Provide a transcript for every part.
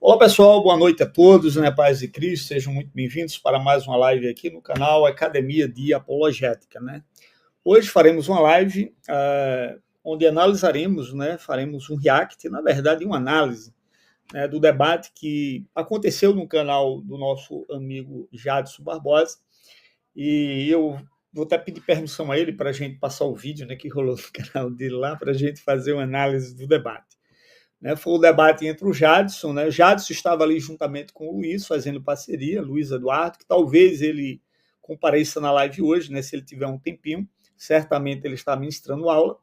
Olá pessoal, boa noite a todos, né, paz de Cristo, sejam muito bem-vindos para mais uma live aqui no canal Academia de Apologética, né? Hoje faremos uma live onde analisaremos, né, faremos um react, na verdade uma análise, né, do debate que aconteceu no canal do nosso amigo Jadson Barbosa, e eu vou até pedir permissão a ele para a gente passar o vídeo, né, que rolou no canal dele lá, para a gente fazer uma análise do debate. Foi o debate entre o Jadson, né? O Jadson estava ali juntamente com o Luiz, fazendo parceria, Luiz Eduardo, que talvez ele compareça na live hoje, né? Se ele tiver um tempinho, certamente ele está ministrando aula,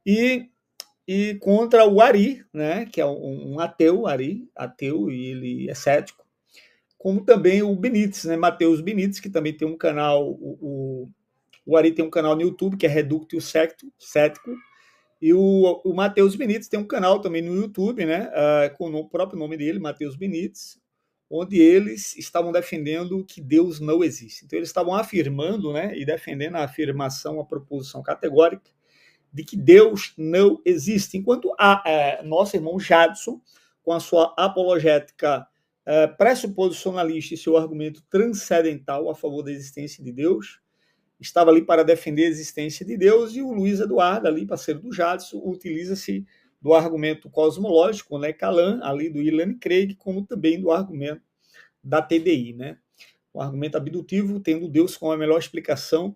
e contra o Ari, né? Que é um ateu, Ari, ateu, e ele é cético, como também o Benítez, né? Matheus Benítez, que também tem um canal, o Ari tem um canal no YouTube, que é Reductio Cético, e o Matheus Benítez tem um canal também no YouTube, né, com o próprio nome dele, Matheus Benítez, onde eles estavam defendendo que Deus não existe. Então, eles estavam afirmando, né, e defendendo a afirmação, a proposição categórica de que Deus não existe. Enquanto nosso irmão Jadson, com a sua apologética pressuposicionalista e seu argumento transcendental a favor da existência de Deus, estava ali para defender a existência de Deus, e o Luiz Eduardo, ali, parceiro do Jadson, utiliza-se do argumento cosmológico, né, Kalam, ali do Ilan Craig, como também do argumento da TDI, né? O argumento abdutivo, tendo Deus como a melhor explicação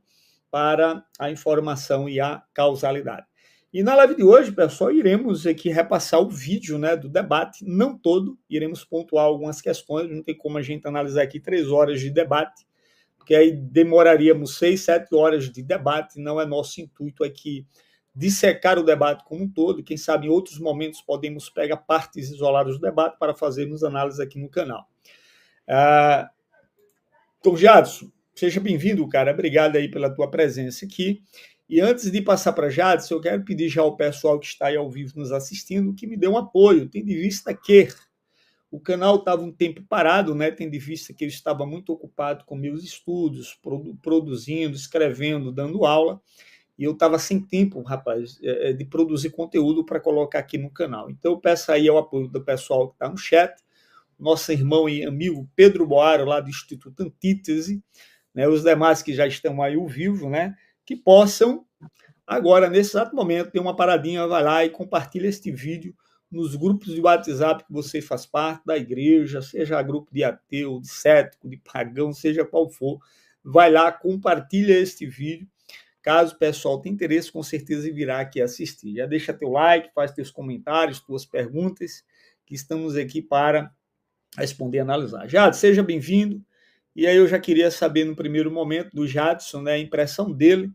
para a informação e a causalidade. E na live de hoje, pessoal, iremos aqui repassar o vídeo, né, do debate, não todo, iremos pontuar algumas questões, não tem como a gente analisar aqui 3 horas de debate, porque aí demoraríamos 6, 7 horas de debate, não é nosso intuito aqui dissecar o debate como um todo, quem sabe em outros momentos podemos pegar partes isoladas do debate para fazermos análise aqui no canal. Então, Jadson, seja bem-vindo, cara, obrigado aí pela tua presença aqui, e antes de passar para Jadson, eu quero pedir já ao pessoal que está aí ao vivo nos assistindo que me dê um apoio, tendo em vista que o canal estava um tempo parado, né, tendo em vista que eu estava muito ocupado com meus estudos, produzindo, escrevendo, dando aula, e eu estava sem tempo, rapaz, de produzir conteúdo para colocar aqui no canal. Então eu peço aí o apoio do pessoal que está no chat, nosso irmão e amigo Pedro Boaro, lá do Instituto Antítese, né, os demais que já estão aí ao vivo, né, que possam, agora, nesse exato momento, ter uma paradinha, vai lá e compartilha este vídeo nos grupos de WhatsApp que você faz parte da igreja, seja grupo de ateu, de cético, de pagão, seja qual for, vai lá, compartilha este vídeo. Caso o pessoal tenha interesse, com certeza virá aqui assistir. Já deixa teu like, faz teus comentários, tuas perguntas, que estamos aqui para responder e analisar. Jadson, seja bem-vindo. E aí eu já queria saber, no primeiro momento, do Jadson, né, a impressão dele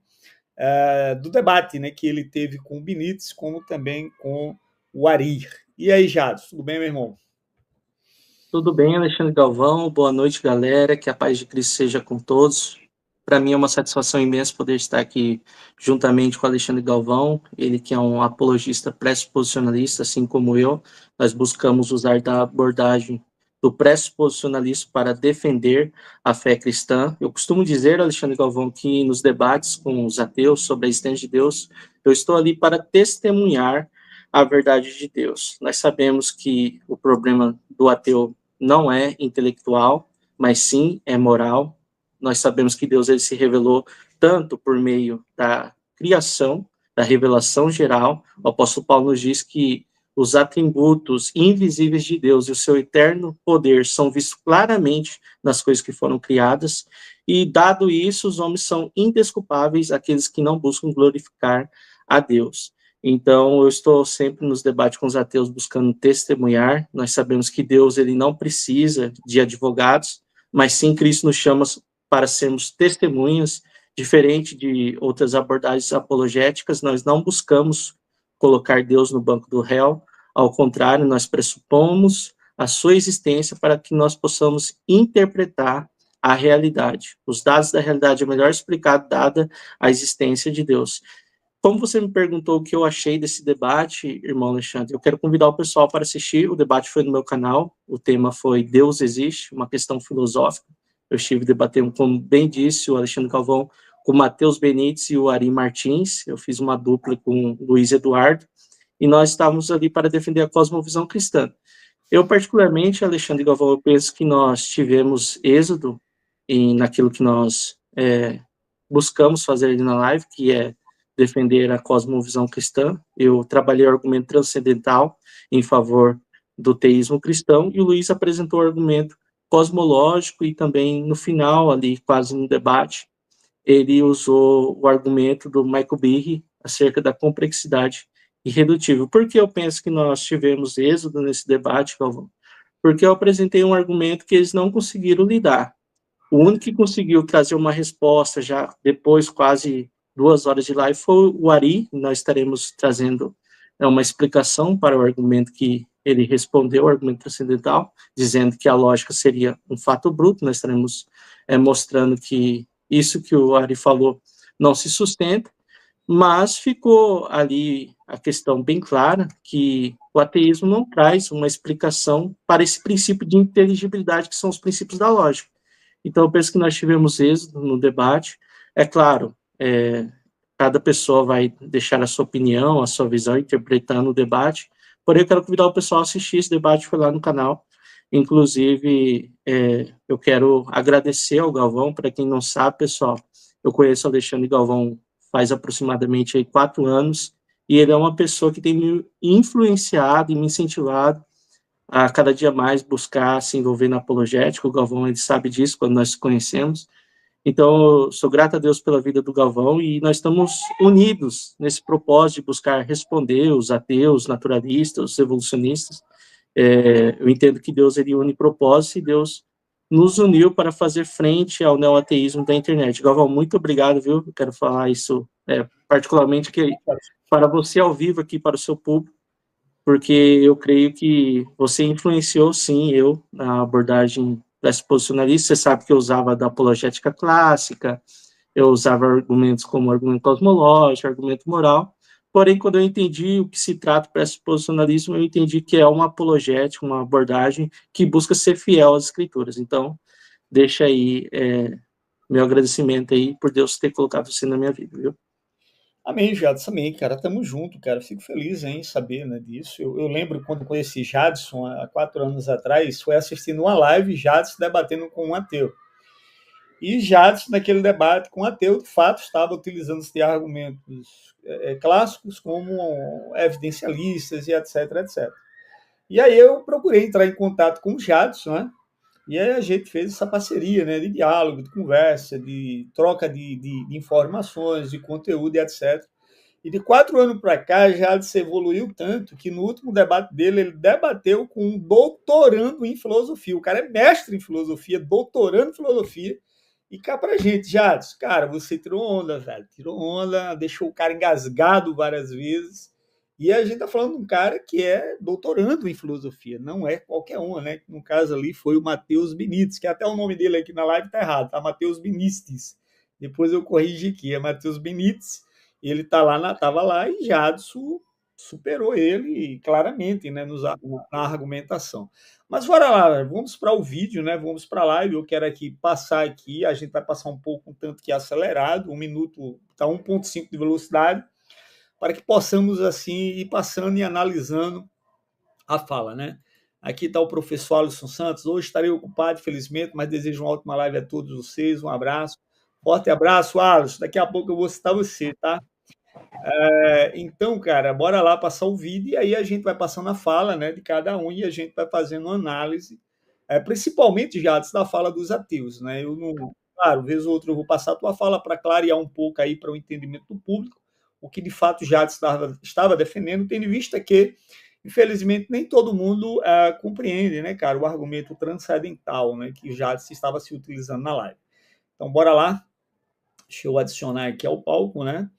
do debate, né, que ele teve com o Benítez, como também com o Ari. E aí, Jadson, tudo bem, meu irmão? Tudo bem, Alexandre Galvão. Boa noite, galera. Que a paz de Cristo seja com todos. Para mim é uma satisfação imensa poder estar aqui juntamente com o Alexandre Galvão, ele que é um apologista pressuposicionalista, assim como eu. Nós buscamos usar da abordagem do pressuposicionalismo para defender a fé cristã. Eu costumo dizer, Alexandre Galvão, que nos debates com os ateus sobre a existência de Deus, eu estou ali para testemunhar a verdade de Deus. Nós sabemos que o problema do ateu não é intelectual, mas sim é moral. Nós sabemos que Deus ele se revelou tanto por meio da criação, da revelação geral. O apóstolo Paulo nos diz que os atributos invisíveis de Deus e o seu eterno poder são vistos claramente nas coisas que foram criadas, e dado isso, os homens são indesculpáveis, aqueles que não buscam glorificar a Deus. Então, eu estou sempre nos debates com os ateus buscando testemunhar. Nós sabemos que Deus ele não precisa de advogados, mas sim Cristo nos chama para sermos testemunhas, diferente de outras abordagens apologéticas. Nós não buscamos colocar Deus no banco do réu, ao contrário, nós pressupomos a sua existência para que nós possamos interpretar a realidade. Os dados da realidade é melhor explicado dada a existência de Deus. Como você me perguntou o que eu achei desse debate, irmão Alexandre, eu quero convidar o pessoal para assistir. O debate foi no meu canal, o tema foi Deus existe, uma questão filosófica. Eu estive debatendo, como bem disse o Alexandre Galvão, com o Matheus Benítez e o Ari Martins. Eu fiz uma dupla com o Luiz Eduardo, e nós estávamos ali para defender a cosmovisão cristã. Eu, particularmente, Alexandre Galvão, eu penso que nós tivemos êxodo naquilo que nós buscamos fazer ali na live, que é defender a cosmovisão cristã. Eu trabalhei o argumento transcendental em favor do teísmo cristão, e o Luiz apresentou o argumento cosmológico, e também, no final, ali, quase no debate, ele usou o argumento do Michael Behe acerca da complexidade irredutível. Por que eu penso que nós tivemos êxodo nesse debate, Galvão? Porque eu apresentei um argumento que eles não conseguiram lidar. O único que conseguiu trazer uma resposta já depois, quase 2 horas de live, foi o Ari. Nós estaremos trazendo uma explicação para o argumento que ele respondeu, o argumento transcendental, dizendo que a lógica seria um fato bruto. Nós estaremos mostrando que isso que o Ari falou não se sustenta, mas ficou ali a questão bem clara que o ateísmo não traz uma explicação para esse princípio de inteligibilidade, que são os princípios da lógica. Então, eu penso que nós tivemos êxito no debate. É claro, cada pessoa vai deixar a sua opinião, a sua visão, interpretando o debate, porém, eu quero convidar o pessoal a assistir esse debate, foi lá no canal. Inclusive, eu quero agradecer ao Galvão. Para quem não sabe, pessoal, eu conheço o Alexandre Galvão faz aproximadamente 4 anos, e ele é uma pessoa que tem me influenciado e me incentivado a cada dia mais buscar se envolver na apologética. O Galvão, ele sabe disso quando nós nos conhecemos. Então, eu sou grato a Deus pela vida do Galvão, e nós estamos unidos nesse propósito de buscar responder os ateus, naturalistas, os evolucionistas. Eu entendo que Deus, ele une propósito, e Deus nos uniu para fazer frente ao neoateísmo da internet. Galvão, muito obrigado, viu? Eu quero falar isso particularmente para você ao vivo aqui, para o seu público, porque eu creio que você influenciou, sim, eu, na abordagem pressuposicionalista. Você sabe que eu usava da apologética clássica, eu usava argumentos como argumento cosmológico, argumento moral, porém, quando eu entendi o que se trata do pressuposicionalismo, eu entendi que é uma apologética, uma abordagem que busca ser fiel às escrituras. Então, deixa aí meu agradecimento aí por Deus ter colocado você na minha vida, viu? Amém, Jadson, amém, cara. Tamo junto, cara. Fico feliz em saber, né, disso. Eu lembro quando conheci Jadson, há 4 anos atrás, foi assistindo uma live, Jadson debatendo com um ateu. E Jadson, naquele debate com o ateu, de fato, estava utilizando-se de argumentos clássicos como evidencialistas e etc, etc. E aí eu procurei entrar em contato com o Jadson, né? E aí a gente fez essa parceria, né, de diálogo, de conversa, de troca de informações, de conteúdo e etc. E de 4 anos para cá, Jadson evoluiu tanto que no último debate dele, ele debateu com um doutorando em filosofia. O cara é mestre em filosofia, doutorando em filosofia. E cá pra gente, Jadson, cara, você tirou onda, velho. Tirou onda, deixou o cara engasgado várias vezes. E a gente tá falando de um cara que é doutorando em filosofia, não é qualquer um, né? No caso ali foi o Matheus Benites, que até o nome dele aqui na live tá errado, tá? Matheus Benistes. Depois eu corrigi aqui, é Matheus Benites. Ele tava lá e Jadson superou ele claramente, né, na argumentação. Mas bora lá, vamos para o vídeo, né? Vamos para a live. Eu quero aqui passar aqui, a gente vai passar um pouco, um tanto que acelerado, 1 minuto, tá 1,5 de velocidade, para que possamos assim ir passando e analisando a fala, né? Aqui está o professor Alisson Santos. Hoje estarei ocupado, infelizmente, mas desejo uma ótima live a todos vocês. Um abraço. Forte abraço, Alisson. Daqui a pouco eu vou citar você, tá? Então, cara, bora lá passar o vídeo e aí a gente vai passando a fala, né, de cada um, e a gente vai fazendo uma análise, principalmente, já da fala dos ateus, né? Eu não, claro, vez ou outra eu vou passar a tua fala para clarear um pouco aí para o entendimento do público, o que de fato já estava defendendo, tendo em vista que, infelizmente, nem todo mundo compreende, né, cara, o argumento transcendental, né, que já se estava se utilizando na live. Então, bora lá. Deixa eu adicionar aqui ao palco, né?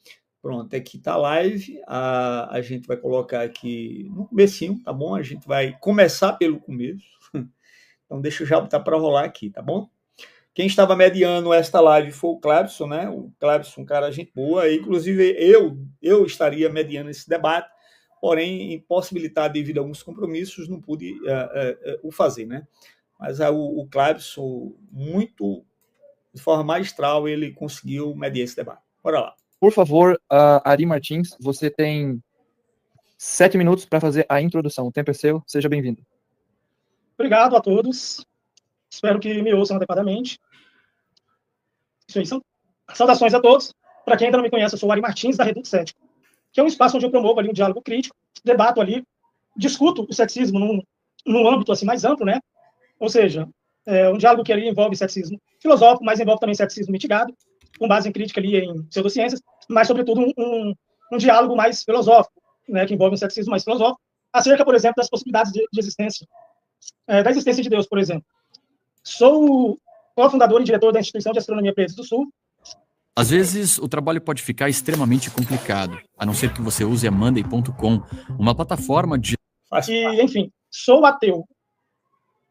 Pronto, aqui está a live. A gente vai colocar aqui no comecinho, tá bom? A gente vai começar pelo começo. Então, deixa eu já botar para rolar aqui, tá bom? Quem estava mediando esta live foi o Clebson, né? O Clebson, um cara gente boa. Inclusive, eu estaria mediando esse debate, porém, impossibilitado devido a alguns compromissos, não pude o fazer, né? Mas o Clebson, muito de forma magistral, ele conseguiu mediar esse debate. Bora lá. Por favor, Ari Martins, você tem 7 minutos para fazer a introdução. O tempo é seu, seja bem-vindo. Obrigado a todos. Espero que me ouçam adequadamente. Isso aí são saudações a todos. Para quem ainda não me conhece, eu sou o Ari Martins, da Reduto Cético, que é um espaço onde eu promovo ali um diálogo crítico, debato ali, discuto o ceticismo num âmbito assim mais amplo, né? Ou seja, um diálogo que ali envolve ceticismo filosófico, mas envolve também ceticismo mitigado, com base em crítica ali em pseudociências, mas, sobretudo, um diálogo mais filosófico, né, que envolve um ceticismo mais filosófico, acerca, por exemplo, das possibilidades de existência, da existência de Deus, por exemplo. Sou cofundador e diretor da Instituição de Astronomia Pedro do Sul. Às vezes, o trabalho pode ficar extremamente complicado, a não ser que você use a Monday.com, uma plataforma de... E, enfim, sou ateu.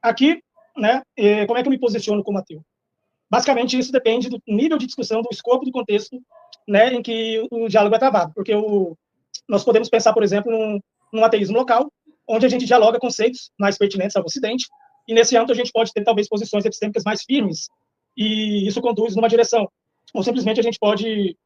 Aqui, né, como é que eu me posiciono como ateu? Basicamente, isso depende do nível de discussão, do escopo, do contexto, né, em que o diálogo é travado. Porque nós podemos pensar, por exemplo, num ateísmo local, onde a gente dialoga conceitos mais pertinentes ao Ocidente, e nesse âmbito a gente pode ter, talvez, posições epistêmicas mais firmes, e isso conduz numa direção. Ou simplesmente a gente pode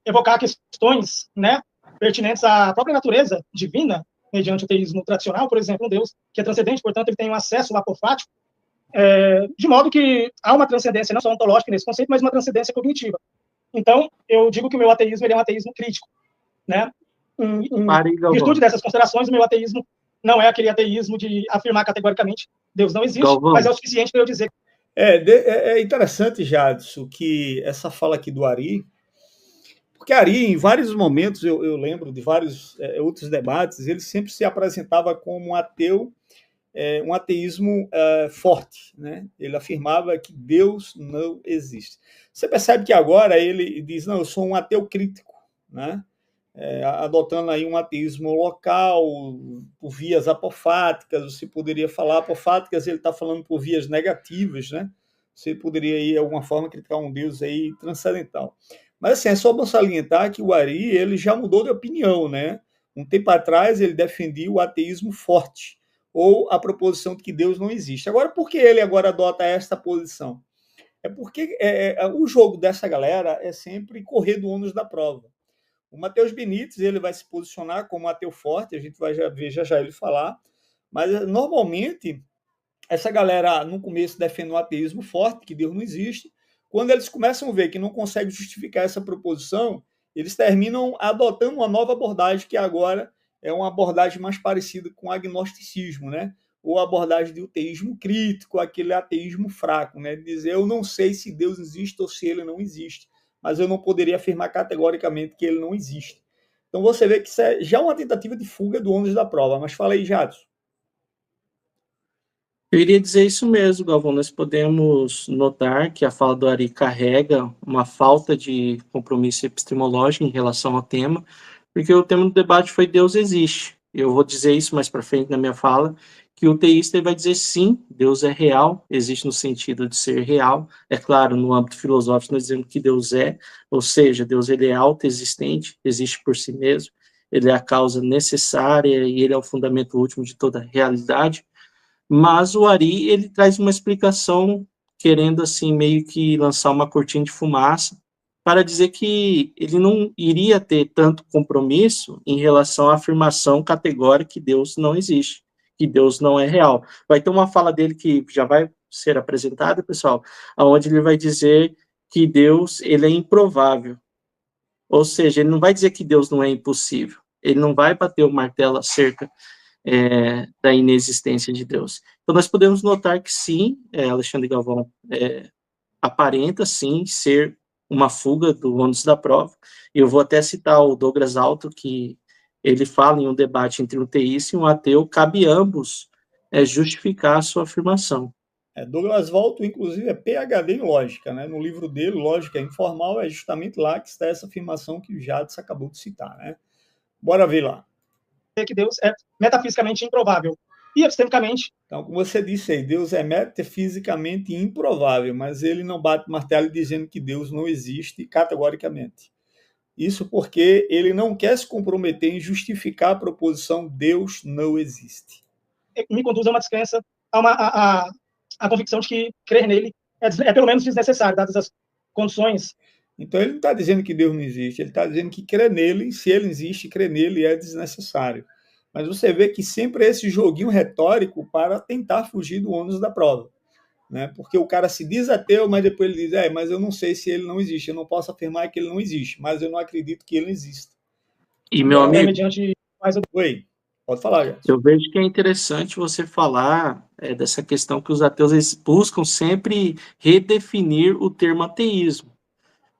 evocar questões, né, pertinentes à própria natureza divina, mediante o teísmo tradicional, por exemplo, um Deus que é transcendente, portanto, ele tem um acesso apofático, de modo que há uma transcendência não só ontológica nesse conceito, mas uma transcendência cognitiva. Então, eu digo que o meu ateísmo ele é um ateísmo crítico, né? Em virtude dessas considerações, o meu ateísmo não é aquele ateísmo de afirmar categoricamente Deus não existe, Galvão, mas é o suficiente para eu dizer. É interessante, Jadson, que essa fala aqui do Ari, porque Ari, em vários momentos, eu lembro de vários outros debates, ele sempre se apresentava como um ateu, um ateísmo forte, né? Ele afirmava que Deus não existe. Você percebe que agora ele diz, não, eu sou um ateu crítico, né? Adotando aí um ateísmo local, por vias apofáticas, você poderia falar apofáticas, ele está falando por vias negativas, né? Você poderia, de alguma forma, criticar um Deus aí transcendental. Mas, assim, é só bom salientar que o Ari, ele já mudou de opinião, né? Um tempo atrás, ele defendia o ateísmo forte, ou a proposição de que Deus não existe. Agora, por que ele agora adota esta posição? É porque o jogo dessa galera é sempre correr do ônus da prova. O Matheus Benítez, ele vai se posicionar como ateu forte, a gente vai ver já ele falar, mas normalmente essa galera no começo defende um ateísmo forte, que Deus não existe. Quando eles começam a ver que não conseguem justificar essa proposição, eles terminam adotando uma nova abordagem, que agora é uma abordagem mais parecida com o agnosticismo, né? Ou a abordagem de teísmo crítico, aquele ateísmo fraco, né? Dizer, eu não sei se Deus existe ou se ele não existe, mas eu não poderia afirmar categoricamente que ele não existe. Então você vê que isso é já uma tentativa de fuga do ônus da prova. Mas fala aí, Jadson. Eu iria dizer isso mesmo, Galvão. Nós podemos notar que a fala do Ari carrega uma falta de compromisso epistemológico em relação ao tema, porque o tema do debate foi Deus existe. Eu vou dizer isso mais para frente na minha fala, que o teísta vai dizer sim, Deus é real, existe no sentido de ser real. É claro, no âmbito filosófico nós dizemos que Deus é, ou seja, Deus ele é autoexistente, existe por si mesmo, ele é a causa necessária e ele é o fundamento último de toda a realidade. Mas o Ari, ele traz uma explicação, querendo assim meio que lançar uma cortina de fumaça, para dizer que ele não iria ter tanto compromisso em relação à afirmação categórica que Deus não existe, que Deus não é real. Vai ter uma fala dele que já vai ser apresentada, pessoal, onde ele vai dizer que Deus ele é improvável. Ou seja, ele não vai dizer que Deus não é impossível. Ele não vai bater o martelo acerca da inexistência de Deus. Então, nós podemos notar que sim, Alexandre Galvão aparenta, sim, ser uma fuga do ônus da prova. E eu vou até citar o Douglas Alto, que ele fala em um debate entre um teísta e um ateu, cabe ambos justificar a sua afirmação. Douglas Walton, inclusive, é PhD em lógica, né? No livro dele, Lógica Informal, é justamente lá que está essa afirmação que o Jadson acabou de citar, né? Bora ver lá. Que Deus é metafisicamente improvável. E epistemicamente... Então, como você disse aí, Deus é metafisicamente improvável, mas ele não bate martelo dizendo que Deus não existe categoricamente. Isso porque ele não quer se comprometer em justificar a proposição Deus não existe. Me conduz a uma descrença, a convicção de que crer nele é pelo menos desnecessário, dadas as condições. Então ele não está dizendo que Deus não existe, ele está dizendo que crer nele, se ele existe, crer nele é desnecessário. mas você vê que sempre é esse joguinho retórico para tentar fugir do ônus da prova, né? Porque o cara se diz ateu, mas depois ele diz, mas eu não sei se ele não existe, eu não posso afirmar que ele não existe, mas eu não acredito que ele exista. E, meu amigo, mediante mais... Oi, pode falar, já. Eu vejo que é interessante você falar dessa questão que os ateus eles buscam sempre redefinir o termo ateísmo.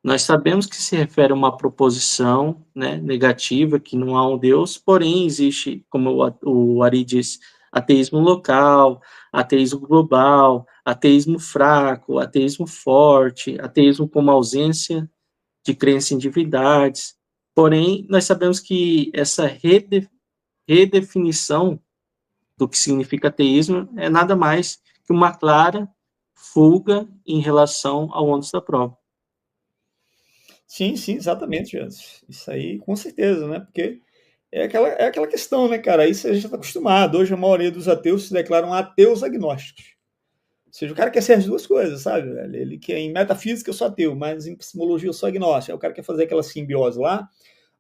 Nós sabemos que se refere a uma proposição, né, negativa, que não há um Deus, porém existe, como o Ari disse, ateísmo local, ateísmo global, ateísmo fraco, ateísmo forte, ateísmo como ausência de crença em divindades. Porém, nós sabemos que essa redefinição do que significa ateísmo é nada mais que uma clara fuga em relação ao ônus da prova. Sim, exatamente, Jansen. Isso aí, com certeza, né? Porque é aquela questão, né, cara? Isso a gente está acostumado. Hoje a maioria dos ateus se declaram ateus agnósticos. Ou seja, o cara quer ser as duas coisas, sabe, velho? Ele quer, em metafísica eu sou ateu, mas em epistemologia eu sou agnóstico. Aí o cara quer fazer aquela simbiose lá.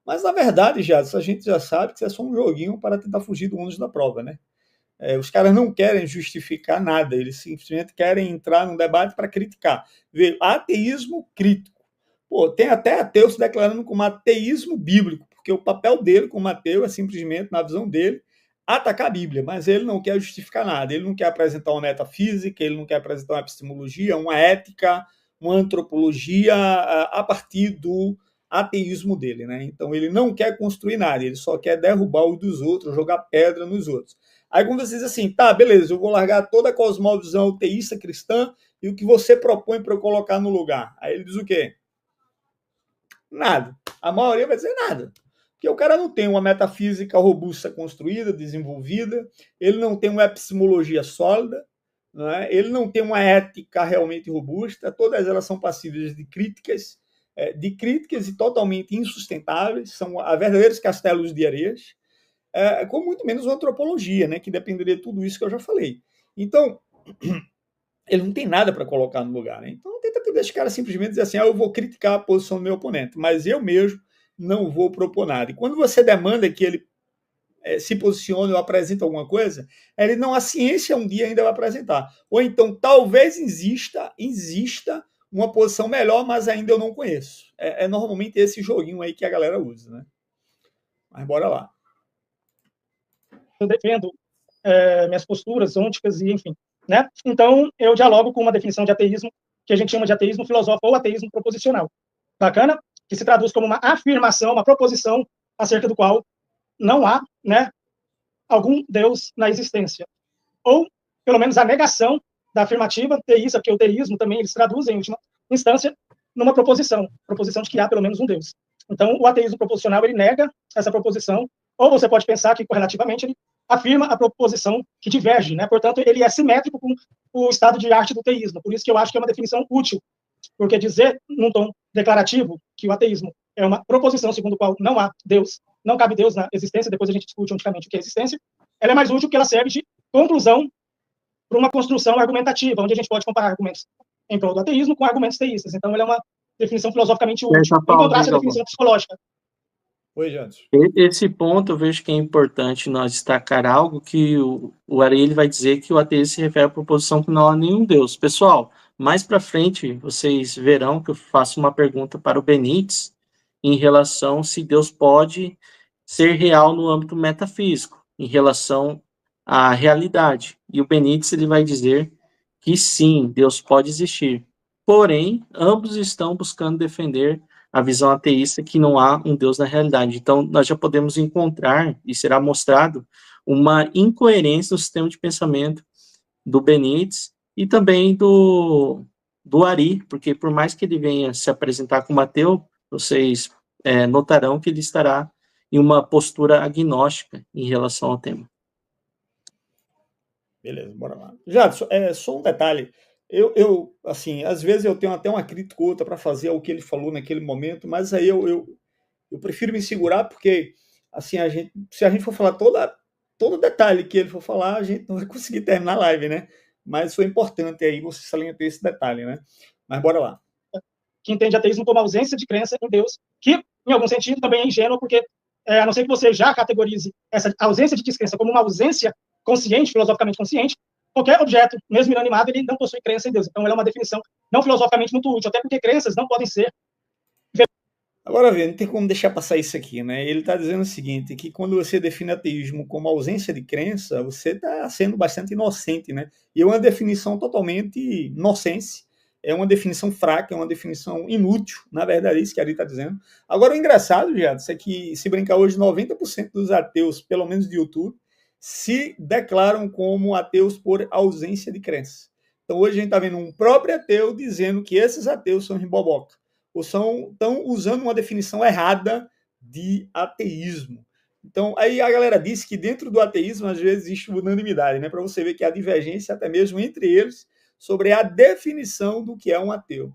Mas, na verdade, já, a gente já sabe que isso é só um joguinho para tentar fugir do ônus da prova, né? Os caras não querem justificar nada, eles simplesmente querem entrar num debate para criticar. Ver ateísmo crítico. Pô, tem até ateu se declarando como ateísmo bíblico, porque o papel dele como ateu é simplesmente, na visão dele, atacar a Bíblia, mas ele não quer justificar nada, ele não quer apresentar uma metafísica, ele não quer apresentar uma epistemologia, uma ética, uma antropologia a partir do ateísmo dele, né? Então ele não quer construir nada, ele só quer derrubar os dos outros, jogar pedra nos outros. Aí quando você diz assim, tá, beleza, eu vou largar toda a cosmovisão teísta cristã e o que você propõe para eu colocar no lugar? Aí ele diz o quê? Nada. A maioria vai dizer nada. Porque o cara não tem uma metafísica robusta construída, desenvolvida, ele não tem uma epistemologia sólida, não é? Ele não tem uma ética realmente robusta, todas elas são passíveis de críticas e totalmente insustentáveis, são verdadeiros castelos de areias, com muito menos uma antropologia, né, que dependeria de tudo isso que eu já falei. Então, ele não tem nada para colocar no lugar, né? Então, tenta deixar esse cara simplesmente dizer assim, eu vou criticar a posição do meu oponente, mas eu mesmo não vou propor nada. E quando você demanda que ele se posicione ou apresente alguma coisa, ele não, a ciência um dia ainda vai apresentar. Ou então, talvez exista uma posição melhor, mas ainda eu não conheço. Normalmente esse joguinho aí que a galera usa, né? Mas bora lá. Eu defendo minhas posturas ônticas e, enfim, né? Então, eu dialogo com uma definição de ateísmo que a gente chama de ateísmo filosófico ou ateísmo proposicional. Bacana? Que se traduz como uma afirmação, uma proposição acerca do qual não há, né, algum Deus na existência. Ou, pelo menos, a negação da afirmativa teísta, porque o teísmo também eles traduzem, em última instância, numa proposição de que há pelo menos um Deus. Então, o ateísmo proposicional, ele nega essa proposição, ou você pode pensar que, correlativamente, ele afirma a proposição que diverge, né? Portanto, ele é simétrico com o estado de arte do teísmo. Por isso que eu acho que é uma definição útil, porque dizer, num tom declarativo, que o ateísmo é uma proposição segundo a qual não há Deus, não cabe Deus na existência, depois a gente discute unicamente o que é existência, ela é mais útil porque ela serve de conclusão para uma construção argumentativa, onde a gente pode comparar argumentos em prol do ateísmo com argumentos teístas. Então, ela é uma definição filosoficamente útil, em contraste à definição psicológica. Oi, Jantos. Esse ponto eu vejo que é importante nós destacar algo que o Ari ele vai dizer que o ateísmo se refere à proposição que não há nenhum Deus. Pessoal, mais para frente vocês verão que eu faço uma pergunta para o Benítez em relação se Deus pode ser real no âmbito metafísico, em relação à realidade. E o Benítez ele vai dizer que sim, Deus pode existir. Porém, ambos estão buscando defender a visão ateísta que não há um Deus na realidade. Então, nós já podemos encontrar, e será mostrado, uma incoerência no sistema de pensamento do Benítez e também do Ari, porque por mais que ele venha se apresentar como ateu, vocês notarão que ele estará em uma postura agnóstica em relação ao tema. Beleza, bora lá. Já, só um detalhe. Eu, assim, às vezes eu tenho até uma crítica ou outra para fazer ao que ele falou naquele momento, mas aí eu prefiro me segurar, porque, assim, se a gente for falar todo detalhe que ele for falar, a gente não vai conseguir terminar a live, né? Mas foi importante aí você salientar esse detalhe, né? Mas bora lá. Que entende ateísmo como ausência de crença em Deus, que, em algum sentido, também é ingênuo, porque a não ser que você já categorize essa ausência de descrença como uma ausência consciente, filosoficamente consciente, qualquer objeto, mesmo inanimado, ele não possui crença em Deus. Então, ela é uma definição não filosoficamente muito útil, até porque crenças não podem ser... Agora, não tem como deixar passar isso aqui, né? Ele está dizendo o seguinte, que quando você define ateísmo como ausência de crença, você está sendo bastante inocente, né? E é uma definição totalmente nonsense, é uma definição fraca, é uma definição inútil, na verdade, é isso que ele está dizendo. Agora, o engraçado, Jadson, é que, se brincar hoje, 90% dos ateus, pelo menos de YouTube, se declaram como ateus por ausência de crença. Então, hoje a gente está vendo um próprio ateu dizendo que esses ateus são riboboca, ou estão usando uma definição errada de ateísmo. Então, aí a galera disse que dentro do ateísmo, às vezes, existe unanimidade, né? Para você ver que há divergência até mesmo entre eles sobre a definição do que é um ateu.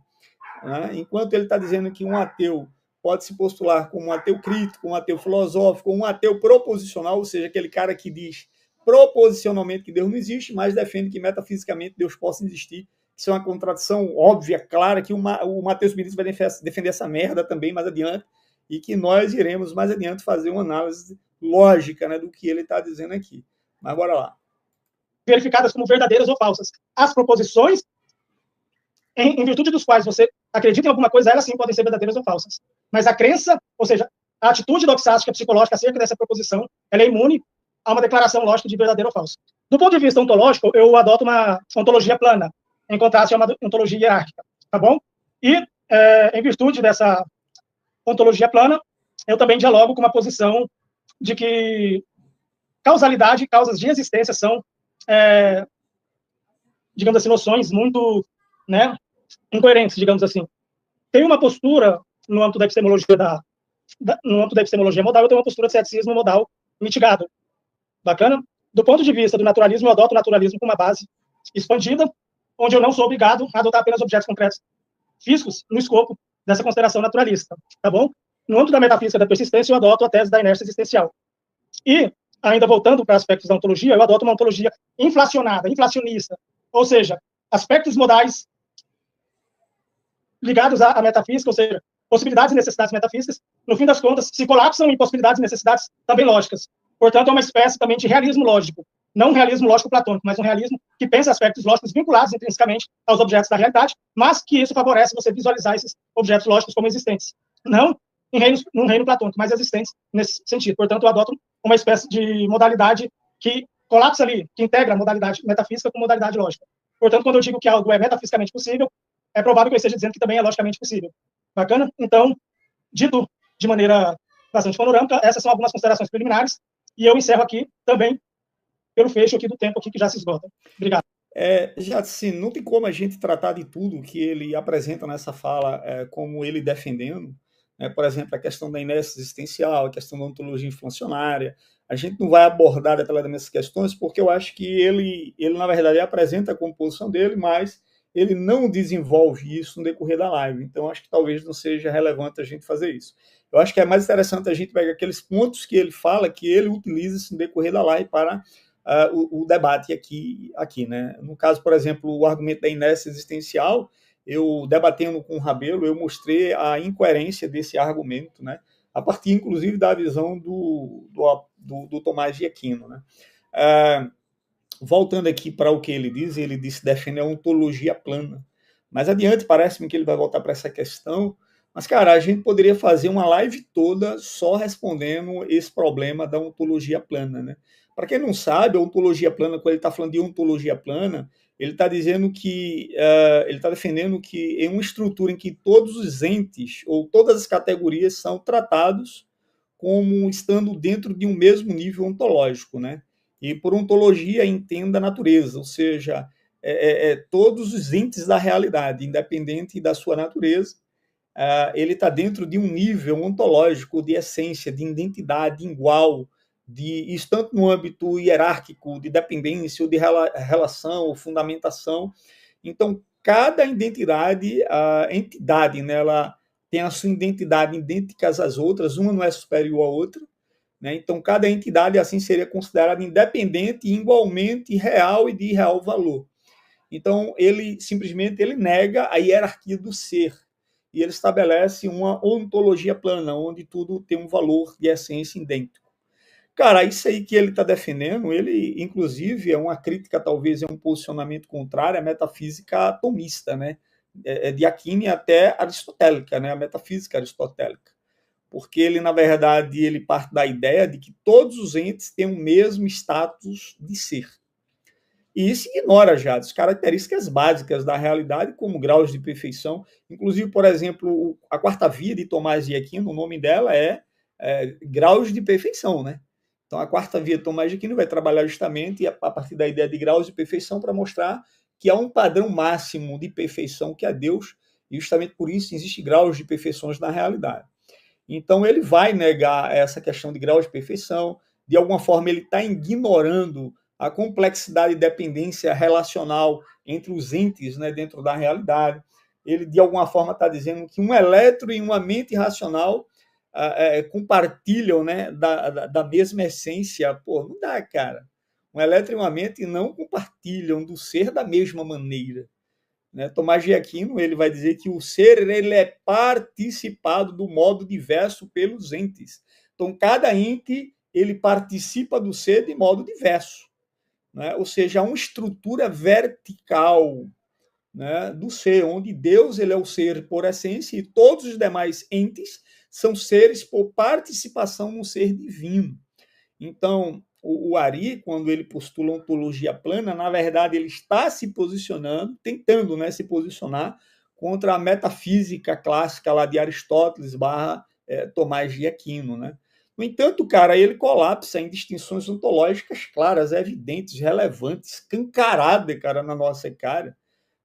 Né? Enquanto ele está dizendo que um ateu pode se postular como um ateu crítico, um ateu filosófico, um ateu proposicional, ou seja, aquele cara que diz proposicionalmente que Deus não existe, mas defende que metafisicamente Deus possa existir. Isso é uma contradição óbvia, clara, que o Matheus Benítez vai defender essa merda também mais adiante, e que nós iremos mais adiante fazer uma análise lógica, né, do que ele está dizendo aqui. Mas bora lá. Verificadas como verdadeiras ou falsas. As proposições, em virtude dos quais você acredita em alguma coisa, elas sim podem ser verdadeiras ou falsas. Mas a crença, ou seja, a atitude doxástica psicológica acerca dessa proposição, ela é imune a uma declaração lógica de verdadeiro ou falso. Do ponto de vista ontológico, eu adoto uma ontologia plana, em contraste a uma ontologia hierárquica, tá bom? E, em virtude dessa ontologia plana, eu também dialogo com uma posição de que causalidade e causas de existência são, digamos assim, noções muito, né, incoerentes, digamos assim. Tem uma postura, no âmbito da epistemologia modal, eu tenho uma postura de ceticismo modal mitigado. Bacana? Do ponto de vista do naturalismo, eu adoto o naturalismo com uma base expandida, onde eu não sou obrigado a adotar apenas objetos concretos físicos no escopo dessa consideração naturalista, tá bom? No âmbito da metafísica da persistência, eu adoto a tese da inércia existencial. E, ainda voltando para aspectos da ontologia, eu adoto uma ontologia inflacionada, inflacionista, ou seja, aspectos modais ligados à metafísica, ou seja, possibilidades e necessidades metafísicas, no fim das contas, se colapsam em possibilidades e necessidades também lógicas. Portanto, é uma espécie também de realismo lógico. Não um realismo lógico platônico, mas um realismo que pensa aspectos lógicos vinculados intrinsecamente aos objetos da realidade, mas que isso favorece você visualizar esses objetos lógicos como existentes. Não num reino platônico, mas existentes nesse sentido. Portanto, eu adoto uma espécie de modalidade que colapsa ali, que integra a modalidade metafísica com modalidade lógica. Portanto, quando eu digo que algo é metafisicamente possível, é provável que eu esteja dizendo que também é logicamente possível. Bacana? Então, dito de maneira bastante panorâmica, essas são algumas considerações preliminares, e eu encerro aqui também pelo fecho aqui do tempo aqui que já se esgota. Obrigado. Já assim, não tem como a gente tratar de tudo que ele apresenta nessa fala como ele defendendo, né? Por exemplo, a questão da inércia existencial, a questão da ontologia inflacionária. A gente não vai abordar detalhadamente essas questões, porque eu acho que ele na verdade, apresenta a composição dele, mas ele não desenvolve isso no decorrer da live. Então, acho que talvez não seja relevante a gente fazer isso. Eu acho que é mais interessante a gente pegar aqueles pontos que ele fala, que ele utiliza no decorrer da live para o debate aqui, né? No caso, por exemplo, o argumento da inércia existencial, eu debatendo com o Rabelo, eu mostrei a incoerência desse argumento, né? A partir, inclusive, da visão do Tomás de Aquino, né? Voltando aqui para o que ele disse defende a ontologia plana. Mais adiante, parece-me que ele vai voltar para essa questão, mas, cara, a gente poderia fazer uma live toda só respondendo esse problema da ontologia plana, né? Para quem não sabe, a ontologia plana, quando ele está falando de ontologia plana, ele está dizendo que, ele está defendendo que em uma estrutura em que todos os entes, ou todas as categorias são tratados como estando dentro de um mesmo nível ontológico, né? E por ontologia entenda a natureza, ou seja, todos os entes da realidade, independente da sua natureza, ele está dentro de um nível ontológico de essência, de identidade igual, isso tanto no âmbito hierárquico, de dependência, ou de relação, ou fundamentação. Então, cada entidade, né, ela tem a sua identidade idêntica às outras, uma não é superior à outra, né? Então, cada entidade assim seria considerada independente, igualmente real e de real valor. Então, ele simplesmente nega a hierarquia do ser. e ele estabelece uma ontologia plana, onde tudo tem um valor de essência idêntico. Cara, isso aí que ele está defendendo, ele, inclusive, é uma crítica, talvez, é um posicionamento contrário à metafísica atomista, né? De Aquino até aristotélica, né? A metafísica aristotélica. Porque ele, na verdade, ele parte da ideia de que todos os entes têm o mesmo status de ser. E isso ignora já as características básicas da realidade, como graus de perfeição. Inclusive, por exemplo, a quarta via de Tomás de Aquino, o nome dela é graus de perfeição, né? Então, a quarta via de Tomás de Aquino vai trabalhar justamente a partir da ideia de graus de perfeição para mostrar que há um padrão máximo de perfeição que é Deus, e justamente por isso existem graus de perfeições na realidade. Então, ele vai negar essa questão de graus de perfeição, de alguma forma ele está ignorando a complexidade e dependência relacional entre os entes, né, dentro da realidade. Ele, de alguma forma, está dizendo que um elétron e uma mente racional compartilham, né, da mesma essência. Pô, não dá, cara. Um elétron e uma mente não compartilham do ser da mesma maneira. Né? Tomás de Aquino ele vai dizer que o ser ele é participado do modo diverso pelos entes. Então, cada ente ele participa do ser de modo diverso. Né? Ou seja, uma estrutura vertical, né, do ser, onde Deus ele é o ser por essência e todos os demais entes são seres por participação no ser divino. Então, o Ari, quando ele postula ontologia plana, na verdade ele está se posicionando, tentando, né, se posicionar contra a metafísica clássica lá de Aristóteles / Tomás de Aquino, né? No entanto, cara, ele colapsa em distinções ontológicas claras, evidentes, relevantes, escancaradas, cara, na nossa cara.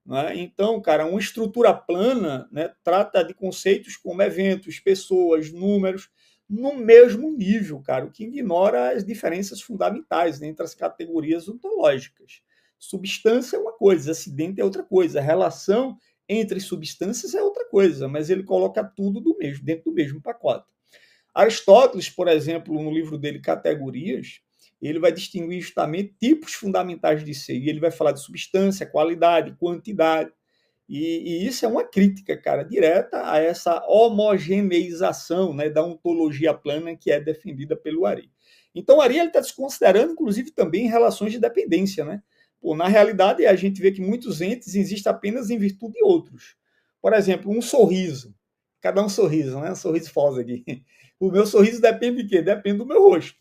Né? Então, cara, uma estrutura plana, né, trata de conceitos como eventos, pessoas, números, no mesmo nível, cara, o que ignora as diferenças fundamentais, né, entre as categorias ontológicas. Substância é uma coisa, acidente é outra coisa, a relação entre substâncias é outra coisa, mas ele coloca tudo dentro do mesmo pacote. Aristóteles, por exemplo, no livro dele Categorias, ele vai distinguir justamente tipos fundamentais de ser. E ele vai falar de substância, qualidade, quantidade. E isso é uma crítica, cara, direta a essa homogeneização, né, da ontologia plana que é defendida pelo Ari. Então, o Ari está desconsiderando, inclusive, também relações de dependência. Né? Pô, na realidade, a gente vê que muitos entes existem apenas em virtude de outros. Por exemplo, um sorriso. Cada um sorriso, né? Um sorriso falso aqui. O meu sorriso depende de quê? Depende do meu rosto.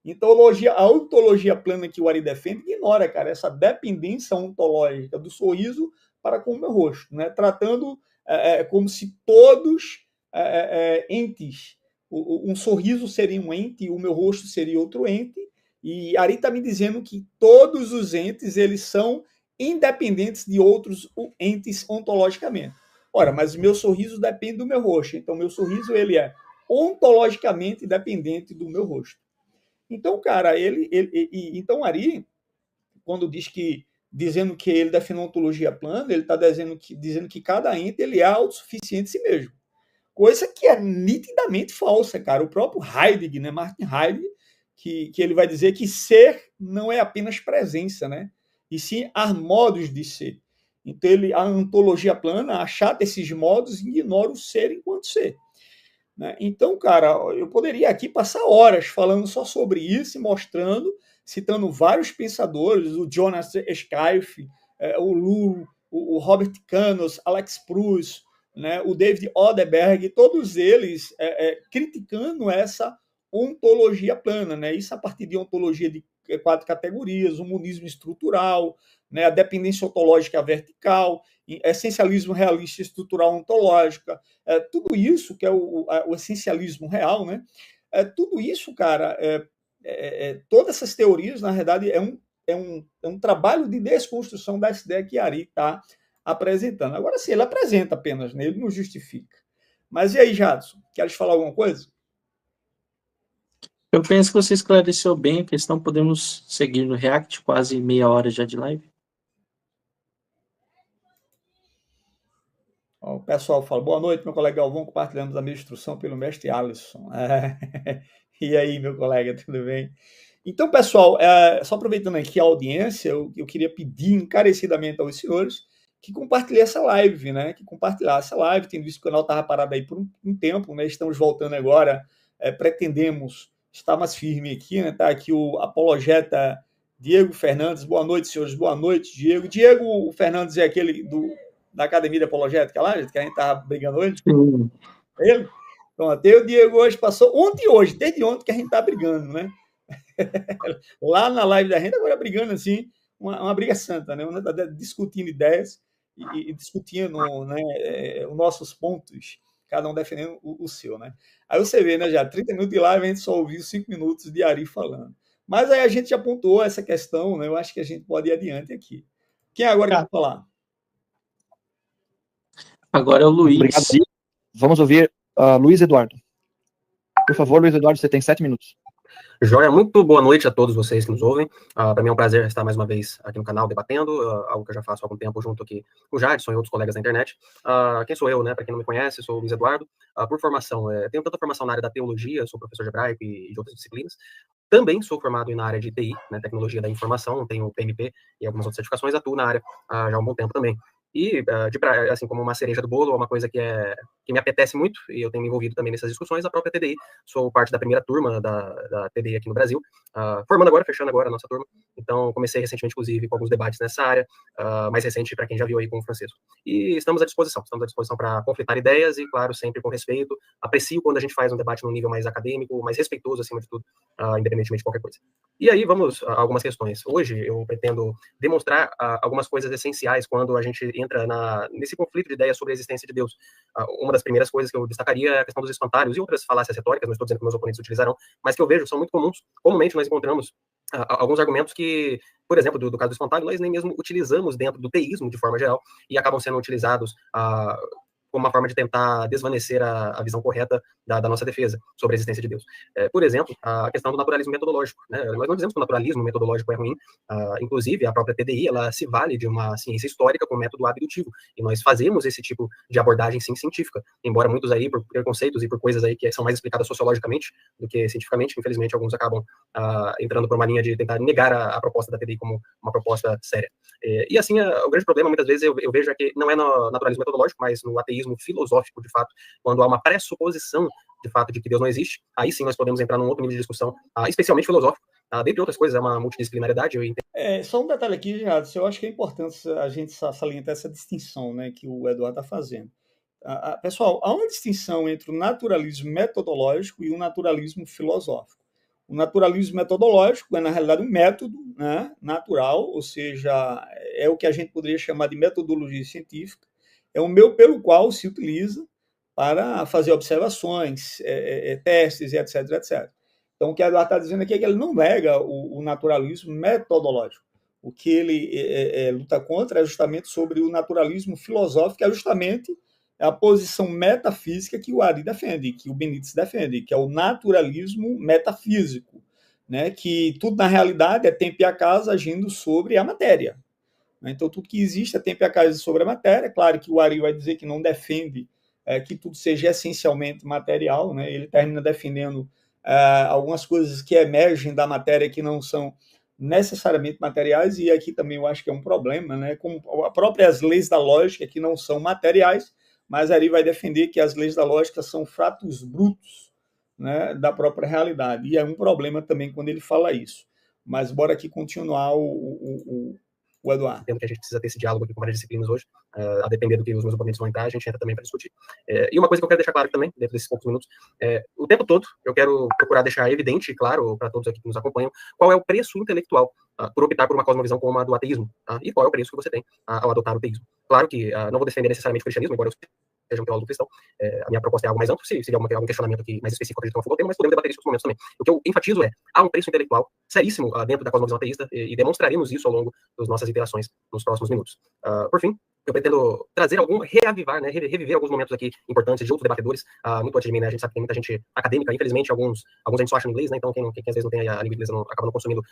Então, a ontologia plana que o Ari defende ignora, cara, essa dependência ontológica do sorriso para com o meu rosto, né? Tratando como se todos entes, um sorriso seria um ente, o meu rosto seria outro ente, e Ari está me dizendo que todos os entes eles são independentes de outros entes ontologicamente. Ora, mas o meu sorriso depende do meu rosto, então meu sorriso ele é ontologicamente dependente do meu rosto. Então, cara, então Ari, quando dizendo que ele define uma ontologia plana, ele está dizendo que cada ente ele é autossuficiente em si mesmo. Coisa que é nitidamente falsa, cara. O próprio Heidegger, né, Martin Heidegger, que ele vai dizer que ser não é apenas presença, né, e sim há modos de ser. Então, a ontologia plana achata esses modos e ignora o ser enquanto ser. Né? Então, cara, eu poderia aqui passar horas falando só sobre isso e mostrando, citando vários pensadores, o Jonas Schiff, o Lu, o Robert Canos, Alex Proust, né, o David Oderberg, todos eles criticando essa ontologia plana, né? Isso a partir de ontologia de 4 categorias, o monismo estrutural, né, a dependência ontológica vertical, essencialismo realista estrutural ontológica, tudo isso que é o essencialismo real, né? Tudo isso, cara, todas essas teorias, na verdade, é um trabalho de desconstrução dessa ideia que Ari está apresentando. Agora, sim, ele apresenta apenas, né? Ele não justifica. Mas e aí, Jadson, queres falar alguma coisa? Eu penso que você esclareceu bem a questão. Podemos seguir no React, quase meia hora já de live. O pessoal fala, boa noite, meu colega Galvão, compartilhamos a minha instrução pelo mestre Alisson. E aí, meu colega, tudo bem? Então, pessoal, só aproveitando aqui a audiência, eu queria pedir encarecidamente aos senhores que compartilhe essa live, né? Que compartilhasse essa live. Tem visto que o canal estava parado aí por um tempo, né? Estamos voltando agora. Pretendemos estar mais firme aqui, né? Tá aqui o apologeta Diego Fernandes. Boa noite, senhores. Boa noite, Diego. Diego Fernandes é aquele da Academia de Apologética lá, que a gente estava brigando hoje. Sim. É ele? Pronto, o Diego hoje passou, ontem e hoje, desde ontem que a gente está brigando, né? Lá na live da gente, agora brigando assim, uma briga santa, né? Discutindo ideias e discutindo, né, os nossos pontos, cada um defendendo o seu, né? Aí você vê, né, já 30 minutos de live, a gente só ouviu 5 minutos de Ari falando. Mas aí a gente já pontuou essa questão, né? Eu acho que a gente pode ir adiante aqui. Quem agora quer falar? Agora é o Luiz. Obrigado. Vamos ouvir Luiz Eduardo. Por favor, Luiz Eduardo, você tem 7 minutos. Joia, muito boa noite a todos vocês que nos ouvem. Para mim é um prazer estar mais uma vez aqui no canal debatendo, algo que eu já faço há algum tempo junto aqui com o Jadson e outros colegas da internet. Quem sou eu, né? Para quem não me conhece, sou o Luiz Eduardo. Por formação, tenho tanta formação na área da teologia, sou professor de hebraico e de outras disciplinas. Também sou formado na área de TI, né, tecnologia da informação, tenho PMP e algumas outras certificações, atuo na área já há um bom tempo também. E, assim, como uma cereja do bolo, uma coisa que me apetece muito, e eu tenho me envolvido também nessas discussões, a própria TDI. Sou parte da primeira turma da TDI aqui no Brasil, fechando agora a nossa turma. Então, comecei recentemente, inclusive, com alguns debates nessa área, mais recente para quem já viu aí com o Francisco. E estamos à disposição para conflitar ideias e, claro, sempre com respeito. Aprecio quando a gente faz um debate num nível mais acadêmico, mais respeitoso, acima de tudo, independentemente de qualquer coisa. E aí, vamos a algumas questões. Hoje, eu pretendo demonstrar algumas coisas essenciais quando a gente entra nesse conflito de ideias sobre a existência de Deus. Uma das primeiras coisas que eu destacaria é a questão dos espantalhos e outras falácias retóricas, não estou dizendo que meus oponentes utilizarão, mas que eu vejo são muito comuns. Comumente nós encontramos alguns argumentos que, por exemplo, do caso do espantalho, nós nem mesmo utilizamos dentro do teísmo de forma geral e acabam sendo utilizados como uma forma de tentar desvanecer a visão correta da nossa defesa sobre a existência de Deus. Por exemplo, a questão do naturalismo metodológico, né? Nós não dizemos que o naturalismo metodológico é ruim, inclusive a própria TDI, ela se vale de uma ciência histórica com método abdutivo, e nós fazemos esse tipo de abordagem, sim, científica, embora muitos aí, por preconceitos e por coisas aí que são mais explicadas sociologicamente do que cientificamente, infelizmente, alguns acabam entrando por uma linha de tentar negar a proposta da TDI como uma proposta séria. E assim, o grande problema, muitas vezes, eu vejo é que não é no naturalismo metodológico, mas no ateísmo filosófico, de fato, quando há uma pressuposição, de fato, de que Deus não existe, aí sim nós podemos entrar num outro nível de discussão, especialmente filosófico. Dentre outras coisas, é uma multidisciplinaridade. Só um detalhe aqui, Gerardo, eu acho que é importante a gente salientar essa distinção, né, que o Eduardo está fazendo. Pessoal, há uma distinção entre o naturalismo metodológico e o naturalismo filosófico. O naturalismo metodológico é, na realidade, um método, né, natural, ou seja, é o que a gente poderia chamar de metodologia científica, é o meio pelo qual se utiliza para fazer observações, testes, etc, etc. Então, o que Eduardo está dizendo aqui é que ele não nega o naturalismo metodológico. O que ele luta contra é justamente sobre o naturalismo filosófico, que é justamente a posição metafísica que o Ari defende, que o Benítez defende, que é o naturalismo metafísico, né? Que tudo, na realidade, é tempo e acaso agindo sobre a matéria. Então, tudo que existe é tempo e acaso sobre a matéria. Claro que o Ari vai dizer que não defende que tudo seja essencialmente material, né? Ele termina defendendo algumas coisas que emergem da matéria que não são necessariamente materiais, e aqui também eu acho que é um problema, né? Como as próprias leis da lógica que não são materiais, mas Ari vai defender que as leis da lógica são fatos brutos, né, da própria realidade, e é um problema também quando ele fala isso. Mas bora aqui continuar o Eduardo. Entendo que a gente precisa ter esse diálogo aqui com várias disciplinas hoje, a depender do que os meus oponentes vão entrar, a gente entra também para discutir. E uma coisa que eu quero deixar claro também, dentro desses poucos minutos, o tempo todo eu quero procurar deixar evidente e claro para todos aqui que nos acompanham, qual é o preço intelectual por optar por uma cosmovisão como a do ateísmo, e qual é o preço que você tem ao adotar o teísmo. Claro que não vou defender necessariamente o cristianismo, embora eu seja um teólogo cristão, a minha proposta é algo mais amplo, se algum questionamento aqui mais específico, acredito que não for o tema, mas podemos debater isso em outros momentos também. O que eu enfatizo há um preço intelectual seríssimo dentro da cosmovisão ateísta, e demonstraremos isso ao longo das nossas interações nos próximos minutos. Por fim, eu pretendo trazer reavivar, né, reviver alguns momentos aqui importantes de outros debatedores, muito antes de mim, né, a gente sabe que tem muita gente acadêmica, infelizmente, alguns a gente só acha em inglês, né, então quem às vezes não tem a língua inglesa acaba não consumindo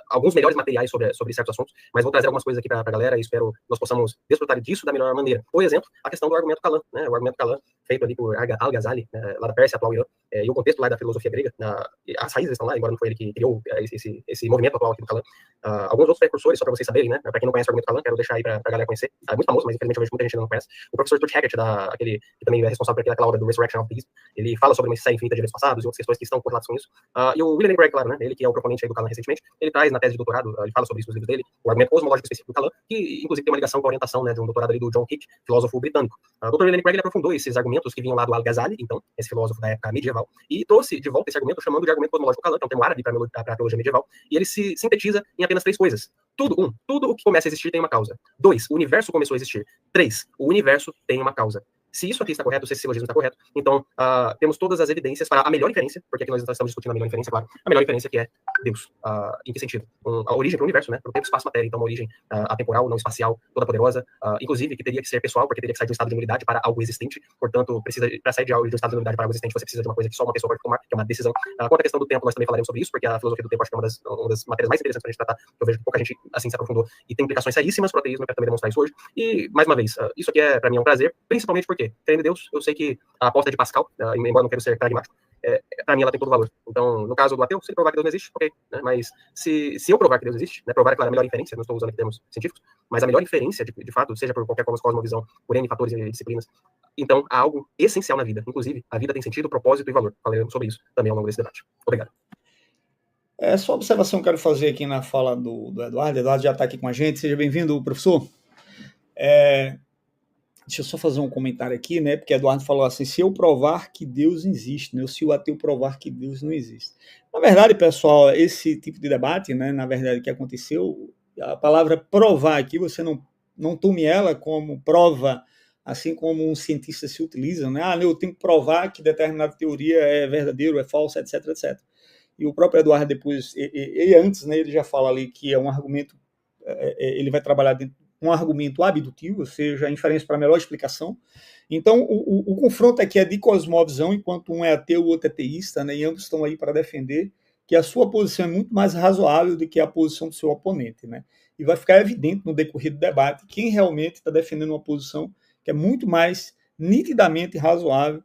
alguns melhores materiais sobre certos assuntos, mas vou trazer algumas coisas aqui para a galera e espero que nós possamos desfrutar disso da melhor maneira. Por exemplo, a questão do argumento Kalam, né, o argumento Kalam, feito ali por Al-Ghazali, lá da Pérsia, atual Irã, e o contexto lá da filosofia grega, as raízes estão lá, embora não foi ele que criou esse movimento atual aqui do Kalam, Alguns outros precursores, só para vocês saberem, né? Para quem não conhece o argumento Kalan, quero deixar aí para a galera conhecer. É muito famoso, mas infelizmente eu vejo muita gente ainda não conhece. O professor Turt Haggart, que também é responsável por aquela obra do Resurrection of the Beast, ele fala sobre uma série infinita de eventos passados e outras questões que estão correlatas com isso. E o William Lane Craig, claro, né? Ele que é o proponente aí do Kalan recentemente, ele traz na tese de doutorado, ele fala sobre isso nos livros dele, o argumento cosmológico específico do Kalan, que inclusive tem uma ligação com a orientação, né, de um doutorado ali do John Hick, filósofo britânico. O Dr. William Lane Craig ele aprofundou esses argumentos que vinham lá do Al-Ghazali, então, esse filósofo da época medieval, e trouxe de volta esse argumento chamando de argumento cosmológico Kalan, que é um termo árabe para a teologia medieval, e ele se sintetiza em apenas 3 coisas. Tudo o que começa a existir tem uma causa. 2, o universo começou a existir. 3, o universo tem uma causa. Se isso aqui está correto, se esse silogismo está correto, então temos todas as evidências para a melhor inferência, porque aqui nós estamos discutindo a melhor inferência, claro, a melhor inferência que é Deus. Em que sentido? A origem para o universo, né? Para o tempo, espaço, matéria. Então, uma origem atemporal, não espacial, toda poderosa, inclusive que teria que ser pessoal, porque teria que sair de um estado de nulidade para algo existente. Portanto, para sair de um estado de nulidade para algo existente, você precisa de uma coisa que só uma pessoa pode tomar, que é uma decisão. Quanto à questão do tempo, nós também falaremos sobre isso, porque a filosofia do tempo acho que é uma das matérias mais interessantes para a gente tratar, que eu vejo que pouca gente assim se aprofundou, e tem implicações seríssimas para o ateísmo, eu quero também demonstrar isso hoje. E, mais uma vez, isso aqui para mim é um prazer, principalmente porque, crendo em Deus, eu sei que a aposta de Pascal, embora não quero ser pragmático, para mim ela tem todo o valor. Então, no caso do ateu, se ele provar que Deus não existe, ok, né? Mas se eu provar que Deus existe, né, provar, é claro, a melhor inferência, não estou usando aqui termos científicos, mas a melhor inferência, de fato, seja por qualquer cosmovisão, por N fatores e disciplinas, então há algo essencial na vida. Inclusive, a vida tem sentido, propósito e valor. Falaremos sobre isso também ao longo desse debate. Obrigado. Só observação que eu quero fazer aqui na fala do Eduardo. Eduardo já está aqui com a gente. Seja bem-vindo, professor. Deixa eu só fazer um comentário aqui, né? Porque Eduardo falou assim: se eu provar que Deus existe, né? Ou se o ateu provar que Deus não existe. Na verdade, pessoal, esse tipo de debate, né? Na verdade, o que aconteceu, a palavra provar aqui, você não tome ela como prova, assim como um cientista se utiliza, né? Eu tenho que provar que determinada teoria é verdadeira, é falsa, etc, etc. E o próprio Eduardo depois, ele antes, né? Ele já fala ali que é um argumento, ele vai trabalhar dentro um argumento abdutivo, ou seja, a inferência para a melhor explicação. Então, o confronto aqui é de cosmovisão, enquanto um é ateu, o outro é teísta, né, e ambos estão aí para defender que a sua posição é muito mais razoável do que a posição do seu oponente. Né? E vai ficar evidente no decorrer do debate quem realmente está defendendo uma posição que é muito mais nitidamente razoável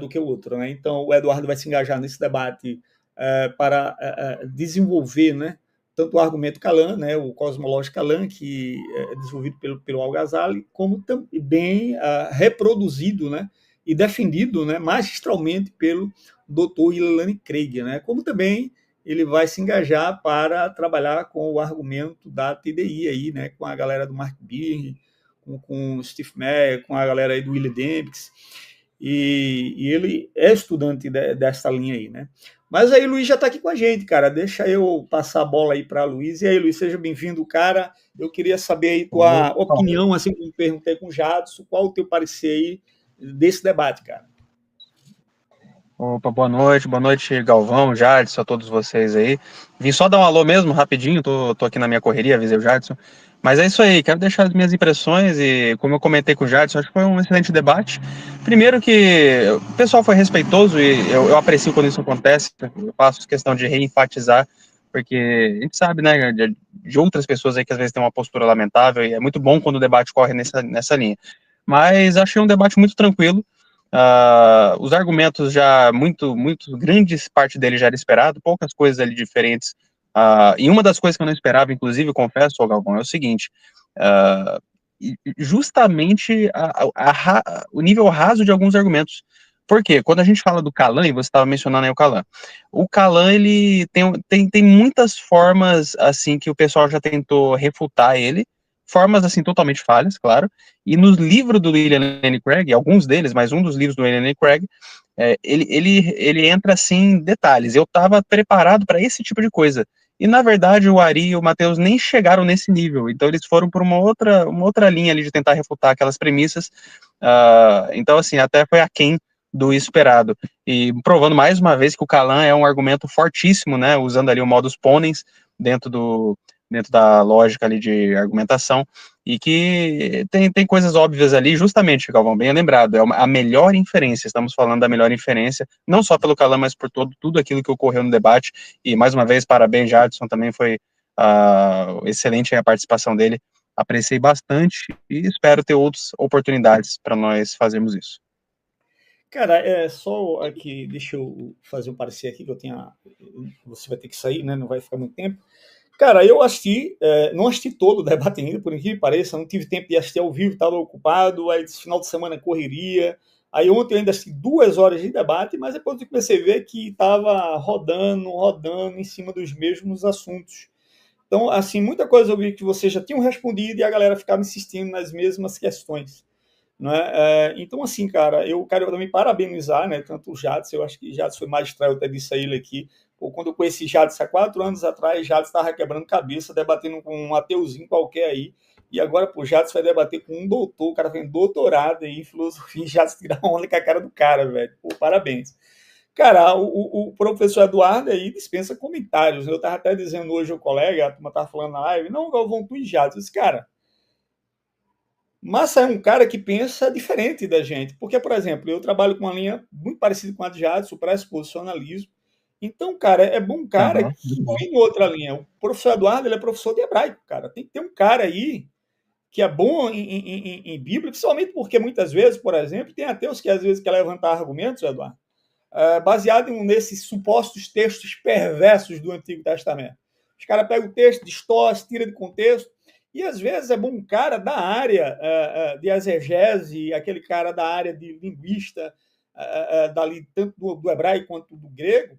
do que o outro. Né? Então, o Eduardo vai se engajar nesse debate para desenvolver, né, tanto o argumento Kalan, né, o cosmológico Kalan, que é desenvolvido pelo Al-Ghazali, como também reproduzido, né, e defendido, né, magistralmente pelo Dr. William Lane Craig, né, como também ele vai se engajar para trabalhar com o argumento da TDI, aí, né, com a galera do Mark Birn, com o Steve Mayer, com a galera aí do William Dembski, e ele é estudante dessa linha aí, né. Mas aí o Luiz já está aqui com a gente, cara. Deixa eu passar a bola aí para Luiz. E aí, Luiz, seja bem-vindo, cara. Eu queria saber aí tua opinião, assim como perguntei com o Jadson, qual o teu parecer aí desse debate, cara? Opa, boa noite, Galvão, Jadson, a todos vocês aí. Vim só dar um alô mesmo, rapidinho, tô aqui na minha correria, avisei o Jadson. Mas é isso aí, quero deixar as minhas impressões e, como eu comentei com o Jadson, acho que foi um excelente debate. Primeiro que o pessoal foi respeitoso e eu aprecio quando isso acontece, eu faço questão de reenfatizar, porque a gente sabe, né, de outras pessoas aí que às vezes têm uma postura lamentável, e é muito bom quando o debate corre nessa linha. Mas achei um debate muito tranquilo. Os argumentos já muito grandes, parte dele já era esperado, poucas coisas ali diferentes. E uma das coisas que eu não esperava, inclusive, confesso, Galvão, é o seguinte: justamente o nível raso de alguns argumentos. Por quê? Quando a gente fala do Kalan, e você estava mencionando aí o Kalan, ele tem muitas formas, assim, que o pessoal já tentou refutar ele, formas, assim, totalmente falhas, claro, e nos livros do William Lane Craig, alguns deles, mas um dos livros do William Lane Craig, ele entra, assim, em detalhes. Eu estava preparado para esse tipo de coisa, e, na verdade, o Ari e o Matheus nem chegaram nesse nível, então eles foram por uma outra linha ali de tentar refutar aquelas premissas, então, assim, até foi aquém do esperado, e provando mais uma vez que o Kalan é um argumento fortíssimo, né, usando ali o modus ponens dentro da lógica ali de argumentação, e que tem coisas óbvias ali, justamente, Galvão, bem lembrado, é a melhor inferência, estamos falando da melhor inferência, não só pelo Kalan, mas por tudo aquilo que ocorreu no debate, e mais uma vez, parabéns, Jadson, também foi excelente a participação dele, apreciei bastante, e espero ter outras oportunidades para nós fazermos isso. Cara, só aqui, deixa eu fazer um parecer aqui, que você vai ter que sair, né, não vai ficar muito tempo. Cara, eu assisti, não assisti todo o debate ainda, por incrível que pareça, não tive tempo de assistir ao vivo, estava ocupado, aí esse final de semana correria. Aí ontem eu ainda assisti 2 horas de debate, mas depois eu comecei a ver que estava rodando em cima dos mesmos assuntos. Então, assim, muita coisa eu vi que vocês já tinham respondido e a galera ficava insistindo nas mesmas questões. Não é? Então, assim, cara, eu quero também parabenizar, né, tanto o Jadson, eu acho que Jadson foi magistral, eu até disse a ele aqui. Pô, quando eu conheci Jadson há 4 anos atrás, Jadson estava quebrando cabeça, debatendo com um ateuzinho qualquer aí, e agora, pô, Jadson vai debater com um doutor, o cara tem doutorado aí em filosofia, Jadson tira onda com a cara do cara, velho. Pô, parabéns. Cara, o professor Eduardo aí dispensa comentários. Eu estava até dizendo hoje ao colega, a turma estava falando na live, não, Galvão, tu e Jadson. Eu disse, cara, Massa é um cara que pensa diferente da gente, porque, por exemplo, eu trabalho com uma linha muito parecida com a de Jadson, o pressuposicionalismo. Então, cara, é bom um cara que vem em outra linha. O professor Eduardo, ele é professor de hebraico, cara. Tem que ter um cara aí que é bom em Bíblia, principalmente porque muitas vezes, por exemplo, tem ateus que às vezes querem levantar argumentos, Eduardo, baseado nesses supostos textos perversos do Antigo Testamento. Os caras pegam o texto, distorcem, tiram de contexto, e às vezes é bom um cara da área de exegese, aquele cara da área de linguista, dali, tanto do hebraico quanto do grego,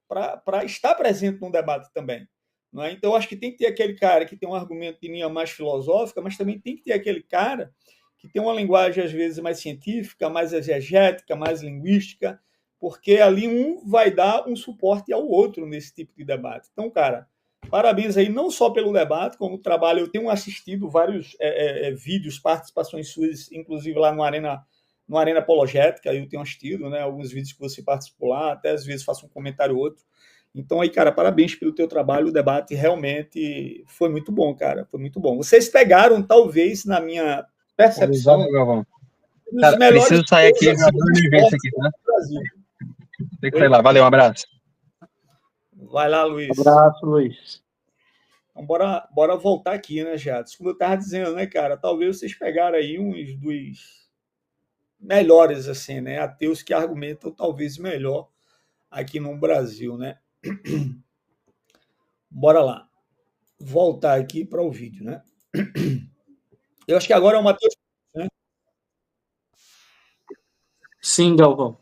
para estar presente no debate também. Não é? Então, acho que tem que ter aquele cara que tem um argumento de linha mais filosófica, mas também tem que ter aquele cara que tem uma linguagem, às vezes, mais científica, mais exegética, mais linguística, porque ali um vai dar um suporte ao outro nesse tipo de debate. Então, cara, parabéns aí, não só pelo debate, como o trabalho. Eu tenho assistido vários vídeos, participações suas, inclusive lá no Arena Apologética, eu tenho assistido, né, alguns vídeos que você participou lá, até às vezes faço um comentário ou outro. Então aí, cara, parabéns pelo teu trabalho, o debate realmente foi muito bom, cara, foi muito bom. Vocês pegaram, talvez, na minha percepção, cara, preciso sair aqui, já vou emergência aqui, tá? Tem que sair lá, valeu, um abraço. Vai lá, Luiz. Um abraço, Luiz. Então, bora voltar aqui, né, Jadson? Como eu estava dizendo, né, cara, talvez vocês pegaram aí uns dos melhores, assim, né, ateus que argumentam talvez melhor aqui no Brasil, né? Bora lá. Voltar aqui para o vídeo, né? Eu acho que agora é o Matheus, né? Sim, Galvão.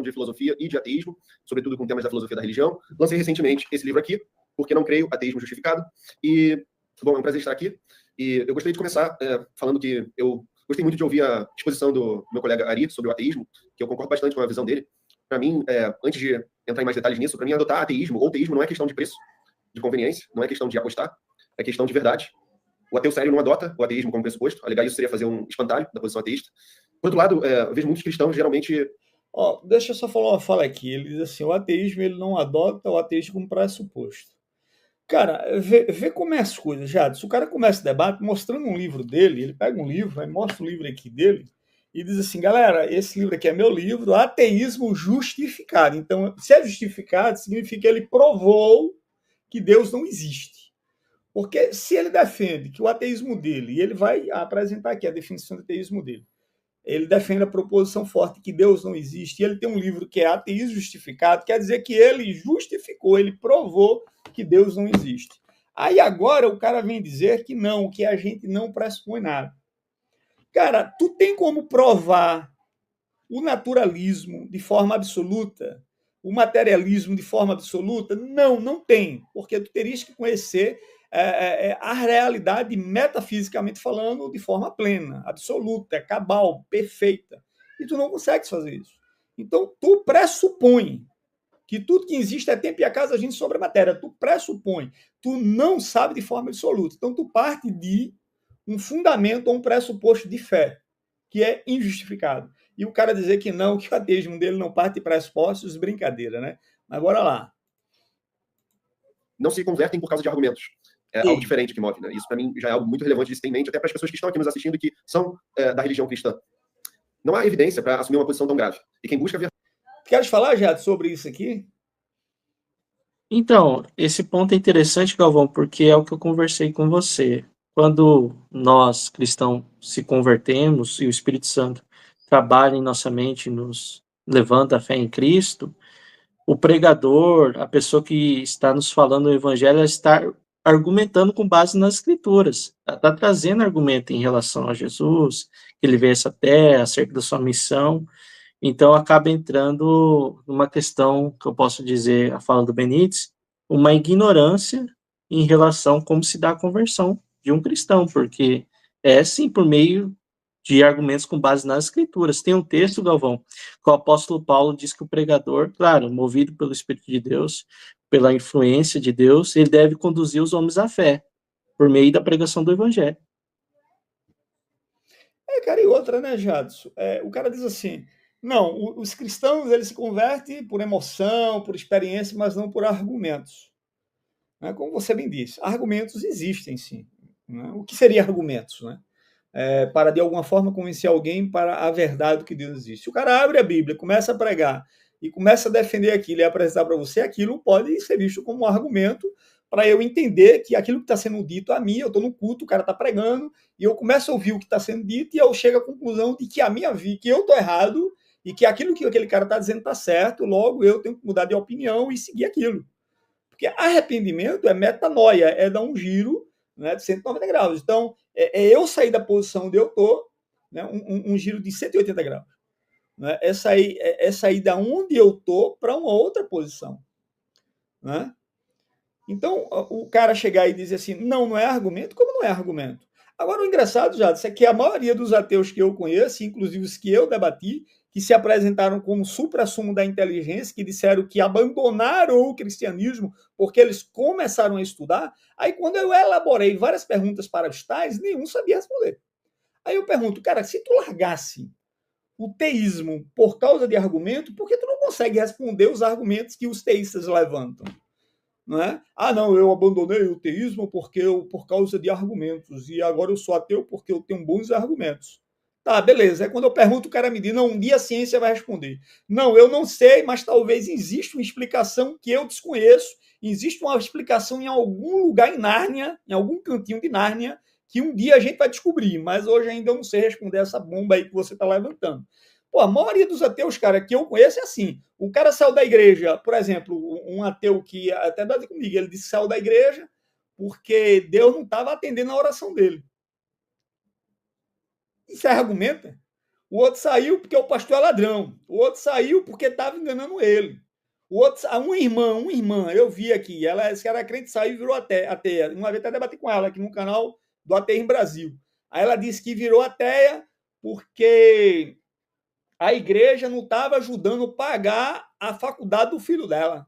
De filosofia e de ateísmo, sobretudo com temas da filosofia da religião. Lancei recentemente esse livro aqui, Porque Não Creio, Ateísmo Justificado. E, bom, é um prazer estar aqui. E eu gostaria de começar falando que eu gostei muito de ouvir a exposição do meu colega Ari sobre o ateísmo, que eu concordo bastante com a visão dele. Para mim, antes de entrar em mais detalhes nisso, para mim adotar ateísmo ou teísmo não é questão de preço, de conveniência, não é questão de apostar, é questão de verdade. O ateu sério não adota o ateísmo como pressuposto. Alegar isso seria fazer um espantalho da posição ateísta. Por outro lado, eu vejo muitos cristãos geralmente... Deixa eu só falar uma fala aqui. Ele diz assim, o ateísmo ele não adota o ateísmo como pressuposto. Cara, vê como é as coisas, Jadson. Se o cara começa o debate mostrando um livro dele, ele pega um livro, aí mostra o livro aqui dele, e diz assim, galera, esse livro aqui é meu livro, Ateísmo Justificado. Então, se é justificado, significa que ele provou que Deus não existe. Porque se ele defende que o ateísmo dele, e ele vai apresentar aqui a definição do ateísmo dele, ele defende a proposição forte que Deus não existe, e ele tem um livro que é Ateísmo Justificado, quer dizer que ele justificou, ele provou que Deus não existe. Aí agora o cara vem dizer que não, que a gente não pressupõe nada. Cara, tu tem como provar o naturalismo de forma absoluta? O materialismo de forma absoluta? Não, não tem, porque tu terias que conhecer a realidade metafisicamente falando de forma plena, absoluta, cabal, perfeita. E tu não consegues fazer isso. Então, tu pressupõe que tudo que existe é tempo e acaso agindo sobre a matéria. Tu pressupõe. Tu não sabe de forma absoluta. Então, tu parte de um fundamento ou um pressuposto de fé, que é injustificado. E o cara dizer que não, que o ateísmo dele não parte de pressupostos, brincadeira, né? Mas bora lá. Não se convertem por causa de argumentos. É algo diferente que move, né? Isso, para mim, já é algo muito relevante de se ter em mente, até para as pessoas que estão aqui nos assistindo que são da religião cristã. Não há evidência para assumir uma posição tão grave. E quem busca... Queres falar, Jadson, sobre isso aqui? Então, esse ponto é interessante, Galvão, porque é o que eu conversei com você. quando nós, cristãos, se convertemos e o Espírito Santo trabalha em nossa mente, nos levanta a fé em Cristo, o pregador, a pessoa que está nos falando o evangelho, ela está argumentando com base nas escrituras, está trazendo argumento em relação a Jesus, que ele veio a essa terra, acerca da sua missão, então acaba entrando numa questão que eu posso dizer, a fala do Benítez, uma ignorância em relação a como se dá a conversão de um cristão, porque é sim por meio de argumentos com base nas escrituras. Tem um texto, Galvão, que o apóstolo Paulo diz que o pregador, claro, movido pelo Espírito de Deus, pela influência de Deus, ele deve conduzir os homens à fé, por meio da pregação do evangelho. Cara, e outra, né, Jadson? O cara diz assim, não, os cristãos, eles se convertem por emoção, por experiência, mas não por argumentos. Né? Como você bem disse, argumentos existem, sim. Né? O que seria argumentos, né? Para, de alguma forma, convencer alguém para a verdade do que Deus existe. Se o cara abre a Bíblia, começa a pregar e começa a defender aquilo e apresentar para você, aquilo pode ser visto como um argumento para eu entender que aquilo que está sendo dito a mim, eu estou no culto, o cara está pregando, e eu começo a ouvir o que está sendo dito e eu chego à conclusão de que a minha vida, que eu estou errado e que aquilo que aquele cara está dizendo está certo, logo eu tenho que mudar de opinião e seguir aquilo. Porque arrependimento é metanoia, é dar um giro, né, de 190 graus. Então, eu sair da posição onde eu estou, né, um giro de 180 graus. Né, é sair da onde eu estou para uma outra posição. Né? Então, o cara chegar e dizer assim, não é argumento, como não é argumento? Agora, o engraçado, Jadson, é que a maioria dos ateus que eu conheço, inclusive os que eu debati, que se apresentaram como supra-sumo da inteligência, que disseram que abandonaram o cristianismo porque eles começaram a estudar, aí quando eu elaborei várias perguntas para os tais, nenhum sabia responder. Aí eu pergunto, cara, se tu largasse o teísmo por causa de argumento, por que tu não consegue responder os argumentos que os teístas levantam? Não é? Não, eu abandonei o teísmo por causa de argumentos, e agora eu sou ateu porque eu tenho bons argumentos. Tá, beleza. Aí quando eu pergunto, o cara me diz, não, um dia a ciência vai responder. Não, eu não sei, mas talvez exista uma explicação que eu desconheço, existe uma explicação em algum lugar em Nárnia, em algum cantinho de Nárnia, que um dia a gente vai descobrir, mas hoje ainda eu não sei responder essa bomba aí que você está levantando. Pô, a maioria dos ateus, cara, que eu conheço é assim. O cara saiu da igreja, por exemplo, um ateu que até dá comigo, ele disse que saiu da igreja porque Deus não estava atendendo a oração dele. Isso é argumento? O outro saiu porque o pastor é ladrão. O outro saiu porque estava enganando ele. O outro, uma irmã, eu vi aqui, ela era crente, saiu e virou ateia. Uma vez até debati com ela aqui no canal do Ateia em Brasil. Aí ela disse que virou ateia porque a igreja não estava ajudando a pagar a faculdade do filho dela.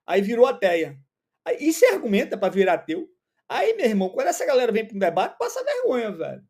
Aí virou ateia. Isso é argumento para virar ateu? Aí, meu irmão, quando essa galera vem para um debate, passa vergonha, velho.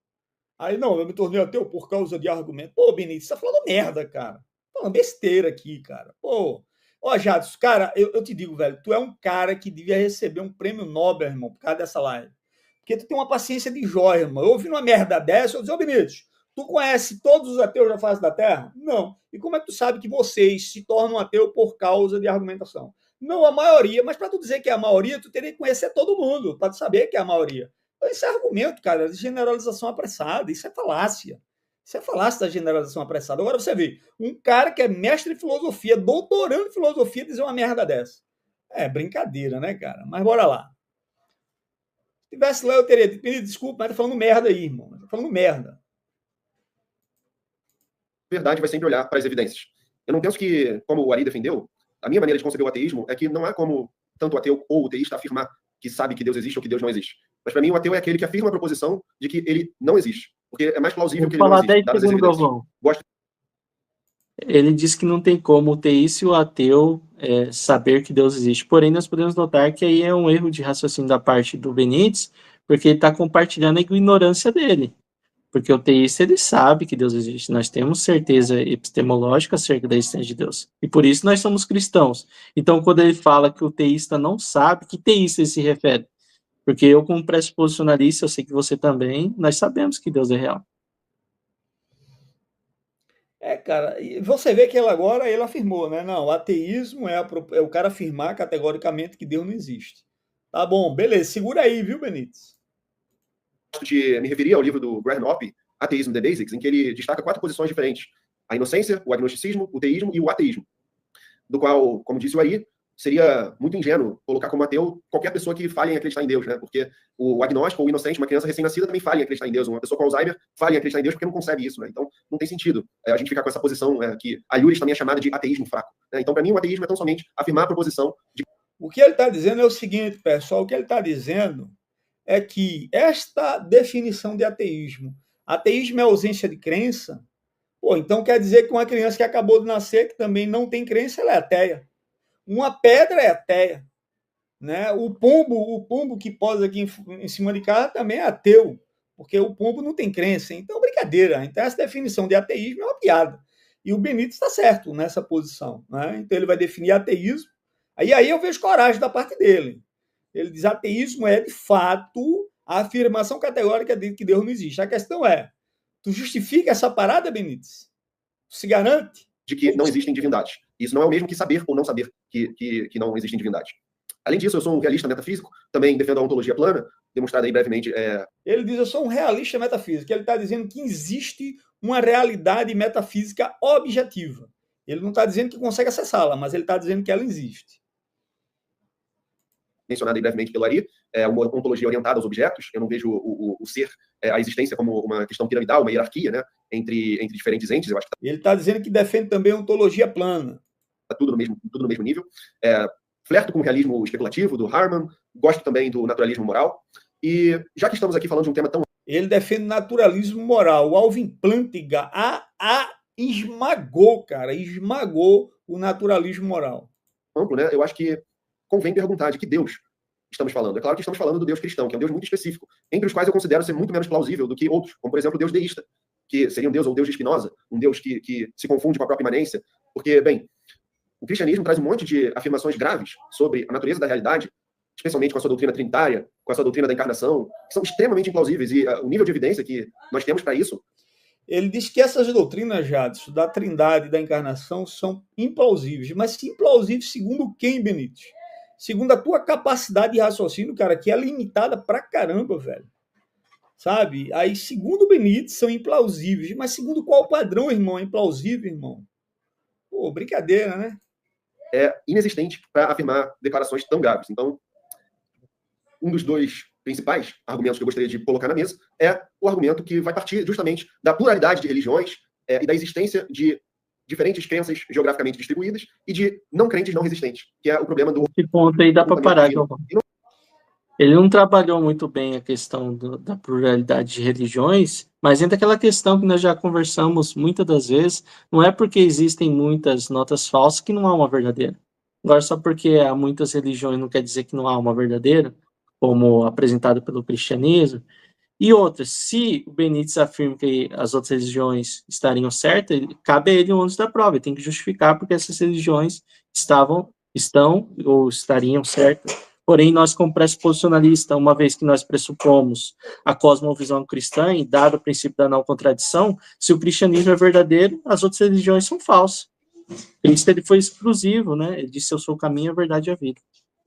Aí, não, eu me tornei ateu por causa de argumento. Pô, Benítez, você tá falando merda, cara. Falando besteira aqui, cara. Pô. Ó, Jadson, cara, eu te digo, velho, tu é um cara que devia receber um prêmio Nobel, irmão, por causa dessa live. Porque tu tem uma paciência de Jó, irmão. Eu ouvi uma merda dessa, eu disse, ô, Benítez, tu conhece todos os ateus da face da Terra? Não. E como é que tu sabe que vocês se tornam ateu por causa de argumentação? Não a maioria, mas para tu dizer que é a maioria, tu teria que conhecer todo mundo, para tu saber que é a maioria. Então, isso é argumento, cara, de generalização apressada. Isso é falácia. Isso é falácia da generalização apressada. Agora você vê, um cara que é mestre em filosofia, doutorando em filosofia, dizer uma merda dessa. É brincadeira, né, cara? Mas bora lá. Se tivesse lá, eu teria dito, desculpa, mas tá falando merda aí, irmão. Tá falando merda. Verdade vai sempre olhar para as evidências. Eu não penso que, como o Ari defendeu, a minha maneira de conceber o ateísmo é que não há como tanto o ateu ou o teísta afirmar que sabe que Deus existe ou que Deus não existe. Mas para mim o ateu é aquele que afirma a proposição de que ele não existe. Porque é mais plausível que ele não existe, dadas as evidências. Ele diz que não tem como o teísta e o ateu saber que Deus existe. Porém, nós podemos notar que aí é um erro de raciocínio da parte do Benítez, porque ele está compartilhando a ignorância dele. Porque o teísta, ele sabe que Deus existe. Nós temos certeza epistemológica acerca da existência de Deus. E por isso nós somos cristãos. Então, quando ele fala que o teísta não sabe, que teísta ele se refere? Porque eu, como pressuposicionalista, eu sei que você também, nós sabemos que Deus é real. Cara, você vê que ele afirmou, né? Não, o ateísmo é o cara afirmar categoricamente que Deus não existe. Tá bom, beleza, segura aí, viu, Benítez? de me referir ao livro do Graham Oppy, Atheism the Basics, em que ele destaca 4 posições diferentes: a inocência, o agnosticismo, o teísmo e o ateísmo, do qual, como disse o Ari, seria muito ingênuo colocar como ateu qualquer pessoa que falhe em acreditar em Deus, né? Porque o agnóstico ou o inocente, uma criança recém-nascida, também falha em acreditar em Deus. Uma pessoa com Alzheimer falha em acreditar em Deus porque não consegue isso, né? Então, não tem sentido a gente ficar com essa posição que a Yuris também é chamada de ateísmo fraco, né? Então, para mim, o ateísmo é tão somente afirmar a proposição de... O que ele está dizendo é o seguinte, pessoal, o que ele está dizendo é que esta definição de ateísmo é ausência de crença, pô, então quer dizer que uma criança que acabou de nascer, que também não tem crença, ela é ateia. Uma pedra é ateia, né? O pombo que posa aqui em cima de casa também é ateu, porque o pombo não tem crença. Então, brincadeira. Então, essa definição de ateísmo é uma piada. E o Benítez está certo nessa posição, né? Então, ele vai definir ateísmo. Aí eu vejo coragem da parte dele. Ele diz: ateísmo é, de fato, a afirmação categórica de que Deus não existe. A questão é: tu justifica essa parada, Benítez? Tu se garante? De que não existem divindades. Isso não é o mesmo que saber ou não saber que não existem divindades. Além disso, eu sou um realista metafísico, também defendo a ontologia plana, demonstrada aí brevemente. Ele diz: eu sou um realista metafísico. Ele está dizendo que existe uma realidade metafísica objetiva. Ele não está dizendo que consegue acessá-la, mas ele está dizendo que ela existe. Mencionada aí brevemente pelo Ari, uma ontologia orientada aos objetos. Eu não vejo o ser, a existência, como uma questão piramidal, uma hierarquia, né, entre diferentes entes. Eu acho que ele está dizendo que defende também a ontologia plana. Está tudo no mesmo nível. Flerto com o realismo especulativo do Harman, gosto também do naturalismo moral. E já que estamos aqui falando de um tema tão... Ele defende naturalismo moral. O Alvin Plantinga esmagou o naturalismo moral. Amplo, né? Eu acho que convém perguntar de que Deus estamos falando. É claro que estamos falando do Deus cristão, que é um Deus muito específico, entre os quais eu considero ser muito menos plausível do que outros, como, por exemplo, o Deus deísta, que seria um Deus ou Deus de Spinoza, um Deus que se confunde com a própria imanência. Porque, bem, o cristianismo traz um monte de afirmações graves sobre a natureza da realidade, especialmente com a sua doutrina trinitária, com a sua doutrina da encarnação, que são extremamente implausíveis, e o nível de evidência que nós temos para isso... Ele diz que essas doutrinas, Jadson, da trindade e da encarnação, são implausíveis. Mas implausíveis segundo quem, Benítez? Segundo a tua capacidade de raciocínio, cara, que é limitada pra caramba, velho. Sabe? Aí, segundo o Benítez, são implausíveis. Mas segundo qual padrão, irmão? É implausível, irmão? Pô, brincadeira, né? É inexistente para afirmar declarações tão graves. Então, um dos dois principais argumentos que eu gostaria de colocar na mesa é o argumento que vai partir justamente da pluralidade de religiões e da existência de diferentes crenças geograficamente distribuídas e de não crentes não resistentes, que é o problema do... Esse ponto aí dá para parar, Galvão. Ele não trabalhou muito bem a questão da pluralidade de religiões, mas entra aquela questão que nós já conversamos muitas das vezes, não é porque existem muitas notas falsas que não há uma verdadeira. Agora, só porque há muitas religiões não quer dizer que não há uma verdadeira, como apresentado pelo cristianismo. E outra, se o Benítez afirma que as outras religiões estariam certas, cabe a ele o ônus da prova, ele tem que justificar porque essas religiões estão ou estariam certas. Porém, nós, como pressuposicionalista, uma vez que nós pressupomos a cosmovisão cristã, e dado o princípio da não contradição, se o cristianismo é verdadeiro, as outras religiões são falsas. Cristo, ele foi exclusivo, né? Ele disse: eu sou o caminho, a verdade e a vida.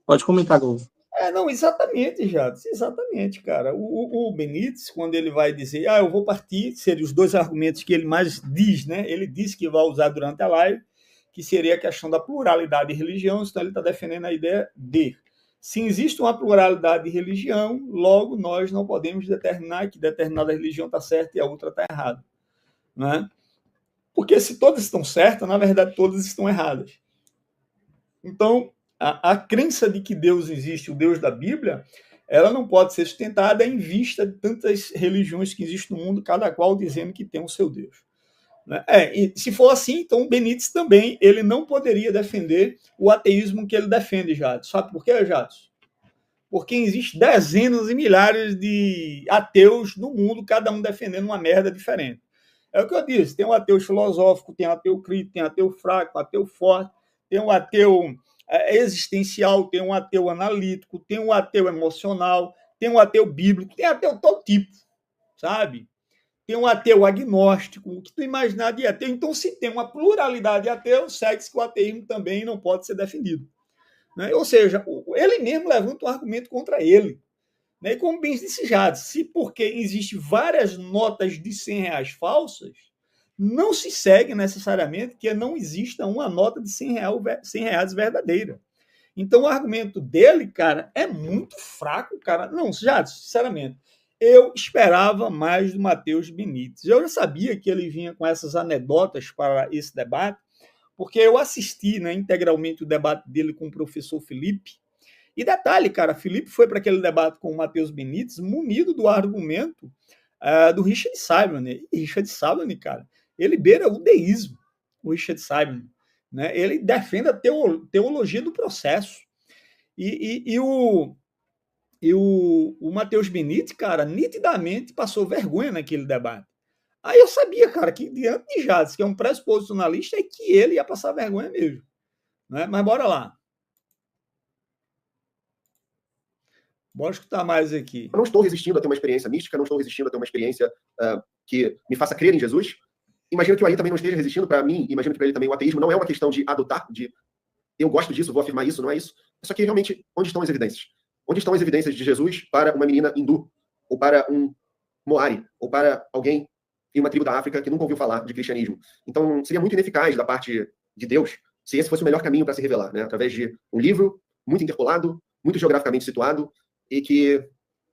Pode comentar, Galvão. Não, exatamente, Jadson, exatamente, cara. O Benítez, quando ele vai dizer, eu vou partir, seriam os dois argumentos que ele mais diz, né? Ele disse que vai usar durante a live, que seria a questão da pluralidade de religiões, então ele está defendendo a ideia de, se existe uma pluralidade de religião, logo nós não podemos determinar que determinada religião está certa e a outra está errada, né? Porque se todas estão certas, na verdade todas estão erradas. Então, a crença de que Deus existe, o Deus da Bíblia, ela não pode ser sustentada em vista de tantas religiões que existem no mundo, cada qual dizendo que tem o seu Deus. Né? E se for assim, então o Benítez também ele não poderia defender o ateísmo que ele defende, Jadson. Sabe por quê, Jadson? Porque existem dezenas e milhares de ateus no mundo, cada um defendendo uma merda diferente. É o que eu disse, tem um ateu filosófico, tem um ateu crítico, tem um ateu fraco, um ateu forte, tem um ateu existencial, tem um ateu analítico, tem um ateu emocional, tem um ateu bíblico, tem ateu de todo tipo, sabe? Tem um ateu agnóstico, o que tu imaginar de ateu. Então, se tem uma pluralidade de ateus, segue-se que o ateísmo também não pode ser defendido. Né? Ou seja, ele mesmo levanta um argumento contra ele. Né? E como bem disse Jades, se porque existem várias notas de R$100 falsas, não se segue necessariamente que não exista uma nota de R$100 verdadeira. Então, o argumento dele, cara, é muito fraco, cara. Não, Jades, sinceramente, eu esperava mais do Matheus Benítez. Eu já sabia que ele vinha com essas anedotas para esse debate, porque eu assisti, né, integralmente o debate dele com o professor Felipe. E detalhe, cara, Felipe foi para aquele debate com o Matheus Benítez munido do argumento do Richard Simon. E Richard Simon, cara, ele beira o deísmo, o Richard Simon. Né? Ele defende a teologia do processo. E o Matheus Benítez, cara, nitidamente passou vergonha naquele debate. Aí eu sabia, cara, que diante de Jades, que é um pressuposicionalista, é que ele ia passar vergonha mesmo. Né? Mas bora lá. Bora escutar mais aqui. Eu não estou resistindo a ter uma experiência mística, não estou resistindo a ter uma experiência que me faça crer em Jesus. Imagino que o Ali também não esteja resistindo. Para mim, imagino que para ele também o ateísmo não é uma questão de adotar, de eu gosto disso, vou afirmar isso, não é isso. Só que realmente, onde estão as evidências? Onde estão as evidências de Jesus para uma menina hindu, ou para um Moari, ou para alguém em uma tribo da África que nunca ouviu falar de cristianismo? Então, seria muito ineficaz da parte de Deus se esse fosse o melhor caminho para se revelar, né? Através de um livro muito interpolado, muito geograficamente situado, e que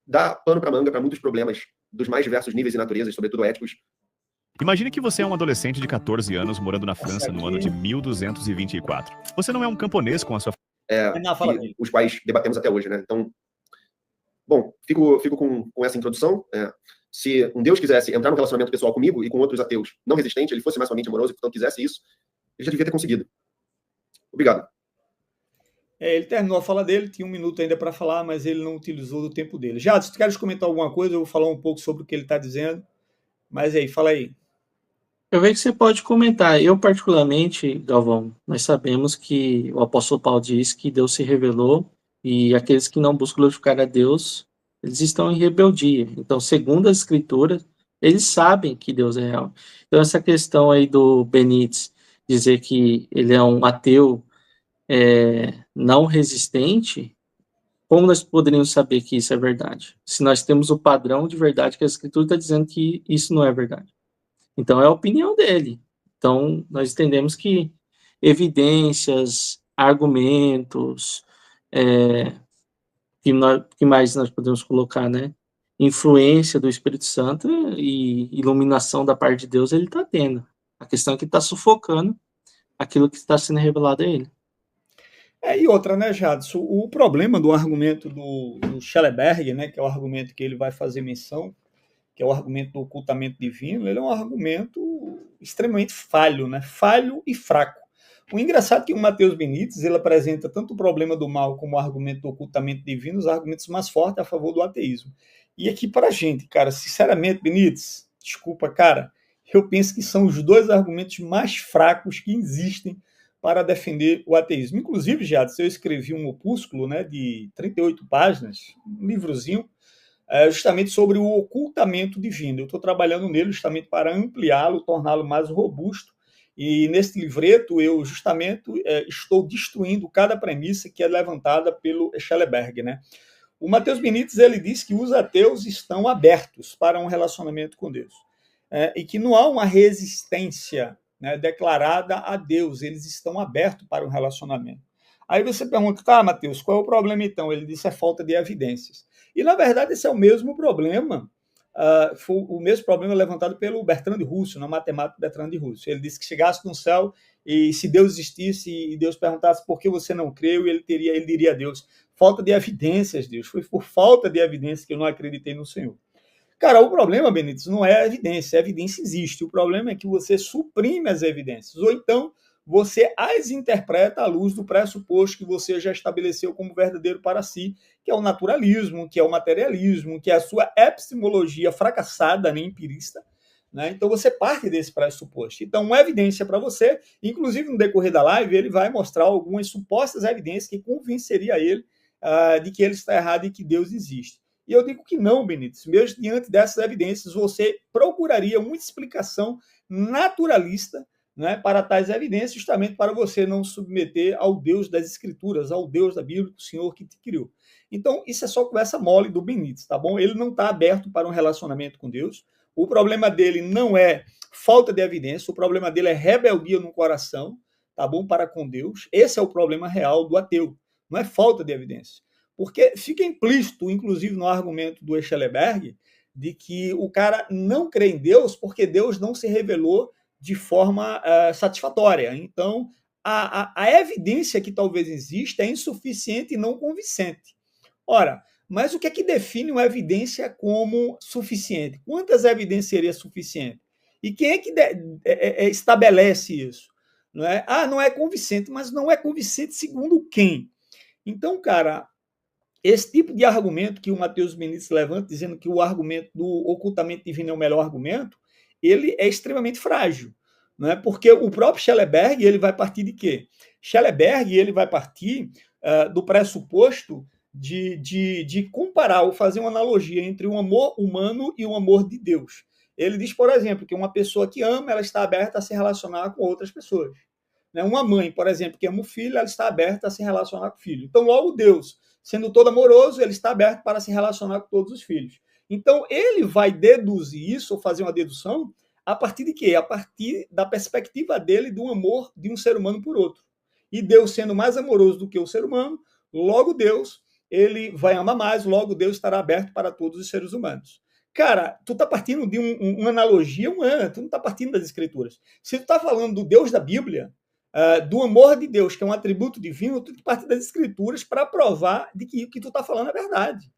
dá pano para manga para muitos problemas dos mais diversos níveis e naturezas, sobretudo éticos. Imagine que você é um adolescente de 14 anos morando na França no ano de 1224. Você não é um camponês com a sua... os quais debatemos até hoje, né? Então, bom, fico com essa introdução. Se um Deus quisesse entrar no relacionamento pessoal comigo e com outros ateus não resistentes, ele fosse massivamente amoroso e, portanto, quisesse isso, ele já devia ter conseguido. Obrigado. Ele terminou a fala dele, tinha 1 minuto ainda para falar, mas ele não utilizou do tempo dele. Jade, se tu queres comentar alguma coisa, eu vou falar um pouco sobre o que ele está dizendo. Mas aí, fala aí. Eu vejo que você pode comentar. Eu, particularmente, Galvão, nós sabemos que o apóstolo Paulo diz que Deus se revelou e aqueles que não buscam glorificar a Deus, eles estão em rebeldia. Então, segundo as escrituras, eles sabem que Deus é real. Então, essa questão aí do Benítez dizer que ele é um ateu não resistente, como nós poderíamos saber que isso é verdade? Se nós temos o padrão de verdade que a escritura está dizendo que isso não é verdade. Então, é a opinião dele. Então, nós entendemos que evidências, argumentos, que mais nós podemos colocar, né? Influência do Espírito Santo e iluminação da parte de Deus ele está tendo. A questão é que está sufocando aquilo que está sendo revelado a ele. E outra, né, Jadson? O problema do argumento do Schellenberg, né, que é o argumento que ele vai fazer menção, que é o argumento do ocultamento divino, ele é um argumento extremamente falho, né? Falho e fraco. O engraçado é que o Matheus Benítez, ele apresenta tanto o problema do mal como o argumento do ocultamento divino, os argumentos mais fortes a favor do ateísmo. E aqui para a gente, cara, sinceramente, Benítez, desculpa, cara, eu penso que são os dois argumentos mais fracos que existem para defender o ateísmo. Inclusive, Jadson, eu escrevi um opúsculo, né, de 38 páginas, um livrozinho, justamente sobre o ocultamento divino. Eu estou trabalhando nele justamente para ampliá-lo, torná-lo mais robusto, e nesse livreto eu justamente estou destruindo cada premissa que é levantada pelo Schellenberg, né? O Matheus Benítez, ele diz que os ateus estão abertos para um relacionamento com Deus, e que não há uma resistência, né, declarada a Deus, eles estão abertos para um relacionamento. Aí você pergunta, tá, Matheus, qual é o problema então? Ele disse, é falta de evidências. E, na verdade, esse é o mesmo problema, foi o mesmo problema levantado pelo Bertrand Russell, na matemática Bertrand Russell. Ele disse que chegasse no céu e se Deus existisse e Deus perguntasse por que você não creu, ele diria a Deus, falta de evidências, Deus. Foi por falta de evidências que eu não acreditei no Senhor. Cara, o problema, Benítez, não é a evidência existe. O problema é que você suprime as evidências, ou então você as interpreta à luz do pressuposto que você já estabeleceu como verdadeiro para si, que é o naturalismo, que é o materialismo, que é a sua epistemologia fracassada, nem empirista, né? Então você parte desse pressuposto. Então, uma evidência para você, inclusive no decorrer da live, ele vai mostrar algumas supostas evidências que convenceria ele de que ele está errado e que Deus existe. E eu digo que não, Benítez. Mesmo diante dessas evidências, você procuraria uma explicação naturalista né, para tais evidências, justamente para você não submeter ao Deus das Escrituras, ao Deus da Bíblia, o Senhor que te criou. Então, isso é só conversa mole do Benítez, tá bom? Ele não está aberto para um relacionamento com Deus. O problema dele não é falta de evidência, o problema dele é rebeldia no coração, tá bom? Para com Deus. Esse é o problema real do ateu, não é falta de evidência. Porque fica implícito, inclusive no argumento do Schellenberg, de que o cara não crê em Deus porque Deus não se revelou de forma satisfatória. Então, a evidência que talvez exista é insuficiente e não convincente. Ora, mas o que é que define uma evidência como suficiente? Quantas evidências seria suficiente? E quem é que estabelece isso? Não é? Não é convincente, mas não é convincente segundo quem? Então, cara, esse tipo de argumento que o Matheus Benítez levanta, dizendo que o argumento do ocultamento divino é o melhor argumento, ele é extremamente frágil, não é? Porque o próprio Schellenberg, ele vai partir de quê? Schellenberg, ele vai partir do pressuposto de comparar ou fazer uma analogia entre o amor humano e o amor de Deus. Ele diz, por exemplo, que uma pessoa que ama, ela está aberta a se relacionar com outras pessoas. Uma mãe, por exemplo, que ama o filho, ela está aberta a se relacionar com o filho. Então, logo Deus, sendo todo amoroso, ele está aberto para se relacionar com todos os filhos. Então, ele vai deduzir isso, ou fazer uma dedução, a partir de quê? A partir da perspectiva dele do amor de um ser humano por outro. E Deus sendo mais amoroso do que o ser humano, logo Deus, ele vai amar mais, logo Deus estará aberto para todos os seres humanos. Cara, tu está partindo de uma analogia humana, tu não está partindo das Escrituras. Se tu está falando do Deus da Bíblia, do amor de Deus, que é um atributo divino, tu tem que partir das Escrituras para provar de que o que tu está falando é verdade.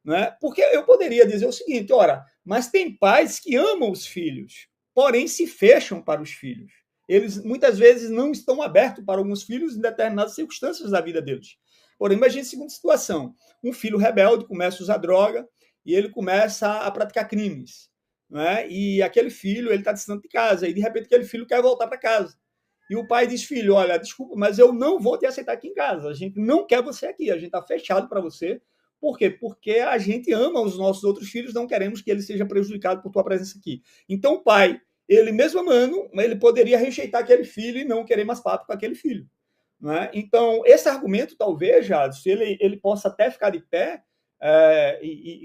Não é? Porque eu poderia dizer o seguinte, ora, mas tem pais que amam os filhos, porém se fecham para os filhos. Eles muitas vezes não estão abertos para alguns filhos em determinadas circunstâncias da vida deles. Porém, imagine a seguinte situação. Um filho rebelde começa a usar droga e ele começa a praticar crimes. Não é? E aquele filho ele está distante de casa e, de repente, aquele filho quer voltar para casa. E o pai diz, filho, olha, desculpa, mas eu não vou te aceitar aqui em casa. A gente não quer você aqui, a gente está fechado para você. Por quê? Porque a gente ama os nossos outros filhos, não queremos que ele seja prejudicado por tua presença aqui. Então o pai, ele mesmo amando, ele poderia rejeitar aquele filho e não querer mais papo com aquele filho. Não é? Então, esse argumento, talvez, Jadson, ele possa até ficar de pé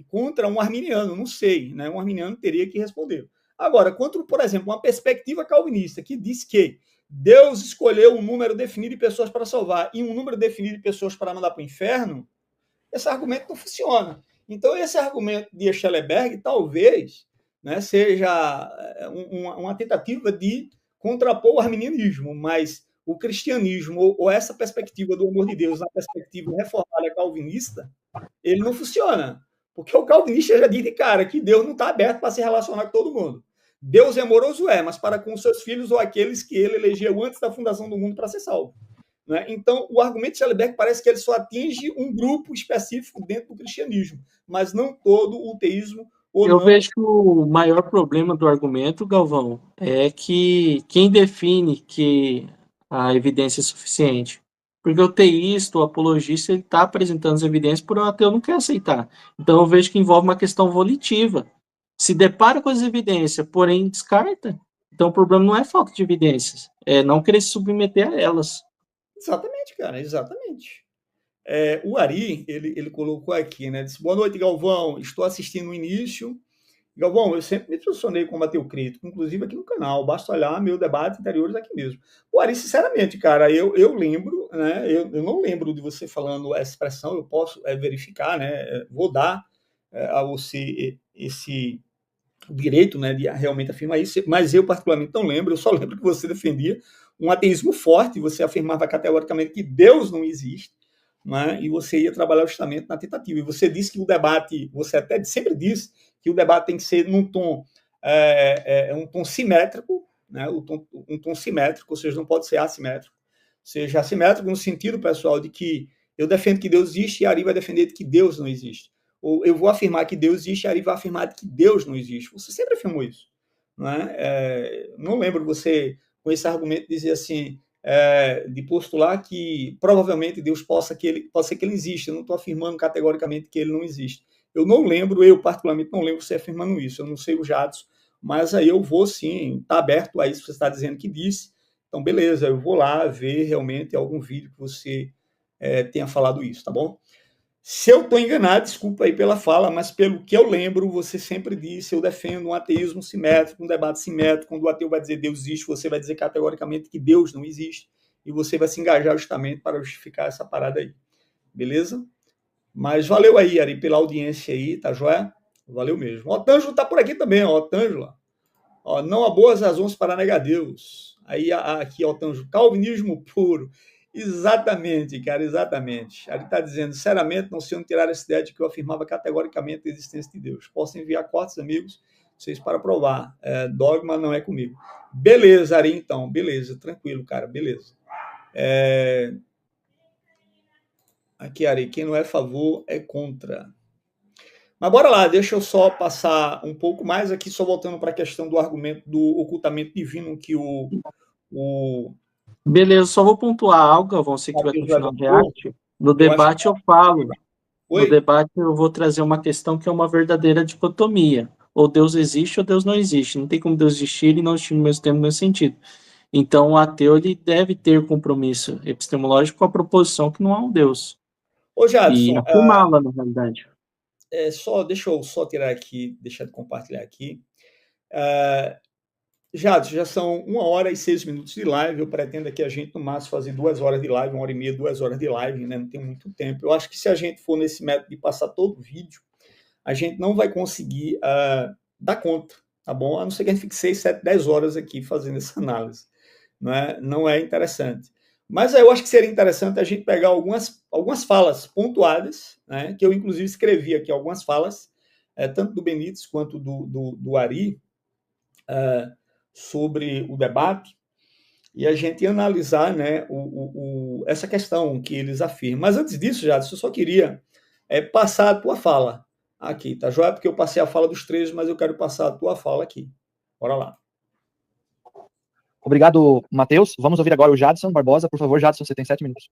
contra um arminiano, não sei, né? Um arminiano teria que responder. Agora, contra, por exemplo, uma perspectiva calvinista que diz que Deus escolheu um número definido de pessoas para salvar e um número definido de pessoas para mandar para o inferno, esse argumento não funciona. Então, esse argumento de Schellenberg talvez, né, seja uma tentativa de contrapor o arminianismo, mas o cristianismo ou essa perspectiva do amor de Deus na perspectiva reformada calvinista, ele não funciona. Porque o calvinista já diz de cara que Deus não está aberto para se relacionar com todo mundo. Deus é amoroso, mas para com os seus filhos ou aqueles que ele elegeu antes da fundação do mundo para ser salvo. Né? Então, o argumento de Schellenberg parece que ele só atinge um grupo específico dentro do cristianismo, mas não todo o teísmo. Eu vejo que o maior problema do argumento, Galvão, é que quem define que a evidência é suficiente. Porque o teísta, o apologista, ele está apresentando as evidências, por o ateu não quer aceitar. Então, eu vejo que envolve uma questão volitiva. Se depara com as evidências, porém descarta, então o problema não é falta de evidências, é não querer se submeter a elas. Exatamente, cara, exatamente. O Ari, ele colocou aqui, né? Disse, boa noite, Galvão, estou assistindo o início. Galvão, eu sempre me posicionei como ateu crítico, inclusive aqui no canal, basta olhar meu debate interiores aqui mesmo. O Ari, sinceramente, cara, eu lembro, né? Eu não lembro de você falando essa expressão, eu posso verificar, né? Vou dar a você esse direito, né, de realmente afirmar isso, mas eu particularmente não lembro, eu só lembro que você defendia um ateísmo forte, você afirmava categoricamente que Deus não existe, né, e você ia trabalhar justamente na tentativa, e você disse que o debate, você até sempre disse que o debate tem que ser num tom, um tom simétrico, né, um tom simétrico, ou seja, não pode ser assimétrico, seja assimétrico no sentido, pessoal, de que eu defendo que Deus existe e Ari vai defender que Deus não existe. Ou eu vou afirmar que Deus existe e Ari vai afirmar que Deus não existe. Você sempre afirmou isso. Não é? Não lembro você, com esse argumento, dizer assim, de postular que provavelmente Deus possa ser que ele existe. Eu não estou afirmando categoricamente que ele não existe. Eu particularmente não lembro você afirmando isso. Eu não sei o Jadson, mas aí eu vou sim, está aberto a isso que você está dizendo que disse, Então, beleza, eu vou lá ver realmente algum vídeo que você tenha falado isso, tá bom? Se eu estou enganado, desculpa aí pela fala, mas pelo que eu lembro, você sempre disse, eu defendo um ateísmo simétrico, um debate simétrico, quando o ateu vai dizer Deus existe, você vai dizer categoricamente que Deus não existe, e você vai se engajar justamente para justificar essa parada aí, beleza? Mas valeu aí, Ari, pela audiência aí, tá joia? Valeu mesmo. Ó, Tângelo tá por aqui também, ó, Tângelo. Ó, não há boas razões para negar Deus. Aí, aqui, ó, Tângelo, calvinismo puro. Exatamente, cara, exatamente. Ele está dizendo, sinceramente, não sei onde tirar essa ideia de que eu afirmava categoricamente a existência de Deus. Posso enviar cortes, amigos, vocês para provar. Dogma não é comigo. Beleza, Ari, então, beleza, tranquilo, cara, beleza. Aqui, Ari, quem não é a favor é contra. Mas bora lá, deixa eu só passar um pouco mais aqui, só voltando para a questão do argumento do ocultamento divino que o Beleza, só vou pontuar algo, Galvão, você que vai continuar o react. No debate eu falo. No debate eu vou trazer uma questão que é uma verdadeira dicotomia. Ou Deus existe ou Deus não existe. Não tem como Deus existir e não existir no mesmo tempo, no mesmo sentido. Então o ateu ele deve ter compromisso epistemológico com a proposição que não há um Deus. Ô, Jadson, e afirmá-la, na realidade. Deixa eu só tirar aqui, deixar de compartilhar aqui. Já são 1 hora e 6 minutos de live. Eu pretendo aqui a gente, no máximo, fazer 2 horas de live, 1 hora e meia, 2 horas de live, né? Não tem muito tempo. Eu acho que se a gente for nesse método de passar todo o vídeo, a gente não vai conseguir dar conta, tá bom? A não ser que a gente fique 6, 7, 10 horas aqui fazendo essa análise. Não é interessante. Mas eu acho que seria interessante a gente pegar algumas falas pontuadas, né? Que eu, inclusive, escrevi aqui algumas falas, tanto do Benítez quanto do Ari, sobre o debate, e a gente analisar, né, essa questão que eles afirmam. Mas antes disso, Jadson, eu só queria passar a tua fala aqui, tá joia? Porque eu passei a fala dos 13, mas eu quero passar a tua fala aqui. Bora lá. Obrigado, Matheus. Vamos ouvir agora o Jadson Barbosa. Por favor, Jadson, você tem 7 minutos.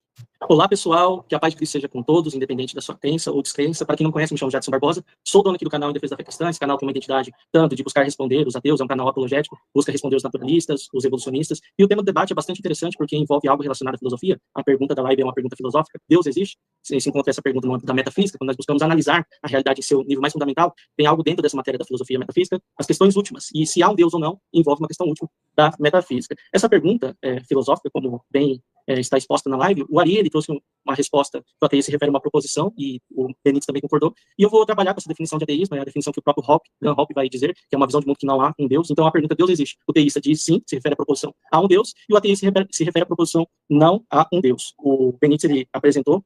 Olá, pessoal. Que a paz de Cristo seja com todos, independente da sua crença ou descrença. Para quem não conhece, me chamo Jadson Barbosa. Sou dono aqui do canal Em Defesa da Fé Cristã. Esse canal tem uma identidade tanto de buscar responder os ateus, é um canal apologético, busca responder os naturalistas, os evolucionistas. E o tema do debate é bastante interessante porque envolve algo relacionado à filosofia. A pergunta da live é uma pergunta filosófica. Deus existe? Se encontra essa pergunta no âmbito da metafísica, quando nós buscamos analisar a realidade em seu nível mais fundamental, tem algo dentro dessa matéria da filosofia metafísica, as questões últimas. E se há um Deus ou não, envolve uma questão última da metafísica. Essa pergunta filosófica, como bem está exposta na live, o Ari ele trouxe uma resposta que o ateísmo se refere a uma proposição, e o Benítez também concordou, e eu vou trabalhar com essa definição de ateísmo, a definição que o próprio Graham Hoppe vai dizer, que é uma visão de mundo que não há um Deus. Então a pergunta Deus existe. O teísta diz sim, se refere à proposição a um Deus, e o ateísta se refere à proposição não a um Deus. O Benítez ele apresentou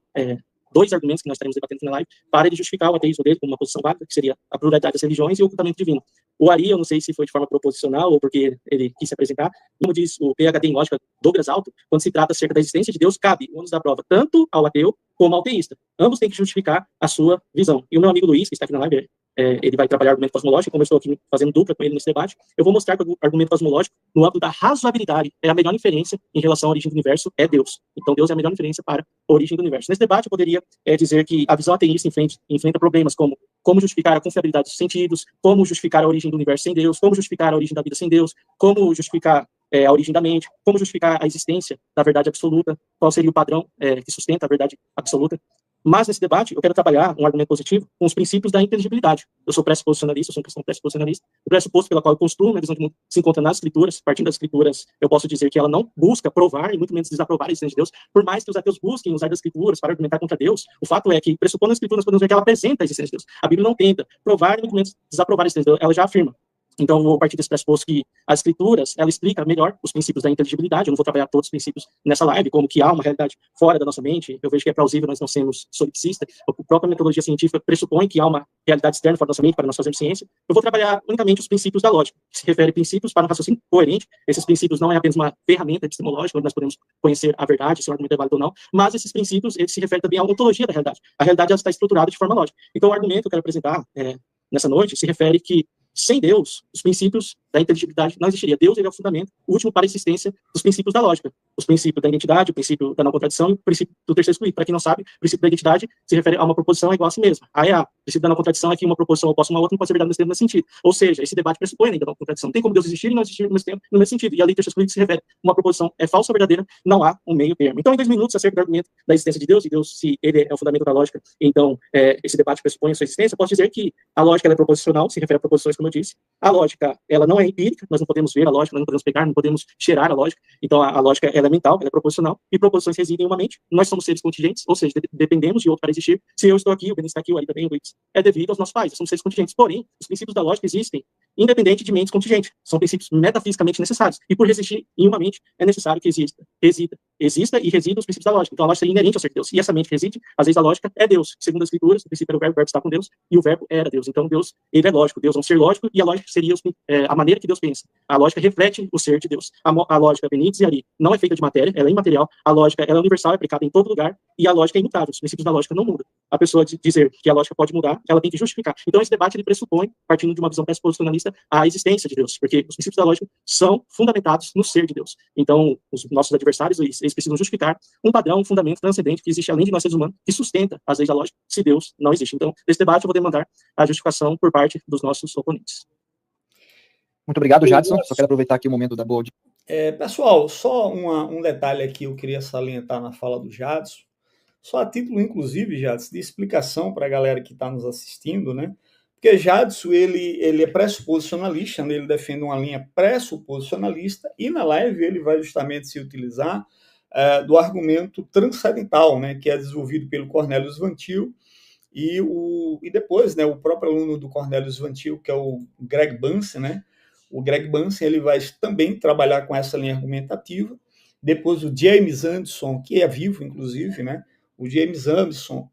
2 argumentos que nós estaremos debatendo na live para ele justificar o ateísmo dele como uma posição válida, que seria a pluralidade das religiões e o ocultamento divino. O Ari, eu não sei se foi de forma proposicional ou porque ele quis se apresentar, como diz o PhD em lógica Douglas Alto, quando se trata acerca da existência de Deus, cabe o ônus da prova tanto ao ateu como ao teísta. Ambos têm que justificar a sua visão. E o meu amigo Luiz, que está aqui na live, ele vai trabalhar argumento cosmológico, como eu estou aqui fazendo dupla com ele nesse debate, eu vou mostrar que o argumento cosmológico, no âmbito da razoabilidade, é a melhor inferência em relação à origem do universo, é Deus. Então Deus é a melhor inferência para a origem do universo. Nesse debate eu poderia dizer que a visão ateísta enfrenta problemas como justificar a confiabilidade dos sentidos, como justificar a origem do universo sem Deus, como justificar a origem da vida sem Deus, como justificar a origem da mente, como justificar a existência da verdade absoluta, qual seria o padrão que sustenta a verdade absoluta. Mas, nesse debate, eu quero trabalhar um argumento positivo com os princípios da inteligibilidade. Eu sou pressuposicionalista, eu sou um cristão pressuposicionalista. O pressuposto pela qual eu construo minha visão de mundo se encontra nas Escrituras. Partindo das Escrituras, eu posso dizer que ela não busca provar e muito menos desaprovar a existência de Deus, por mais que os ateus busquem usar das Escrituras para argumentar contra Deus. O fato é que, pressupondo as Escrituras, nós podemos ver que ela apresenta a existência de Deus. A Bíblia não tenta provar e muito menos desaprovar a existência de Deus, ela já afirma. Então, eu vou partir desse pressuposto que as Escrituras, ela explica melhor os princípios da inteligibilidade. Eu não vou trabalhar todos os princípios nessa live, como que há uma realidade fora da nossa mente. Eu vejo que é plausível nós não sermos solipsistas. A própria metodologia científica pressupõe que há uma realidade externa fora da nossa mente para nós fazermos ciência. Eu vou trabalhar unicamente os princípios da lógica, que se refere a princípios para um raciocínio coerente. Esses princípios não é apenas uma ferramenta epistemológica, onde nós podemos conhecer a verdade, se o argumento é válido ou não, mas esses princípios, eles se referem também à ontologia da realidade. A realidade ela está estruturada de forma lógica. Então, o argumento que eu quero apresentar nessa noite se refere que sem Deus, os princípios da inteligibilidade não existiria. Deus, ele é o fundamento, o último para a existência dos princípios da lógica. Os princípios da identidade, o princípio da não contradição e o princípio do terceiro excluído. Para quem não sabe, o princípio da identidade se refere a uma proposição igual a si mesma. A é A. O princípio da não contradição é que uma proposição oposta a uma outra não pode ser verdade no mesmo sentido. Ou seja, esse debate pressupõe ainda a não contradição. Tem como Deus existir e não existir no mesmo tempo, no mesmo sentido. E a lei do terceiro excluído se refere a uma proposição é falsa ou verdadeira, não há um meio termo. Então, em 2 minutos, acerca do argumento da existência de Deus, e Deus, se ele é o fundamento da lógica, então esse debate pressupõe a sua existência, eu posso dizer que a lógica ela é proposicional, se refere a proposições, como eu disse. A lógica, ela não é empírica, nós não podemos ver a lógica, nós não podemos pegar, não podemos cheirar a lógica. Então, a lógica ela é mental, ela é proposicional, e proposições residem em uma mente. Nós somos seres contingentes, ou seja, dependemos de outro para existir. Se eu estou aqui, o Benício está aqui, o Ari também, o Luiz, é devido aos nossos pais, nós somos seres contingentes. Porém, os princípios da lógica existem independente de mentes contingentes. São princípios metafisicamente necessários. E por resistir em uma mente, é necessário que exista e resida os princípios da lógica. Então, a lógica é inerente ao ser Deus. E essa mente reside, às vezes, a lógica é Deus. Segundo as Escrituras, o princípio era o verbo está com Deus, e o verbo era Deus. Então, Deus, ele é lógico. Deus é um ser lógico, e a lógica seria a maneira que Deus pensa. A lógica reflete o ser de Deus. A lógica, Benítez e Ari, não é feita de matéria, ela é imaterial. A lógica, ela é universal, é aplicada em todo lugar, e a lógica é imutável. Os princípios da lógica não mudam. A pessoa dizer que a lógica pode mudar, ela tem que justificar. Então, esse debate, ele pressupõe, partindo de uma visão pressuposicionalista, a existência de Deus, porque os princípios da lógica são fundamentados no ser de Deus. Então, os nossos adversários, eles precisam justificar um padrão, um fundamento transcendente que existe além de nós seres humanos, que sustenta as leis da lógica, se Deus não existe. Então, nesse debate, eu vou demandar a justificação por parte dos nossos oponentes. Muito obrigado, Jadson. Só quero aproveitar aqui o momento da boa. Pessoal, só um detalhe aqui eu queria salientar na fala do Jadson, só a título, inclusive, Jadson, de explicação para a galera que está nos assistindo, né? Porque Jadson, ele é pressuposicionalista, né? Ele defende uma linha pressuposicionalista, e na live ele vai justamente se utilizar do argumento transcendental, né? Que é desenvolvido pelo Cornelius Van Til, e depois, né, o próprio aluno do Cornelius Van Til, que é o Greg Bunsen, né? O Greg Bunsen, ele vai também trabalhar com essa linha argumentativa. Depois o James Anderson, que é vivo, inclusive, né? O James Anderson,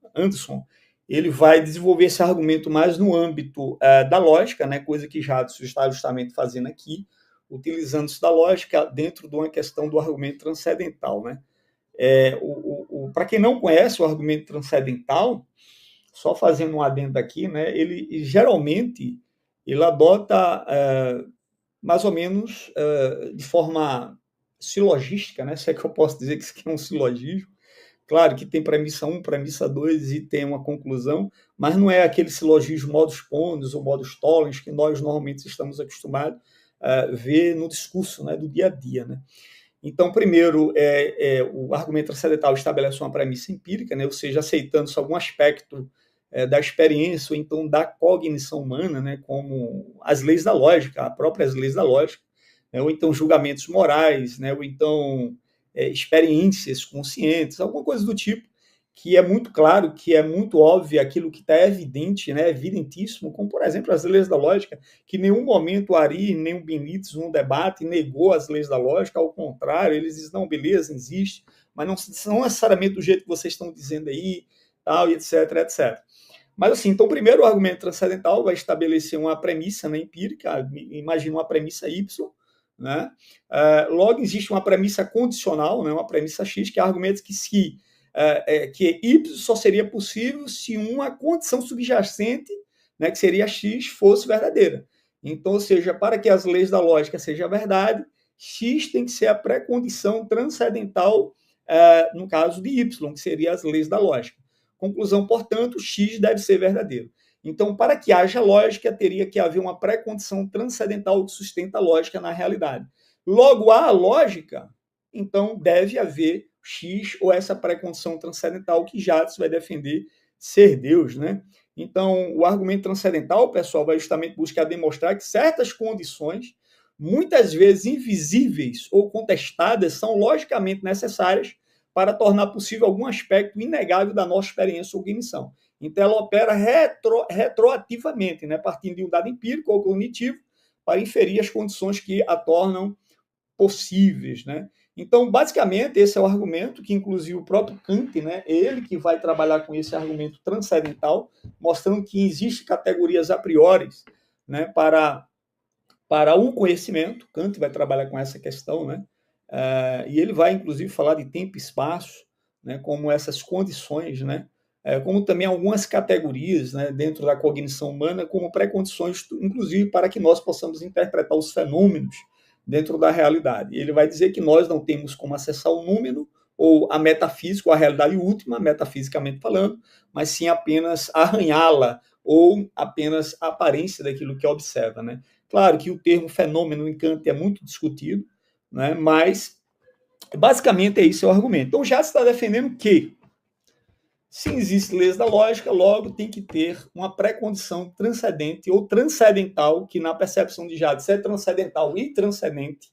ele vai desenvolver esse argumento mais no âmbito da lógica, né? Coisa que Jadson está justamente fazendo aqui, utilizando-se da lógica dentro de uma questão do argumento transcendental, né? Para quem não conhece o argumento transcendental, só fazendo um adendo aqui, né? Ele geralmente adota mais ou menos de forma silogística, né? Se é que eu posso dizer que isso aqui é um silogismo. Claro que tem premissa 1, premissa 2 e tem uma conclusão, mas não é aquele silogismo modus ponens ou modus tollens que nós normalmente estamos acostumados a ver no discurso, né, do dia a dia, né? Então, primeiro, o argumento transcendental estabelece uma premissa empírica, né, ou seja, aceitando-se algum aspecto da experiência ou então da cognição humana, né, como as leis da lógica, as próprias leis da lógica, né, ou então julgamentos morais, né, ou então experiências conscientes, alguma coisa do tipo, que é muito claro, que é muito óbvio, aquilo que está evidente, né, evidentíssimo, como, por exemplo, as leis da lógica, que em nenhum momento o Ari, nem o Benítez, num debate, negou as leis da lógica, ao contrário, eles dizem, não, beleza, existe, mas não necessariamente do jeito que vocês estão dizendo aí, tal, e etc, etc. Mas, assim, então, primeiro, o argumento transcendental vai estabelecer uma premissa, né, empírica, imagina uma premissa Y, né? Logo, existe uma premissa condicional, né, uma premissa X, que argumenta que que Y só seria possível se uma condição subjacente, né, que seria X, fosse verdadeira. Então, ou seja, para que as leis da lógica sejam verdade, X tem que ser a pré-condição transcendental, no caso de Y, que seria as leis da lógica. Conclusão, portanto, X deve ser verdadeiro. Então, para que haja lógica, teria que haver uma pré-condição transcendental que sustenta a lógica na realidade. Logo, há a lógica, então deve haver X ou essa pré-condição transcendental que Jadson vai defender ser Deus, né? Então, o argumento transcendental, pessoal, vai justamente buscar demonstrar que certas condições, muitas vezes invisíveis ou contestadas, são logicamente necessárias para tornar possível algum aspecto inegável da nossa experiência ou cognição. Então, ela opera retroativamente, né, partindo de um dado empírico ou cognitivo, para inferir as condições que a tornam possíveis, né? Então, basicamente, esse é o argumento que, inclusive, o próprio Kant, né, ele que vai trabalhar com esse argumento transcendental, mostrando que existem categorias a priori, né, para o conhecimento. Kant vai trabalhar com essa questão, né? E ele vai, inclusive, falar de tempo e espaço, né, como essas condições, né, como também algumas categorias, né, dentro da cognição humana, como pré-condições, inclusive, para que nós possamos interpretar os fenômenos dentro da realidade. Ele vai dizer que nós não temos como acessar o número, ou a metafísica, ou a realidade última, metafisicamente falando, mas sim apenas arranhá-la, ou apenas a aparência daquilo que observa, né? Claro que o termo fenômeno em Kant é muito discutido, né? Mas basicamente é isso o argumento. Então já está defendendo que se existem leis da lógica, logo tem que ter uma pré-condição transcendente ou transcendental, que na percepção de Jadson é transcendental e transcendente,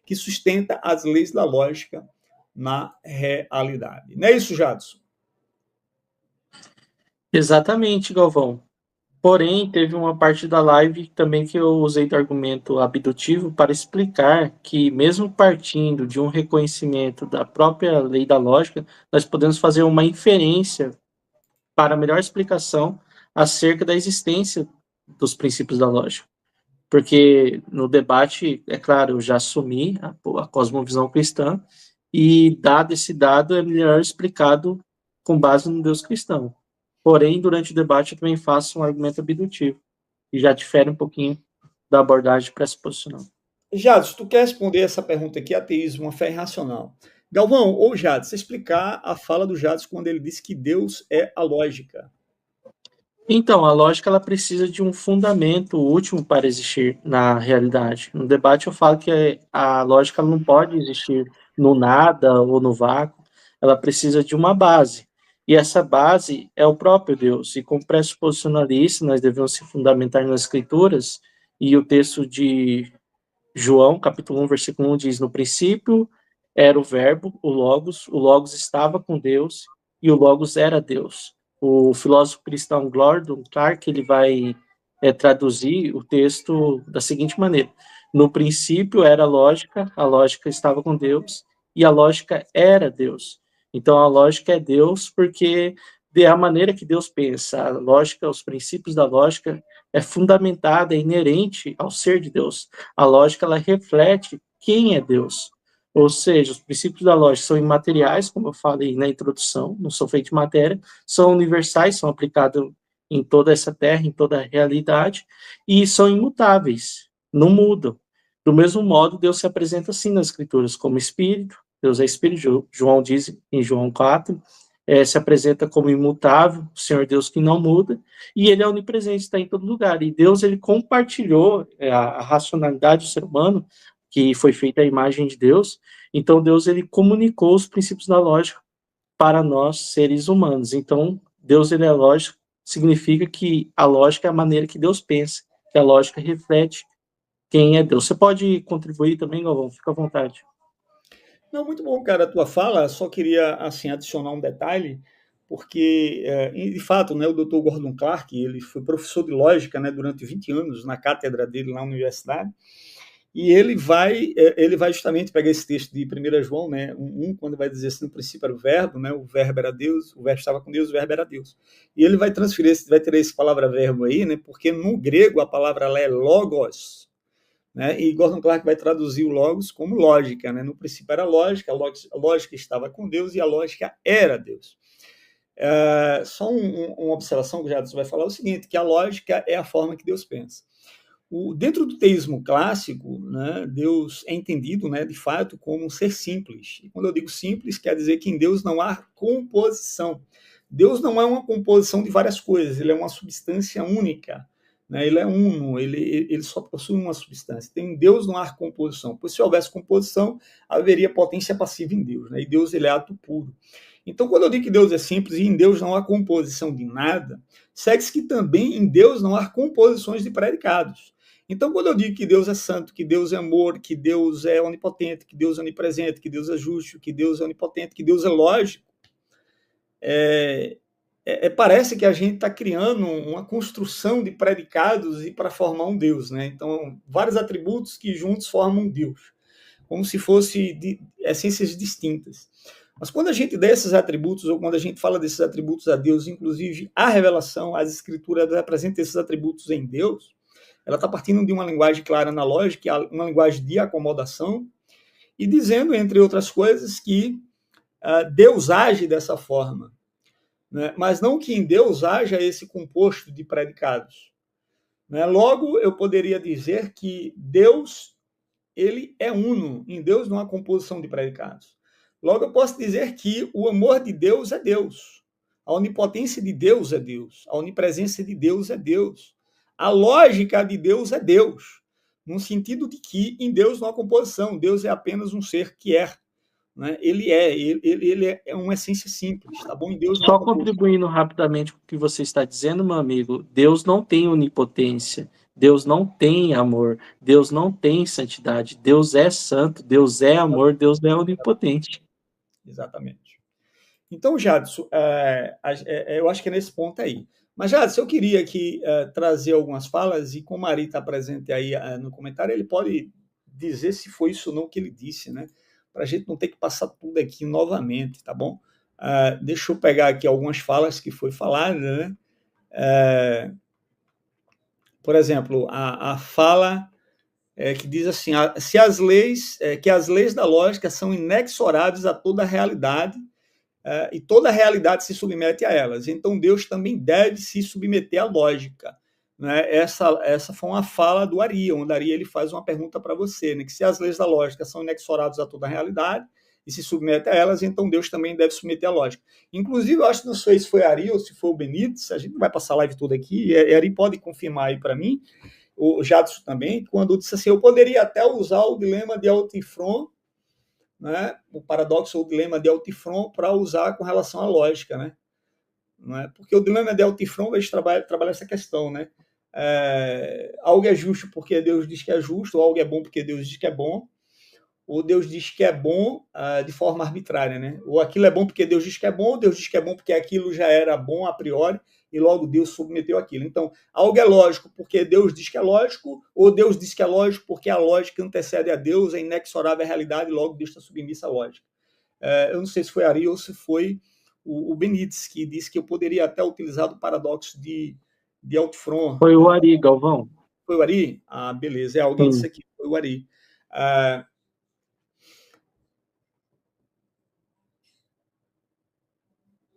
que sustenta as leis da lógica na realidade. Não é isso, Jadson? Exatamente, Galvão. Porém, teve uma parte da live também que eu usei do argumento abdutivo para explicar que, mesmo partindo de um reconhecimento da própria lei da lógica, nós podemos fazer uma inferência para melhor explicação acerca da existência dos princípios da lógica. Porque no debate, é claro, eu já assumi a cosmovisão cristã, e dado esse dado é melhor explicado com base no Deus cristão. Porém, durante o debate eu também faço um argumento abdutivo, e já difere um pouquinho da abordagem pressuposicional. Jadson, tu quer responder essa pergunta aqui, ateísmo, uma fé irracional. Galvão, ou Jadson, explicar a fala do Jadson quando ele diz que Deus é a lógica. Então, a lógica ela precisa de um fundamento último para existir na realidade. No debate eu falo que a lógica não pode existir no nada ou no vácuo, ela precisa de uma base. E essa base é o próprio Deus. E como pressuposicionalista, nós devemos se fundamentar nas Escrituras, e o texto de João, capítulo 1, versículo 1, diz: no princípio era o verbo, o Logos estava com Deus, e o Logos era Deus. O filósofo cristão Gordon Clark, ele vai traduzir o texto da seguinte maneira: no princípio era a lógica estava com Deus, e a lógica era Deus. Então a lógica é Deus porque é a maneira que Deus pensa. A lógica, os princípios da lógica é fundamentada, é inerente ao ser de Deus. A lógica, ela reflete quem é Deus. Ou seja, os princípios da lógica são imateriais, como eu falei na introdução, não são feitos de matéria, são universais, são aplicados em toda essa terra, em toda a realidade, e são imutáveis, não mudam. Do mesmo modo, Deus se apresenta assim nas Escrituras, como Espírito. Deus é Espírito, João diz em João 4, se apresenta como imutável, o Senhor Deus que não muda, e ele é onipresente, está em todo lugar. E Deus, ele compartilhou a racionalidade do ser humano, que foi feita à imagem de Deus. Então Deus, ele comunicou os princípios da lógica para nós, seres humanos. Então Deus, ele é lógico, significa que a lógica é a maneira que Deus pensa, que a lógica reflete quem é Deus. Você pode contribuir também, Galvão? Fica à vontade. Não, muito bom, cara, a tua fala. Só queria assim adicionar um detalhe, porque, de fato, né, o Dr. Gordon Clark, ele foi professor de lógica, né, durante 20 anos na cátedra dele lá na universidade, e ele vai justamente pegar esse texto de 1 João, né, 1, quando vai dizer assim, no princípio era o verbo, né, o verbo era Deus, o verbo estava com Deus, o verbo era Deus. E ele vai transferir, vai ter essa palavra verbo aí, né, porque no grego a palavra lá é logos, né, e Gordon Clark vai traduzir o logos como lógica, né, no princípio era lógica, a lógica estava com Deus e a lógica era Deus. Só uma observação que o Jadson vai falar é o seguinte, que a lógica é a forma que Deus pensa. Dentro do teísmo clássico, né, Deus é entendido, né, de fato, como um ser simples. E quando eu digo simples, quer dizer que em Deus não há composição. Deus não é uma composição de várias coisas, ele é uma substância única, né, ele é uno, ele só possui uma substância. Em Deus não há composição, pois se houvesse composição, haveria potência passiva em Deus, né, e Deus ele é ato puro. Então, quando eu digo que Deus é simples e em Deus não há composição de nada, segue-se que também em Deus não há composições de predicados. Então, quando eu digo que Deus é santo, que Deus é amor, que Deus é onipotente, que Deus é onipresente, que Deus é justo, que Deus é onipotente, que Deus é lógico, parece que a gente está criando uma construção de predicados e para formar um Deus, né? Então, vários atributos que juntos formam um Deus, como se fossem essências distintas. Mas quando a gente dá esses atributos, ou quando a gente fala desses atributos a Deus, inclusive a revelação, as escrituras representam esses atributos em Deus, ela está partindo de uma linguagem clara na lógica, uma linguagem de acomodação, e dizendo, entre outras coisas, que Deus age dessa forma. né? Mas não que em Deus haja esse composto de predicados, né? Logo, eu poderia dizer que Deus, ele é uno. Em Deus não há composição de predicados. Logo, eu posso dizer que o amor de Deus é Deus. A onipotência de Deus é Deus. A onipresença de Deus é Deus. A lógica de Deus é Deus. No sentido de que em Deus não há composição. Deus é apenas um ser que é. Né? Ele é uma essência simples, tá bom? Em Deus não Só há composição. contribuindo rapidamente com o que você está dizendo, meu amigo, Deus não tem onipotência, Deus não tem amor, Deus não tem santidade, Deus é santo, Deus é amor, Deus é onipotente. Exatamente. Então, Jadson, eu acho que é nesse ponto aí. Mas, Jadson, eu queria aqui trazer algumas falas, e como o Ari está presente aí no comentário, ele pode dizer se foi isso ou não que ele disse, né? Para a gente não ter que passar tudo aqui novamente, tá bom? Deixa eu pegar aqui algumas falas que foi falada, né? Por exemplo, a fala que diz assim, que as leis da lógica são inexoráveis a toda a realidade, e toda a realidade se submete a elas. Então, Deus também deve se submeter à lógica. Né? Essa foi uma fala do Ari, onde Ari ele faz uma pergunta para você, né? Que se as leis da lógica são inexoráveis a toda a realidade e se submete a elas, então Deus também deve submeter à lógica. Inclusive, eu acho que não sei se foi Ari ou se foi o Benítez, a gente não vai passar a live toda aqui, e Ari pode confirmar aí para mim, o Jadson também, quando disse assim, eu poderia até usar o dilema de Altifron, né? O paradoxo ou o dilema de Altifron para usar com relação à lógica, né? Não é? Porque o dilema de Altifron vai trabalhar essa questão, né? Algo é justo porque Deus diz que é justo, ou algo é bom porque Deus diz que é bom, ou Deus diz que é bom de forma arbitrária, né? Ou aquilo é bom porque Deus diz que é bom, ou Deus diz que é bom porque aquilo já era bom a priori, e logo Deus submeteu aquilo. Então, algo é lógico porque Deus diz que é lógico, ou Deus diz que é lógico porque a lógica antecede a Deus, é inexorável a realidade, e logo Deus está submissa à lógica. Eu não sei se foi Ari ou se foi o Benítez, que disse que eu poderia até utilizar do paradoxo de Altifron. Foi o Ari, Galvão. Foi o Ari? Beleza, alguém disse aqui, foi o Ari.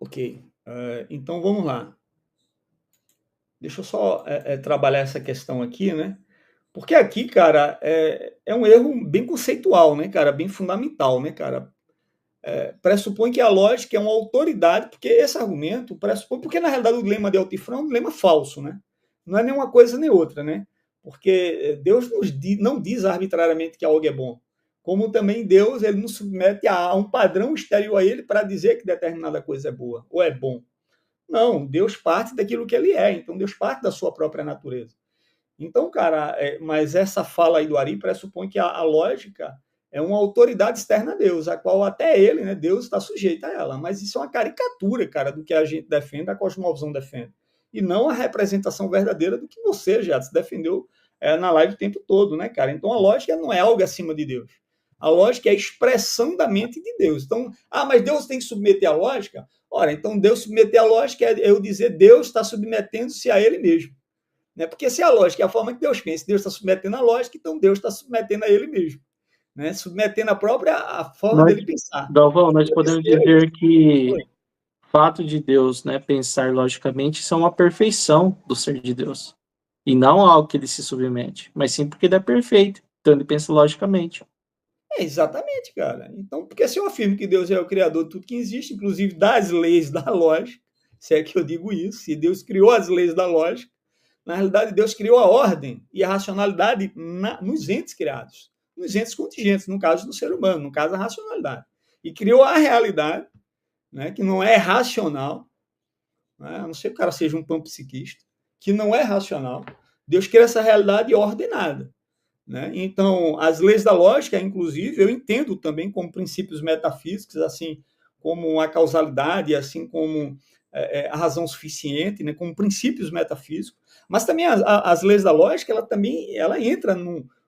Ok, então vamos lá. Deixa eu só trabalhar essa questão aqui, né? Porque aqui, cara, é um erro bem conceitual, né, cara? Bem fundamental, né, cara? Pressupõe que a lógica é uma autoridade, porque esse argumento pressupõe, porque na realidade o dilema de Altifron é um dilema falso, né? Não é nem uma coisa nem outra, né? Porque Deus não diz arbitrariamente que algo é bom, como também Deus ele nos submete a um padrão exterior a ele para dizer que determinada coisa é boa ou é bom. Não, Deus parte daquilo que ele é, então Deus parte da sua própria natureza. Então, cara, mas essa fala aí do Ari pressupõe que a lógica é uma autoridade externa a Deus, a qual até ele, né, Deus está sujeito a ela. Mas isso é uma caricatura, cara, do que a gente defende, a cosmovisão defende. E não a representação verdadeira do que você já se defendeu na live o tempo todo, né, cara? Então a lógica não é algo acima de Deus. A lógica é a expressão da mente de Deus. Então, mas Deus tem que submeter a lógica? Ora, então Deus submeter a lógica é eu dizer Deus está submetendo-se a ele mesmo. Né? Porque se a lógica é a forma que Deus pensa, Deus está submetendo a lógica, então Deus está submetendo a ele mesmo. Né? Submetendo a forma dele pensar. Galvão, nós podemos dizer que o fato de Deus, né, pensar logicamente, isso é uma perfeição do ser de Deus. E não algo que ele se submete, mas sim porque ele é perfeito. Então ele pensa logicamente. Exatamente, cara. Então, porque se eu afirmo que Deus é o criador de tudo que existe, inclusive das leis da lógica, se é que eu digo isso, se Deus criou as leis da lógica, na realidade Deus criou a ordem e a racionalidade nos entes criados, nos entes contingentes, no caso do ser humano, no caso a racionalidade. E criou a realidade, né, que não é racional, né, a não ser que o cara seja um panpsiquista, que não é racional. Deus criou essa realidade ordenada. Né? Então, as leis da lógica, inclusive, eu entendo também como princípios metafísicos, assim como a causalidade, assim como a razão suficiente, né? Como princípios metafísicos, mas também as leis da lógica, ela entra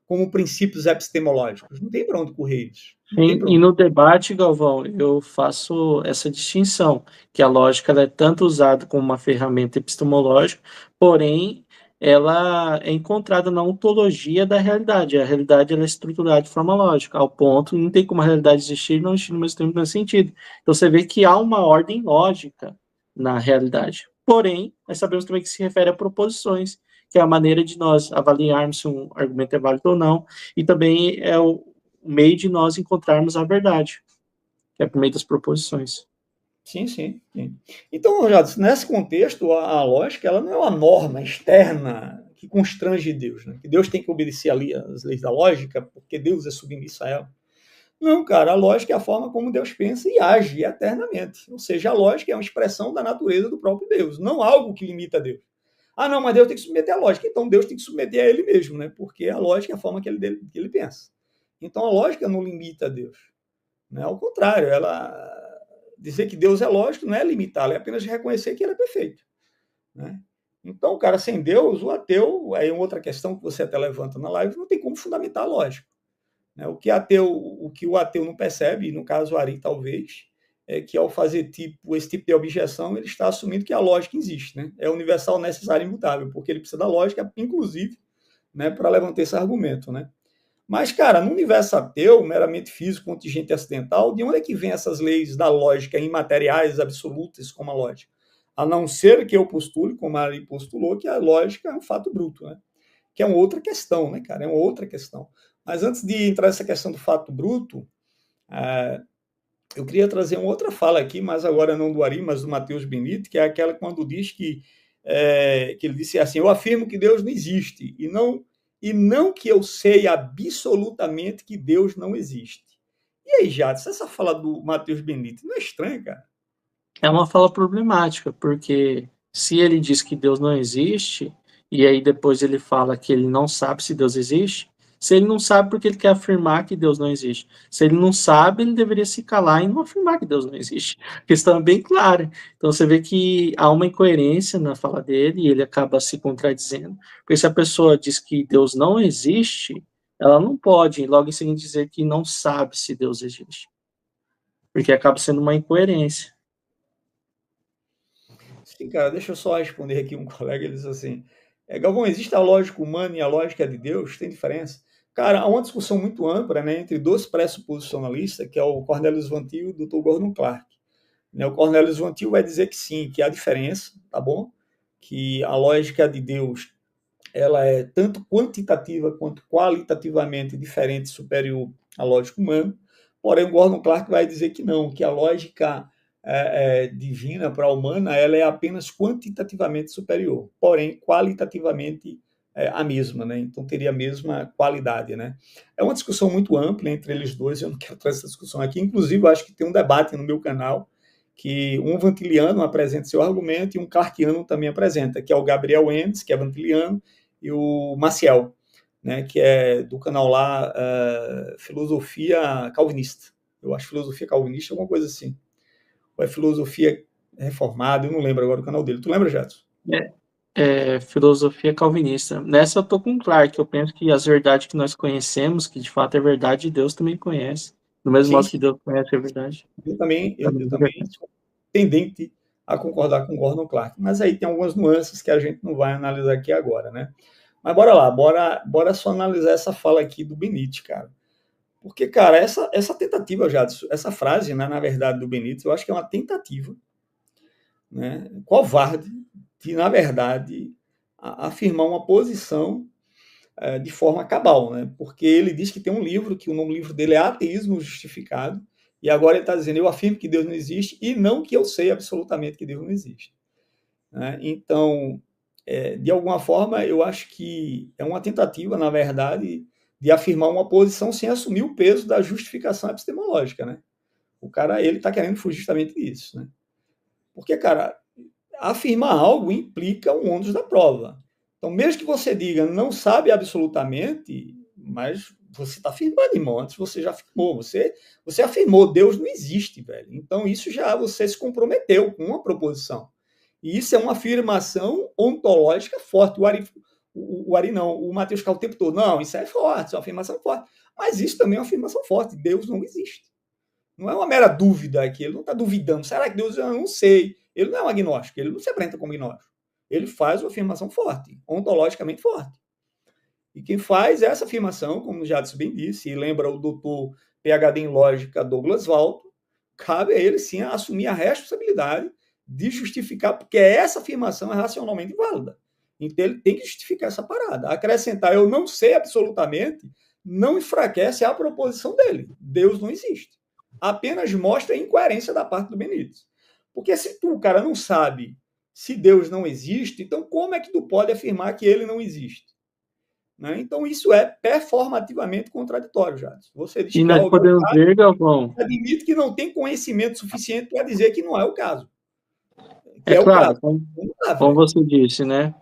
como princípios epistemológicos, não tem para onde correr isso. E no debate, Galvão, eu faço essa distinção, que a lógica ela é tanto usada como uma ferramenta epistemológica, porém ela é encontrada na ontologia da realidade. A realidade ela é estruturada de forma lógica, ao ponto não tem como a realidade existir e não existir no mesmo tempo nesse sentido. Então você vê que há uma ordem lógica na realidade. Porém, nós sabemos também que se refere a proposições, que é a maneira de nós avaliarmos se um argumento é válido ou não, e também é o meio de nós encontrarmos a verdade, que é por meio das proposições. Sim, sim, sim. Então, Jadson, nesse contexto, a lógica ela não é uma norma externa que constrange Deus, né? Que Deus tem que obedecer ali às leis da lógica, porque Deus é submisso a ela. Não, cara, a lógica é a forma como Deus pensa e age eternamente. Ou seja, a lógica é uma expressão da natureza do próprio Deus, não algo que limita Deus. Ah, não, mas Deus tem que submeter à lógica. Então Deus tem que submeter a ele mesmo, né? Porque a lógica é a forma que ele pensa. Então a lógica não limita Deus. Né? Ao contrário, ela dizer que Deus é lógico não é limitá-lo, é apenas reconhecer que ele é perfeito. Né? Então, cara, sem Deus, o ateu, aí é outra questão que você até levanta na live, não tem como fundamentar a lógica. Né? O que o ateu não percebe, e no caso o Ari talvez, é que ao fazer esse tipo de objeção, ele está assumindo que a lógica existe. Né? É universal, necessário e imutável, porque ele precisa da lógica, inclusive, né, para levantar esse argumento. Né? Mas, cara, no universo ateu, meramente físico, contingente acidental, de onde é que vem essas leis da lógica imateriais, absolutas, como a lógica? A não ser que eu postule, como a Ari postulou, que a lógica é um fato bruto, né? Que é uma outra questão, né, cara? É uma outra questão. Mas antes de entrar nessa questão do fato bruto, eu queria trazer uma outra fala aqui, mas agora não do Ari, mas do Matheus Benito, que é aquela quando diz que ele disse assim, eu afirmo que Deus não existe, e não que eu sei absolutamente que Deus não existe. E aí, Jadson, essa fala do Matheus Benito não é estranha, cara? É uma fala problemática, porque se ele diz que Deus não existe, e aí depois ele fala que ele não sabe se Deus existe, se ele não sabe porque ele quer afirmar que Deus não existe. Se ele não sabe, ele deveria se calar e não afirmar que Deus não existe. A questão é bem clara. Então você vê que há uma incoerência na fala dele e ele acaba se contradizendo. Porque se a pessoa diz que Deus não existe, ela não pode logo em seguida dizer que não sabe se Deus existe. Porque acaba sendo uma incoerência. Sim, cara, deixa eu só responder aqui um colega, ele diz assim, Galvão, existe a lógica humana e a lógica de Deus? Tem diferença? Cara, há uma discussão muito ampla, né, entre dois pressuposicionalistas, que é o Cornelius Van Til e o Dr. Gordon Clark. Né, o Cornelius Van Til vai dizer que sim, que há diferença, tá bom? Que a lógica de Deus ela é tanto quantitativa quanto qualitativamente diferente, superior à lógica humana. Porém, o Gordon Clark vai dizer que não, que a lógica divina para a humana ela é apenas quantitativamente superior, porém qualitativamente a mesma, né? Então teria a mesma qualidade, né? É uma discussão muito ampla entre eles dois, eu não quero trazer essa discussão aqui, inclusive eu acho que tem um debate no meu canal que um vantiliano apresenta seu argumento e um clarkiano também apresenta, que é o Gabriel Endes, que é vantiliano, e o Maciel, né, que é do canal lá Filosofia Calvinista. Eu acho Filosofia Calvinista, alguma coisa assim. Ou é Filosofia Reformada, eu não lembro agora o canal dele. Tu lembra, Jadson? Filosofia Calvinista. Nessa eu tô com o Clark, eu penso que as verdades que nós conhecemos, que de fato é verdade, Deus também conhece. Do mesmo modo que Deus conhece a verdade. Eu também sou tendente a concordar com o Gordon Clark. Mas aí tem algumas nuances que a gente não vai analisar aqui agora, né? Mas bora lá, bora só analisar essa fala aqui do Benítez, cara. Porque, cara, essa tentativa, Jadson, essa frase, né, na verdade, do Benítez, eu acho que é uma tentativa, né, covarde, de, na verdade, afirmar uma posição de forma cabal, né? Porque ele diz que tem um livro, que o nome do livro dele é Ateísmo Justificado, e agora ele está dizendo, eu afirmo que Deus não existe, e não que eu sei absolutamente que Deus não existe. Né? Então, de alguma forma, eu acho que é uma tentativa, na verdade, de afirmar uma posição sem assumir o peso da justificação epistemológica, né? O cara, ele está querendo fugir justamente disso, né? Porque, cara, afirmar algo implica um ônus da prova. Então, mesmo que você diga não sabe absolutamente, mas você está afirmando, irmão. Antes você já afirmou. Você afirmou, Deus não existe, velho. Então, isso já você se comprometeu com uma proposição. E isso é uma afirmação ontológica forte. O Matheus fica o tempo todo, não, isso é forte, isso é uma afirmação forte. Mas isso também é uma afirmação forte. Deus não existe. Não é uma mera dúvida aqui. Ele não está duvidando. Será que Deus? Eu não sei. Ele não é um agnóstico. Ele não se apresenta como agnóstico. Ele faz uma afirmação forte, ontologicamente forte. E quem faz essa afirmação, como o Jadson bem disse, e lembra o doutor PhD em lógica Douglas Walton, cabe a ele sim assumir a responsabilidade de justificar, porque essa afirmação é racionalmente válida. Então, ele tem que justificar essa parada. Acrescentar eu não sei absolutamente não enfraquece a proposição dele. Deus não existe. Apenas mostra a incoerência da parte do Benítez. Porque se tu, cara, não sabe se Deus não existe, então como é que tu pode afirmar que ele não existe? Né? Então, isso é performativamente contraditório, Jadson. Você diz E que nós podemos ver, Galvão, admite que não tem conhecimento suficiente para dizer que não é o caso. é claro, Caso. como você disse, né?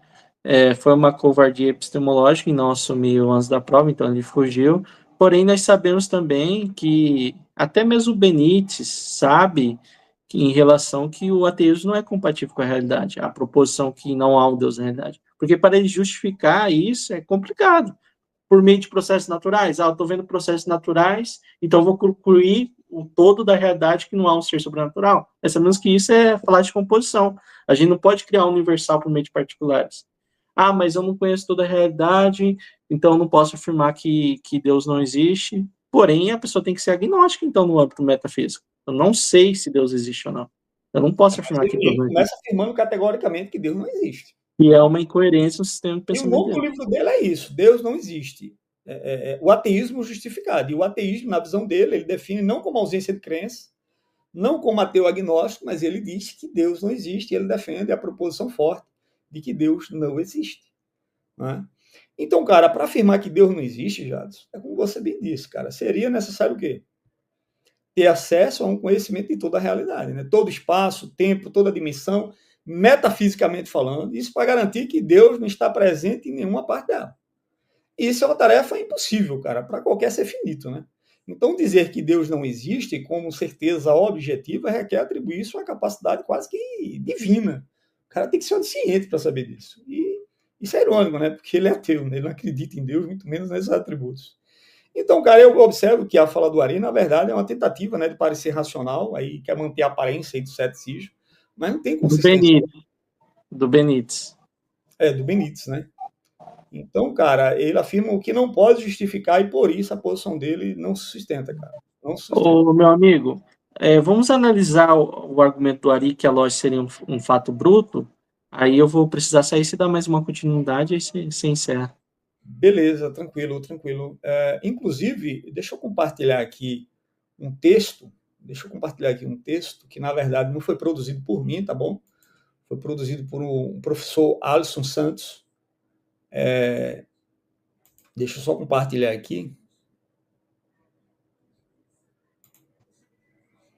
Foi uma covardia epistemológica em não assumir o ânsia da prova, então ele fugiu. Porém, nós sabemos também que até mesmo o Benítez sabe que, em relação que o ateísmo não é compatível com a realidade, a proposição que não há um Deus na realidade. Porque para ele justificar isso é complicado. Por meio de processos naturais. Eu estou vendo processos naturais, então vou concluir o todo da realidade que não há um ser sobrenatural. Sabemos que isso é falar de composição. A gente não pode criar um universal por meio de particulares. Mas eu não conheço toda a realidade, então eu não posso afirmar que Deus não existe. Porém, a pessoa tem que ser agnóstica, então, no âmbito metafísico. Eu não sei se Deus existe ou não. Eu não posso afirmar que Deus não existe. Começa afirmando categoricamente que Deus não existe. E é uma incoerência no sistema de E o pensamento nome do livro dele é isso, Deus não existe. O ateísmo justificado. E o ateísmo, na visão dele, ele define não como ausência de crença, não como ateu agnóstico, mas ele diz que Deus não existe, e ele defende a proposição forte de que Deus não existe. Né? Então, cara, para afirmar que Deus não existe, Jadson, é como você bem disse, cara, seria necessário o quê? Ter acesso a um conhecimento de toda a realidade, né? Todo espaço, tempo, toda dimensão, metafisicamente falando, isso para garantir que Deus não está presente em nenhuma parte dela. Isso é uma tarefa impossível, cara, para qualquer ser finito, né? Então, dizer que Deus não existe como certeza objetiva requer atribuir isso a uma capacidade quase que divina. O cara tem que ser onisciente para saber disso. E isso é irônico, né? Porque ele é ateu, né? Ele não acredita em Deus, muito menos nesses atributos. Então, cara, eu observo que a fala do Ari, na verdade, é uma tentativa, né, de parecer racional, aí quer manter a aparência aí do ceticismo, mas não tem consistência. Do Benítez. Do Benítez, né? Então, cara, ele afirma o que não pode justificar e por isso a posição dele não se sustenta, cara. Não se sustenta. Ô, meu amigo, vamos analisar o argumento do Ari que a lógica seria um fato bruto. Aí eu vou precisar sair, se dar mais uma continuidade, aí você encerra. Beleza, tranquilo. Inclusive, deixa eu compartilhar aqui um texto. Que, na verdade, não foi produzido por mim, tá bom? Foi produzido por um professor Alisson Santos. Deixa eu só compartilhar aqui.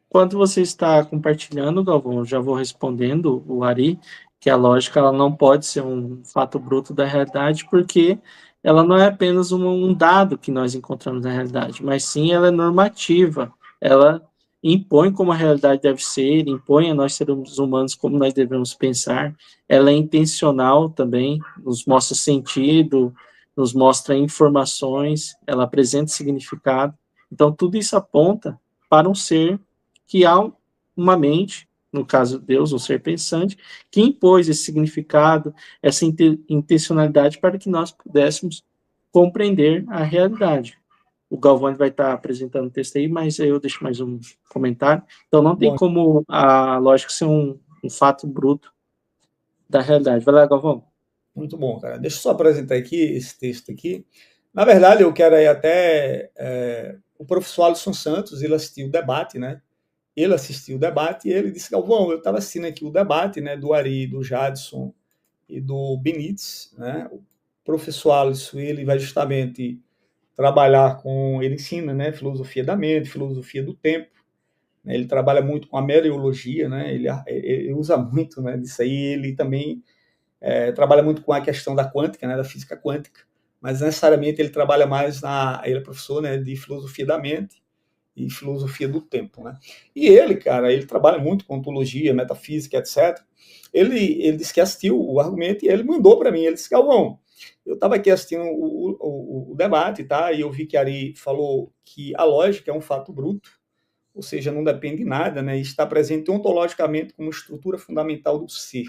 Enquanto você está compartilhando, Galvão, eu já vou respondendo o Ari, que a lógica ela não pode ser um fato bruto da realidade, porque ela não é apenas um dado que nós encontramos na realidade, mas sim ela é normativa, ela impõe como a realidade deve ser, impõe a nós seres humanos como nós devemos pensar, ela é intencional também, nos mostra sentido, nos mostra informações, ela apresenta significado, então tudo isso aponta para um ser que há uma mente, no caso Deus, um ser pensante, que impôs esse significado, essa intencionalidade para que nós pudéssemos compreender a realidade. O Galvão vai estar apresentando o texto aí, mas eu deixo mais um comentário. Então, não tem como a lógica ser um fato bruto da realidade. Vai lá, Galvão. Muito bom, cara. Deixa eu só apresentar aqui esse texto aqui. Na verdade, eu quero aí até o professor Alisson Santos, ele assistiu o debate, né? Ele assistiu o debate e ele disse, Galvão, eu estava assistindo aqui o debate, né, do Ari, do Jadson e do Benítez, né? O professor Alisson, ele vai justamente trabalhar ele ensina, né, filosofia da mente, filosofia do tempo, né? Ele trabalha muito com a mereologia, né? Ele usa muito, né, disso aí. Ele também trabalha muito com a questão da quântica, né, da física quântica, mas necessariamente ele trabalha mais ele é professor, né, de filosofia da mente e filosofia do tempo, né? E ele, cara, ele trabalha muito com ontologia, metafísica, etc. Ele disse que assistiu o argumento e ele mandou para mim, ele disse, Galvão, eu estava aqui assistindo o debate, tá? E eu vi que Ari falou que a lógica é um fato bruto, ou seja, não depende de nada, né? E está presente ontologicamente como estrutura fundamental do ser.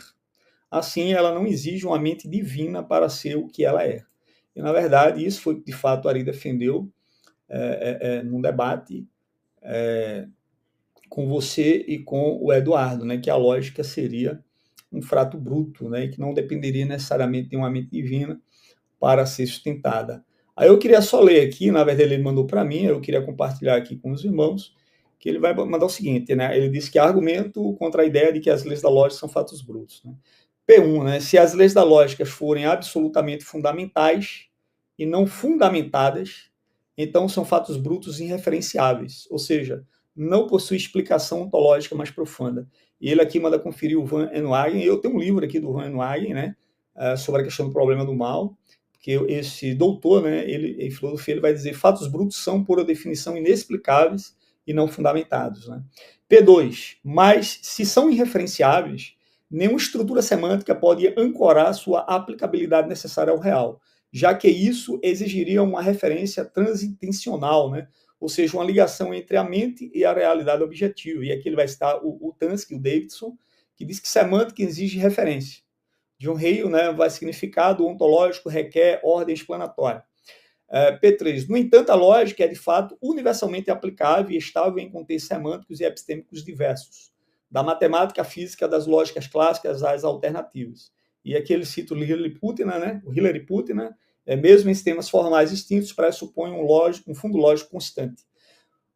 Assim, ela não exige uma mente divina para ser o que ela é. E, na verdade, isso foi, de fato, Ari defendeu num debate com você e com o Eduardo, né, que a lógica seria um fato bruto, né, e que não dependeria necessariamente de uma mente divina para ser sustentada. Aí eu queria só ler aqui, na verdade ele mandou para mim, eu queria compartilhar aqui com os irmãos, que ele vai mandar o seguinte, né, ele diz que há argumento contra a ideia de que as leis da lógica são fatos brutos, né. P1, né, se as leis da lógica forem absolutamente fundamentais e não fundamentadas, então são fatos brutos irreferenciáveis, ou seja, não possui explicação ontológica mais profunda. E ele aqui manda conferir o Van Enwagen. Eu tenho um livro aqui do Van Enwagen, né, sobre a questão do problema do mal, que esse doutor, né, ele, em filosofia, ele vai dizer fatos brutos são, por definição, inexplicáveis e não fundamentados. Né? P2, mas se são irreferenciáveis, nenhuma estrutura semântica pode ancorar sua aplicabilidade necessária ao real, já que isso exigiria uma referência transintencional, né? Ou seja, uma ligação entre a mente e a realidade objetiva. E aqui ele vai citar o Tansky, o Davidson, que diz que semântica exige referência. John Hale, né, vai significado ontológico, requer ordem explanatória. P3. No entanto, a lógica é, de fato, universalmente aplicável e estável em contextos semânticos e epistêmicos diversos, da matemática à física, das lógicas clássicas às alternativas. E aqui ele cita o Hilary Putnam, né, mesmo em sistemas formais distintos, pressupõe um fundo lógico constante.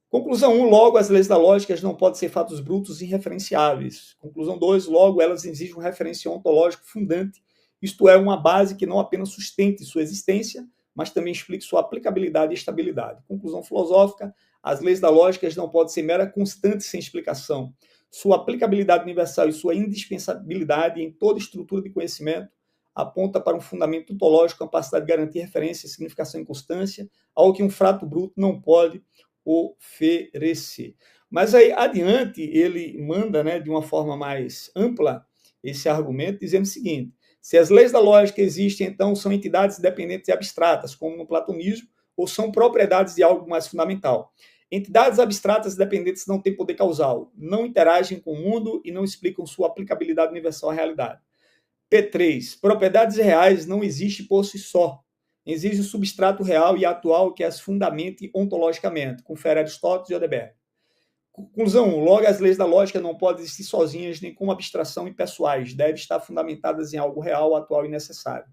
Conclusão 1, logo, as leis da lógica não podem ser fatos brutos irreferenciáveis. Conclusão 2, logo, elas exigem um referencial ontológico fundante, isto é, uma base que não apenas sustente sua existência, mas também explique sua aplicabilidade e estabilidade. Conclusão filosófica, as leis da lógica não podem ser mera constantes sem explicação. Sua aplicabilidade universal e sua indispensabilidade em toda estrutura de conhecimento aponta para um fundamento ontológico, capacidade de garantir referência, significação e constância, algo que um fato bruto não pode oferecer. Mas aí, adiante, ele manda, né, de uma forma mais ampla esse argumento, dizendo o seguinte: se as leis da lógica existem, então são entidades dependentes e abstratas, como no platonismo, ou são propriedades de algo mais fundamental. Entidades abstratas e dependentes não têm poder causal, não interagem com o mundo e não explicam sua aplicabilidade universal à realidade. P3. Propriedades reais não existem por si só. Exige o substrato real e atual que as fundamente ontologicamente, confere Aristóteles e Odeberg. Conclusão 1. Logo, as leis da lógica não podem existir sozinhas nem como abstração impessoais, devem estar fundamentadas em algo real, atual e necessário.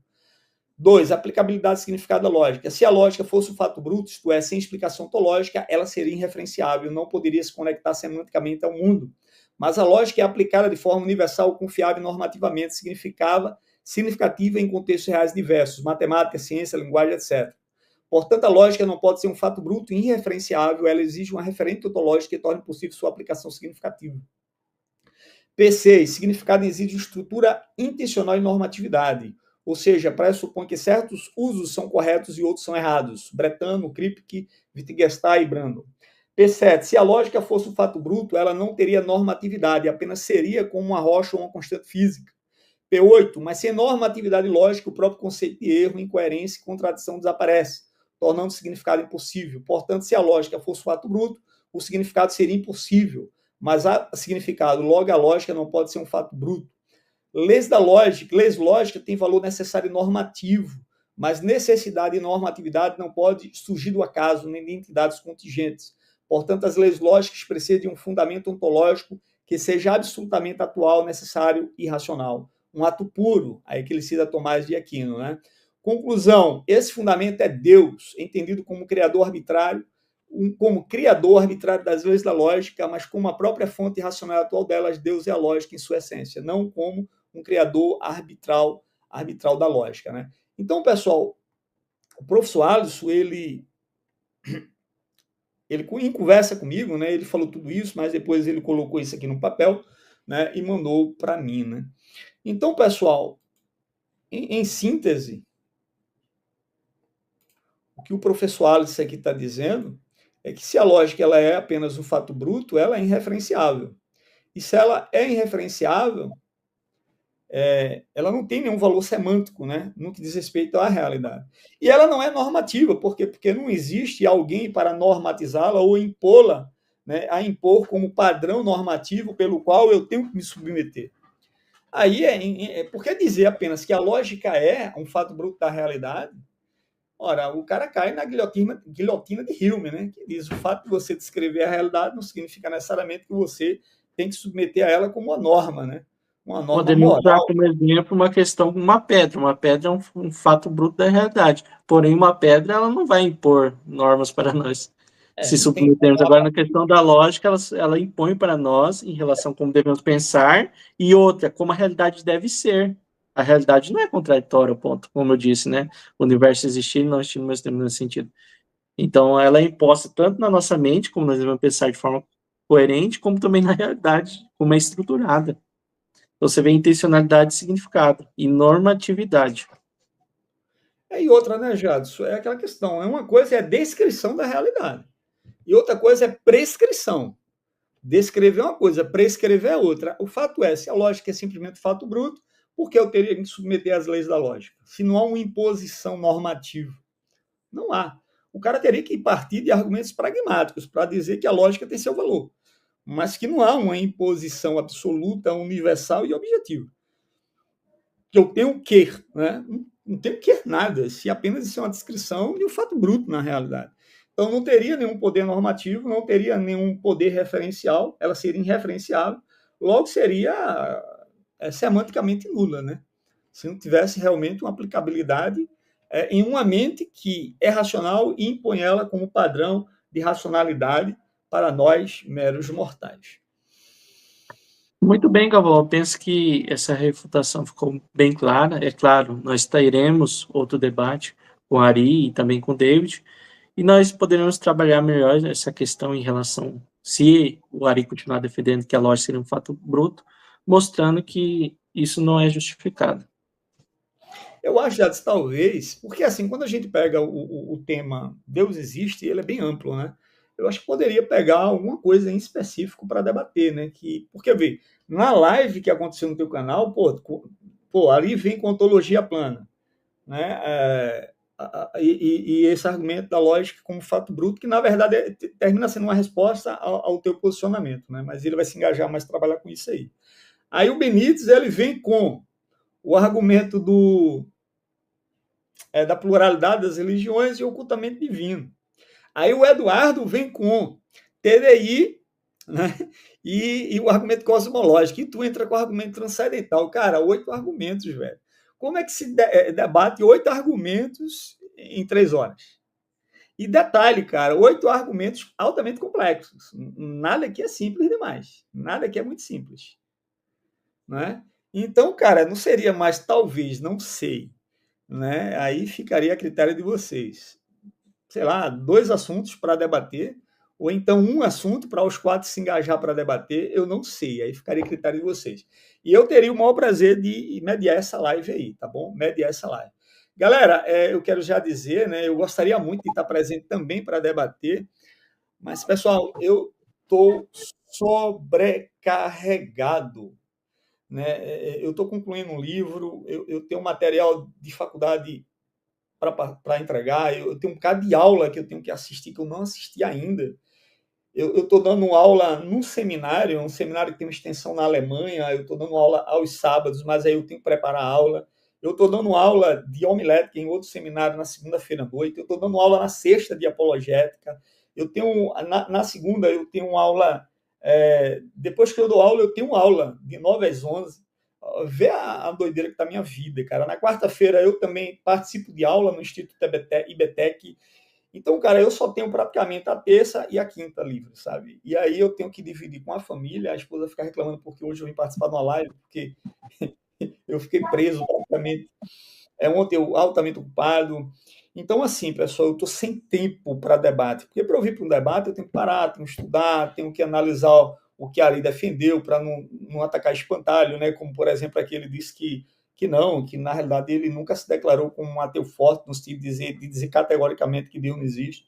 2. Aplicabilidade e significado da lógica. Se a lógica fosse um fato bruto, isto é, sem explicação ontológica, ela seria irreferenciável, não poderia se conectar semanticamente ao mundo. Mas a lógica é aplicada de forma universal, confiável e normativamente significativa em contextos reais diversos, matemática, ciência, linguagem, etc. Portanto, a lógica não pode ser um fato bruto e irreferenciável, ela exige uma referente ontológica que torne possível sua aplicação significativa. P6. Significado exige estrutura intencional e normatividade, ou seja, pressupõe que certos usos são corretos e outros são errados. Bretano, Kripke, Wittgenstein e Brandon. P7. Se a lógica fosse um fato bruto, ela não teria normatividade, apenas seria como uma rocha ou uma constante física. P8. Mas sem normatividade lógica, o próprio conceito de erro, incoerência e contradição desaparece, tornando o significado impossível. Portanto, se a lógica fosse um fato bruto, o significado seria impossível. Mas há significado, logo a lógica não pode ser um fato bruto. Leis lógicas têm valor necessário e normativo, mas necessidade e normatividade não pode surgir do acaso, nem de entidades contingentes. Portanto, as leis lógicas precisam de um fundamento ontológico que seja absolutamente atual, necessário e racional. Um ato puro, aí que ele cita Tomás de Aquino, né? Conclusão, esse fundamento é Deus, entendido como criador arbitrário das leis da lógica, mas como a própria fonte racional atual delas, Deus é a lógica em sua essência, não como um criador arbitral da lógica, né? Então, pessoal, o professor Alisson, ele em conversa comigo, né, ele falou tudo isso, mas depois ele colocou isso aqui no papel, né, e mandou para mim, né? Então, pessoal, em síntese, o que o professor Alisson aqui está dizendo é que se a lógica ela é apenas um fato bruto, ela é irreferenciável. E se ela é irreferenciável, ela não tem nenhum valor semântico, né, no que diz respeito à realidade. E ela não é normativa, porque não existe alguém para normatizá-la ou impô-la, né, a impor como padrão normativo pelo qual eu tenho que me submeter. Aí por que dizer apenas que a lógica é um fato bruto da realidade? Ora, o cara cai na guilhotina de Hume, né? Que diz: o fato de você descrever a realidade não significa necessariamente que você tem que submeter a ela como uma norma, né? Uma norma Podemos usar moral. como exemplo uma questão com uma pedra. Uma pedra é um fato bruto da realidade. Porém, uma pedra ela não vai impor normas para nós. Se Não tem submetemos agora na questão da lógica, ela impõe para nós em relação a como devemos pensar, e outra, como a realidade deve ser. A realidade não é contraditória, ponto, como eu disse, né? O universo existir e não existir no mesmo tempo, nesse sentido. Então, ela é imposta tanto na nossa mente, como nós devemos pensar de forma coerente, como também na realidade, como é estruturada. Então, você vê intencionalidade e significado, e normatividade. E outra, né, Jadson? É aquela questão. Uma coisa é a descrição da realidade. E outra coisa é prescrição. Descrever é uma coisa, prescrever é outra. O fato é, se a lógica é simplesmente fato bruto, por que eu teria que me submeter às leis da lógica? Se não há uma imposição normativa. Não há. O cara teria que partir de argumentos pragmáticos para dizer que a lógica tem seu valor, mas que não há uma imposição absoluta, universal e objetiva. Que eu tenho que, né? Não tenho que nada, se apenas isso é uma descrição de um fato bruto na realidade. Então não teria nenhum poder normativo, não teria nenhum poder referencial, ela seria irreferenciável, logo seria semanticamente nula, né? Se não tivesse realmente uma aplicabilidade em uma mente que é racional e impõe ela como padrão de racionalidade para nós, meros mortais. Muito bem, Galvão. Eu penso que essa refutação ficou bem clara. É claro, nós teremos outro debate com a Ari e também com o David, e nós poderemos trabalhar melhor essa questão em relação, se o Ari continuar defendendo que a lógica seria um fato bruto, mostrando que isso não é justificado. Eu acho, Jades, talvez, porque assim, quando a gente pega o tema Deus existe, ele é bem amplo, né? Eu acho que poderia pegar alguma coisa em específico para debater, né? Porque, vê, na live que aconteceu no teu canal, ali vem com ontologia plana, né? E esse argumento da lógica como fato bruto, que na verdade termina sendo uma resposta ao teu posicionamento, né? Mas ele vai se engajar mais trabalhar com isso aí. Aí o Benítez, ele vem com o argumento da pluralidade das religiões e ocultamento divino. Aí o Eduardo vem com TDI, né? E o argumento cosmológico, e tu entra com o argumento transcendental. Cara, 8 argumentos, velho. Como é que se debate 8 argumentos em 3 horas? E detalhe, cara, 8 argumentos altamente complexos. Nada aqui é simples demais. Nada aqui é muito simples. Né? Então, cara, não seria mais talvez, não sei, né? Aí ficaria a critério de vocês. Sei lá, 2 assuntos para debater, ou então um assunto para os 4 se engajar para debater, eu não sei, aí ficaria a critério de vocês. E eu teria o maior prazer de mediar essa live aí, tá bom? Mediar essa live. Galera, eu quero já dizer, né? Eu gostaria muito de estar presente também para debater, mas, pessoal, eu estou sobrecarregado. Né? Eu estou concluindo um livro, eu tenho material de faculdade para entregar, eu tenho um bocado de aula que eu tenho que assistir, que eu não assisti ainda. Eu estou dando aula num seminário, um seminário que tem uma extensão na Alemanha, eu estou dando aula aos sábados, mas aí eu tenho que preparar a aula. Eu estou dando aula de homilética em outro seminário na segunda-feira à noite, eu estou dando aula na sexta de apologética, eu tenho, na segunda eu tenho aula, depois que eu dou aula, eu tenho aula de 9 às 11, vê a doideira que está a minha vida, cara. Na quarta-feira eu também participo de aula no Instituto IBTEC. Então, cara, eu só tenho praticamente a terça e a quinta livre, sabe? E aí eu tenho que dividir com a família, a esposa fica reclamando porque hoje eu vim participar de uma live, porque eu fiquei preso praticamente. Ontem eu altamente ocupado. Então, assim, pessoal, eu estou sem tempo para debate. Porque para eu vir para um debate, eu tenho que parar, tenho que estudar, tenho que analisar o que ali defendeu para não atacar espantalho, né? Como, por exemplo, aqui ele disse que não, que na realidade ele nunca se declarou como um ateu forte, no sentido de dizer categoricamente que Deus não existe.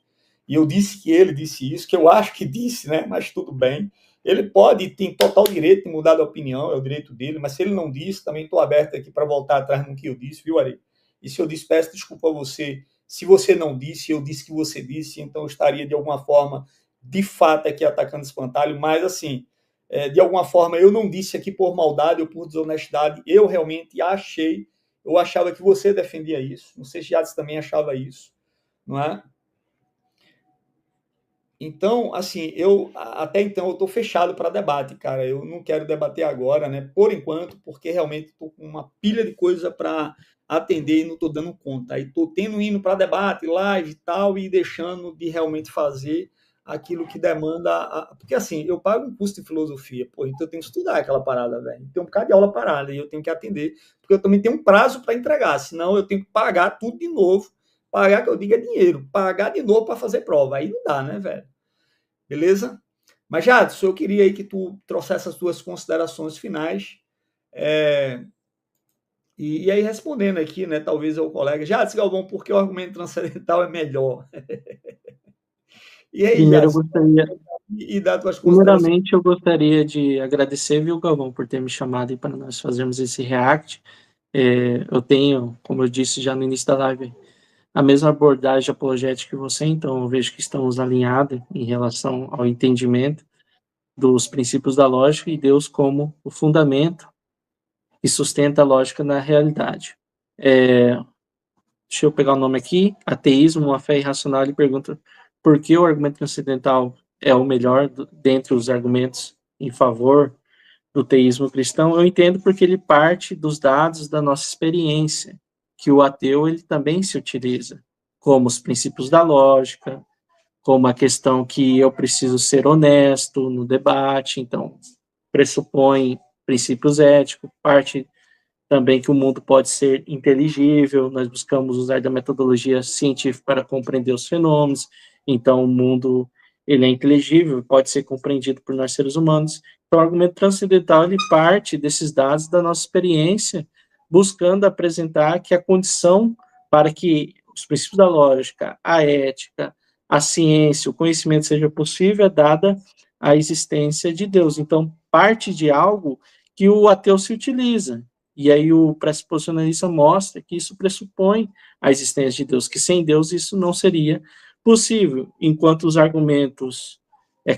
E eu disse que ele disse isso, que eu acho que disse, né? Mas tudo bem. Ele tem total direito de mudar de opinião, é o direito dele, mas se ele não disse, também estou aberto aqui para voltar atrás no que eu disse, viu, Ari? E se eu disse, peço desculpa a você. Se você não disse, eu disse que você disse, então eu estaria, de alguma forma, de fato, aqui atacando espantalho, mas, assim, de alguma forma, eu não disse aqui por maldade ou por desonestidade, eu realmente eu achava que você defendia isso, não sei se Jades também achava isso, não é? Então, assim, até então eu estou fechado para debate, cara. Eu não quero debater agora, né? Por enquanto, porque realmente estou com uma pilha de coisa para atender e não estou dando conta. Aí estou indo para debate, live e tal, e deixando de realmente fazer aquilo que demanda. Porque assim, eu pago um curso de filosofia, pô, então eu tenho que estudar aquela parada, velho. Tem um bocado de aula parada e eu tenho que atender, porque eu também tenho um prazo para entregar, senão eu tenho que pagar tudo de novo. Pagar, que eu digo, é dinheiro. Pagar de novo para fazer prova. Aí não dá, né, velho? Beleza? Mas, Jadson, eu queria aí que tu trouxesse as tuas considerações finais. E aí, respondendo aqui, né, talvez ao colega, Jadson Galvão, por que o argumento transcendental é melhor? E aí, Primeiro, eu Jadson, gostaria, e dar tuas considerações. primeiramente, eu gostaria de agradecer, viu, Galvão, por ter me chamado aí para nós fazermos esse react. Eu tenho, como eu disse já no início da live, a mesma abordagem apologética que você, então eu vejo que estamos alinhados em relação ao entendimento dos princípios da lógica e Deus como o fundamento que sustenta a lógica na realidade. Deixa eu pegar o nome aqui, ateísmo, uma fé irracional, ele pergunta por que o argumento transcendental é o melhor dentre os argumentos em favor do teísmo cristão. Eu entendo porque ele parte dos dados da nossa experiência, que o ateu ele também se utiliza, como os princípios da lógica, como a questão que eu preciso ser honesto no debate, então pressupõe princípios éticos, parte também que o mundo pode ser inteligível, nós buscamos usar da metodologia científica para compreender os fenômenos, então o mundo ele é inteligível, pode ser compreendido por nós seres humanos. Então o argumento transcendental ele parte desses dados da nossa experiência, buscando apresentar que a condição para que os princípios da lógica, a ética, a ciência, o conhecimento seja possível é dada a existência de Deus. Então parte de algo que o ateu se utiliza. E aí o pressuposicionalista mostra que isso pressupõe a existência de Deus, que sem Deus isso não seria possível, enquanto os argumentos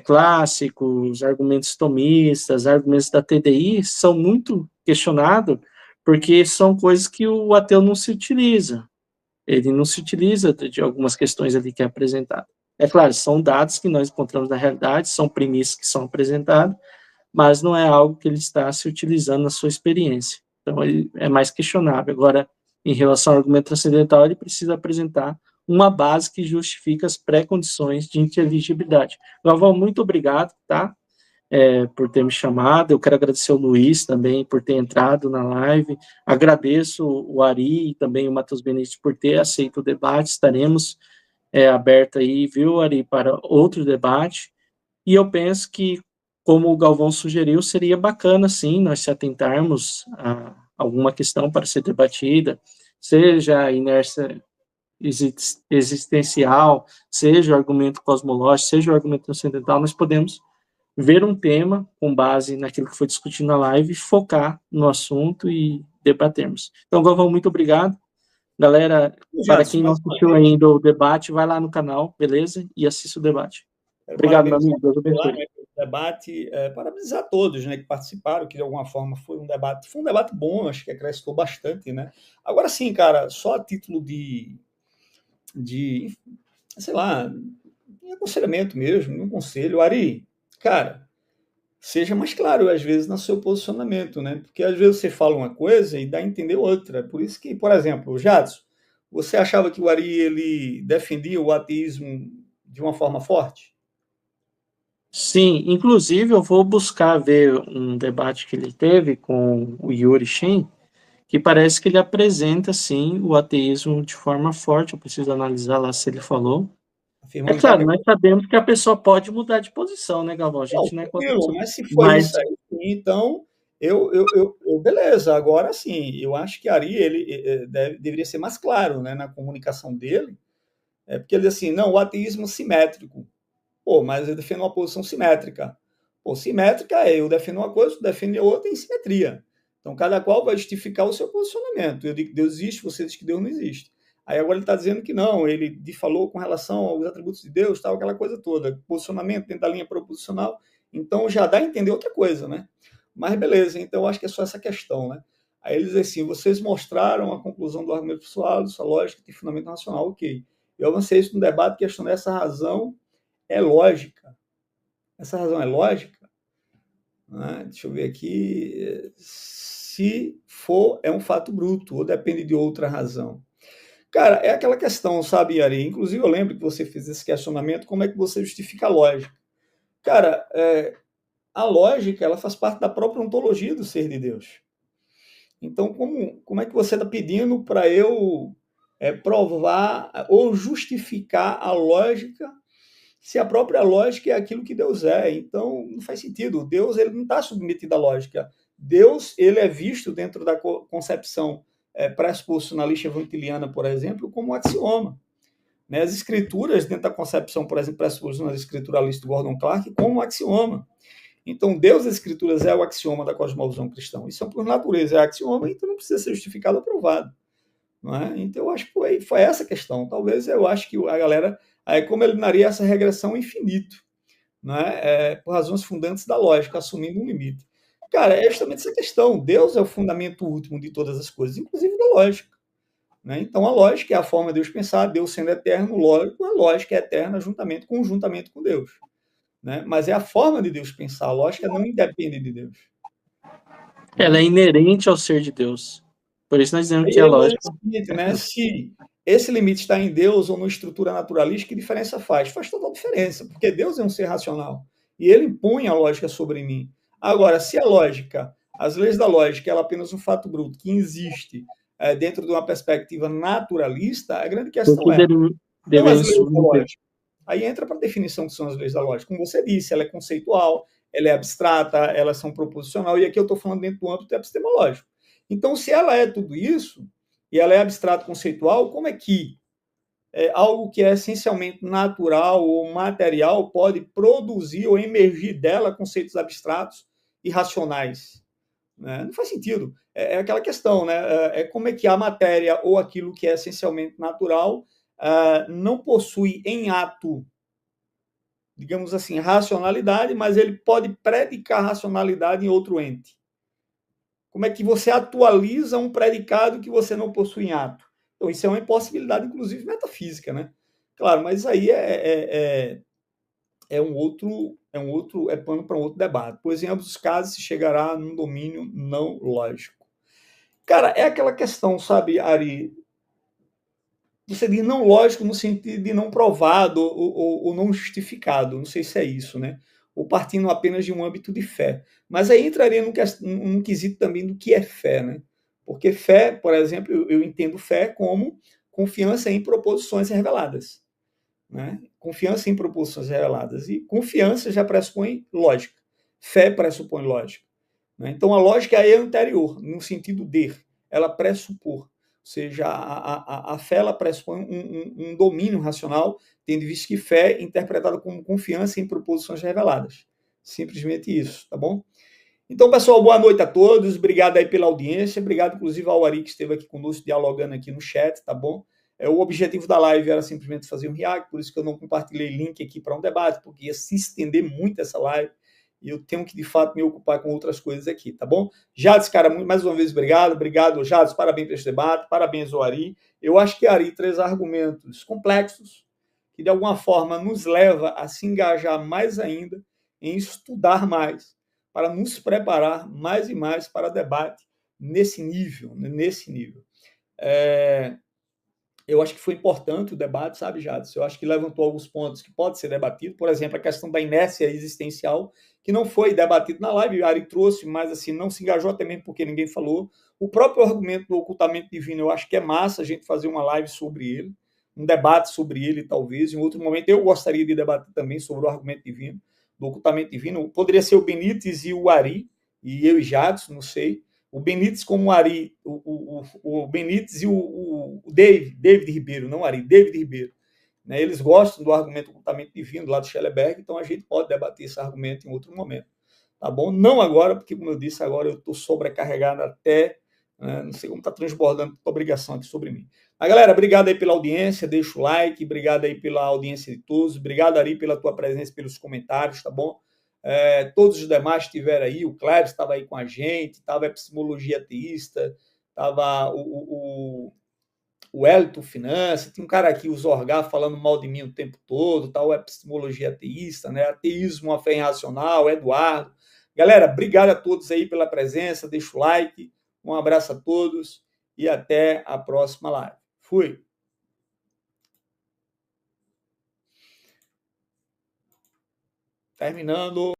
clássicos, argumentos tomistas, argumentos da TDI são muito questionados, porque são coisas que o ateu não se utiliza. Ele não se utiliza de algumas questões ali que é apresentado. É claro, são dados que nós encontramos na realidade, são premissas que são apresentadas, mas não é algo que ele está se utilizando na sua experiência. Então, ele é mais questionável. Agora, em relação ao argumento transcendental, ele precisa apresentar uma base que justifica as pré-condições de inteligibilidade. Galvão, muito obrigado, tá? Por ter me chamado. Eu quero agradecer o Luiz também por ter entrado na live. Agradeço o Ari e também o Matheus Benedito por ter aceito o debate. Estaremos abertos aí, viu, Ari, para outro debate. E eu penso que, como o Galvão sugeriu, seria bacana, sim, nós se atentarmos a alguma questão para ser debatida, seja a inércia existencial, seja o argumento cosmológico, seja o argumento transcendental, nós podemos ver um tema com base naquilo que foi discutido na live, focar no assunto e debatermos. Então, Galvão, muito obrigado. Galera, para quem não assistiu ainda o debate, vai lá no canal, beleza? E assista o debate. Obrigado, meu amigo. Deus abençoe. Debate, parabenizar todos, né, que participaram, que de alguma forma foi um debate bom, acho que acrescentou bastante, né? Agora sim, cara, só a título de sei lá, de aconselhamento mesmo, um conselho, Ari, cara, seja mais claro às vezes no seu posicionamento, né? Porque às vezes você fala uma coisa e dá a entender outra. Por isso que, por exemplo, o Jadson, você achava que o Ari ele defendia o ateísmo de uma forma forte? Sim, inclusive eu vou buscar ver um debate que ele teve com o Yuri Shin, que parece que ele apresenta, sim, o ateísmo de forma forte. Eu preciso analisar lá se ele falou. É claro, nós sabemos que a pessoa pode mudar de posição, né, Galvão? A gente não é contra isso. Mas se for isso aí, então, beleza. Agora sim, eu acho que Ari ele deveria ser mais claro, né, na comunicação dele, porque ele diz assim, não, o ateísmo simétrico. Pô, mas eu defendo uma posição simétrica. Pô, simétrica eu defendo uma coisa, tu defende outra em simetria. Então, cada qual vai justificar o seu posicionamento. Eu digo que Deus existe, você diz que Deus não existe. Aí agora ele está dizendo que não, ele falou com relação aos atributos de Deus, tal, aquela coisa toda. Posicionamento dentro da linha proposicional. Então, já dá a entender outra coisa, né? Mas beleza, então eu acho que é só essa questão, né? Aí ele diz assim, vocês mostraram a conclusão do argumento pessoal, sua lógica tem fundamento racional, ok. Eu avancei isso no debate, questionando essa razão é lógica. Essa razão é lógica? Deixa eu ver aqui. Se for, é um fato bruto, ou depende de outra razão. Cara, é aquela questão, sabe, Ari? Inclusive, eu lembro que você fez esse questionamento, como é que você justifica a lógica? Cara, a lógica, ela faz parte da própria ontologia do ser de Deus. Então, como é que você está pedindo para eu provar ou justificar a lógica, se a própria lógica é aquilo que Deus é? Então, não faz sentido. Deus, ele não está submetido à lógica. Deus, ele é visto dentro da concepção pressuposicionalista evangeliana, por exemplo, como um axioma. Né? As escrituras, dentro da concepção, por exemplo, pressuposicionalista escrituralista do Gordon Clark, como um axioma. Então, Deus das Escrituras é o axioma da cosmovisão cristã. Isso, por natureza, é axioma, então não precisa ser justificado ou provado. Não é? Então, eu acho que foi essa a questão. Talvez eu acho que a galera, como eliminaria essa regressão infinito, não é? Por razões fundantes da lógica, assumindo um limite. Cara, é justamente essa questão. Deus é o fundamento último de todas as coisas, inclusive da lógica. Né? Então, a lógica é a forma de Deus pensar, Deus sendo eterno, lógico, a lógica é eterna conjuntamente com Deus. Né? Mas é a forma de Deus pensar, a lógica não independe de Deus. Ela é inerente ao ser de Deus. Por isso nós dizemos que a lógica... Né? Se esse limite está em Deus ou numa estrutura naturalista, que diferença faz? Faz total diferença, porque Deus é um ser racional e ele impõe a lógica sobre mim. Agora, se a lógica, as leis da lógica, ela é apenas um fato bruto que existe dentro de uma perspectiva naturalista, a grande questão é... Então, as leis da lógica. Aí entra para a definição que são as leis da lógica. Como você disse, ela é conceitual, ela é abstrata, elas são proposicional, e aqui eu estou falando dentro do âmbito epistemológico. Então, se ela é tudo isso, e ela é abstrata conceitual, como é que algo que é essencialmente natural ou material pode produzir ou emergir dela conceitos abstratos e racionais? Né? Não faz sentido. É aquela questão, né? Como é que a matéria ou aquilo que é essencialmente natural não possui em ato, digamos assim, racionalidade, mas ele pode predicar racionalidade em outro ente. Como é que você atualiza um predicado que você não possui em ato? Então, isso é uma impossibilidade, inclusive, metafísica, né? Claro, mas aí é pano para um outro debate, pois em ambos os casos se chegará num domínio não lógico. Cara, é aquela questão, sabe, Ari? Você diz não lógico no sentido de não provado ou não justificado, não sei se é isso, né? Ou partindo apenas de um âmbito de fé. Mas aí entraria num quesito também do que é fé, né? Porque fé, por exemplo, eu entendo fé como confiança em proposições reveladas. Né? Confiança em proposições reveladas. E confiança já pressupõe lógica. Fé pressupõe lógica. Né? Então, a lógica aí é anterior, no sentido de. Ela pressupor. Ou seja, a fé ela pressupõe um domínio racional, tendo visto que fé é interpretada como confiança em proposições reveladas. Simplesmente isso, tá bom? Então, pessoal, boa noite a todos. Obrigado aí pela audiência. Obrigado, inclusive, ao Ari, que esteve aqui conosco, dialogando aqui no chat, tá bom? O objetivo da live era simplesmente fazer um react, por isso que eu não compartilhei link aqui para um debate, porque ia se estender muito essa live. E eu tenho que, de fato, me ocupar com outras coisas aqui, tá bom? Jades, cara, mais uma vez, obrigado. Obrigado, Jades, parabéns por esse debate, parabéns ao Ari. Eu acho que Ari traz argumentos complexos, que de alguma forma nos leva a se engajar mais ainda em estudar mais, para nos preparar mais e mais para debate nesse nível, Eu acho que foi importante o debate, sabe, Jades? Eu acho que levantou alguns pontos que podem ser debatidos, por exemplo, a questão da inércia existencial, que não foi debatido na live, o Ari trouxe, mas assim, não se engajou até mesmo porque ninguém falou. O próprio argumento do ocultamento divino, eu acho que é massa a gente fazer uma live sobre ele, um debate sobre ele, talvez. Em outro momento, eu gostaria de debater também sobre o argumento divino, do ocultamento divino. Poderia ser o Benítez e o Ari, e eu e Jades, não sei. O Benítez como o Ari, o Benítez e o David Ribeiro, não Ari, David Ribeiro. Né? Eles gostam do argumento do ocultamento divino, do lado de Schellenberg, então a gente pode debater esse argumento em outro momento. Tá bom? Não agora, porque, como eu disse, agora eu estou sobrecarregado até, não sei como está transbordando a obrigação aqui sobre mim. Mas, galera, obrigado aí pela audiência, deixa o like, obrigado aí pela audiência de todos, obrigado, Ari, pela tua presença, pelos comentários, tá bom? Todos os demais estiveram aí, o Cleves estava aí com a gente, estava a Epistemologia Ateísta, estava o Hélito Finança, tem um cara aqui, o Zorgar, falando mal de mim o tempo todo, tal, epistemologia ateísta, né? Ateísmo, uma fé irracional, Eduardo. Galera, obrigado a todos aí pela presença, deixa o like, um abraço a todos e até a próxima live. Fui! Terminando.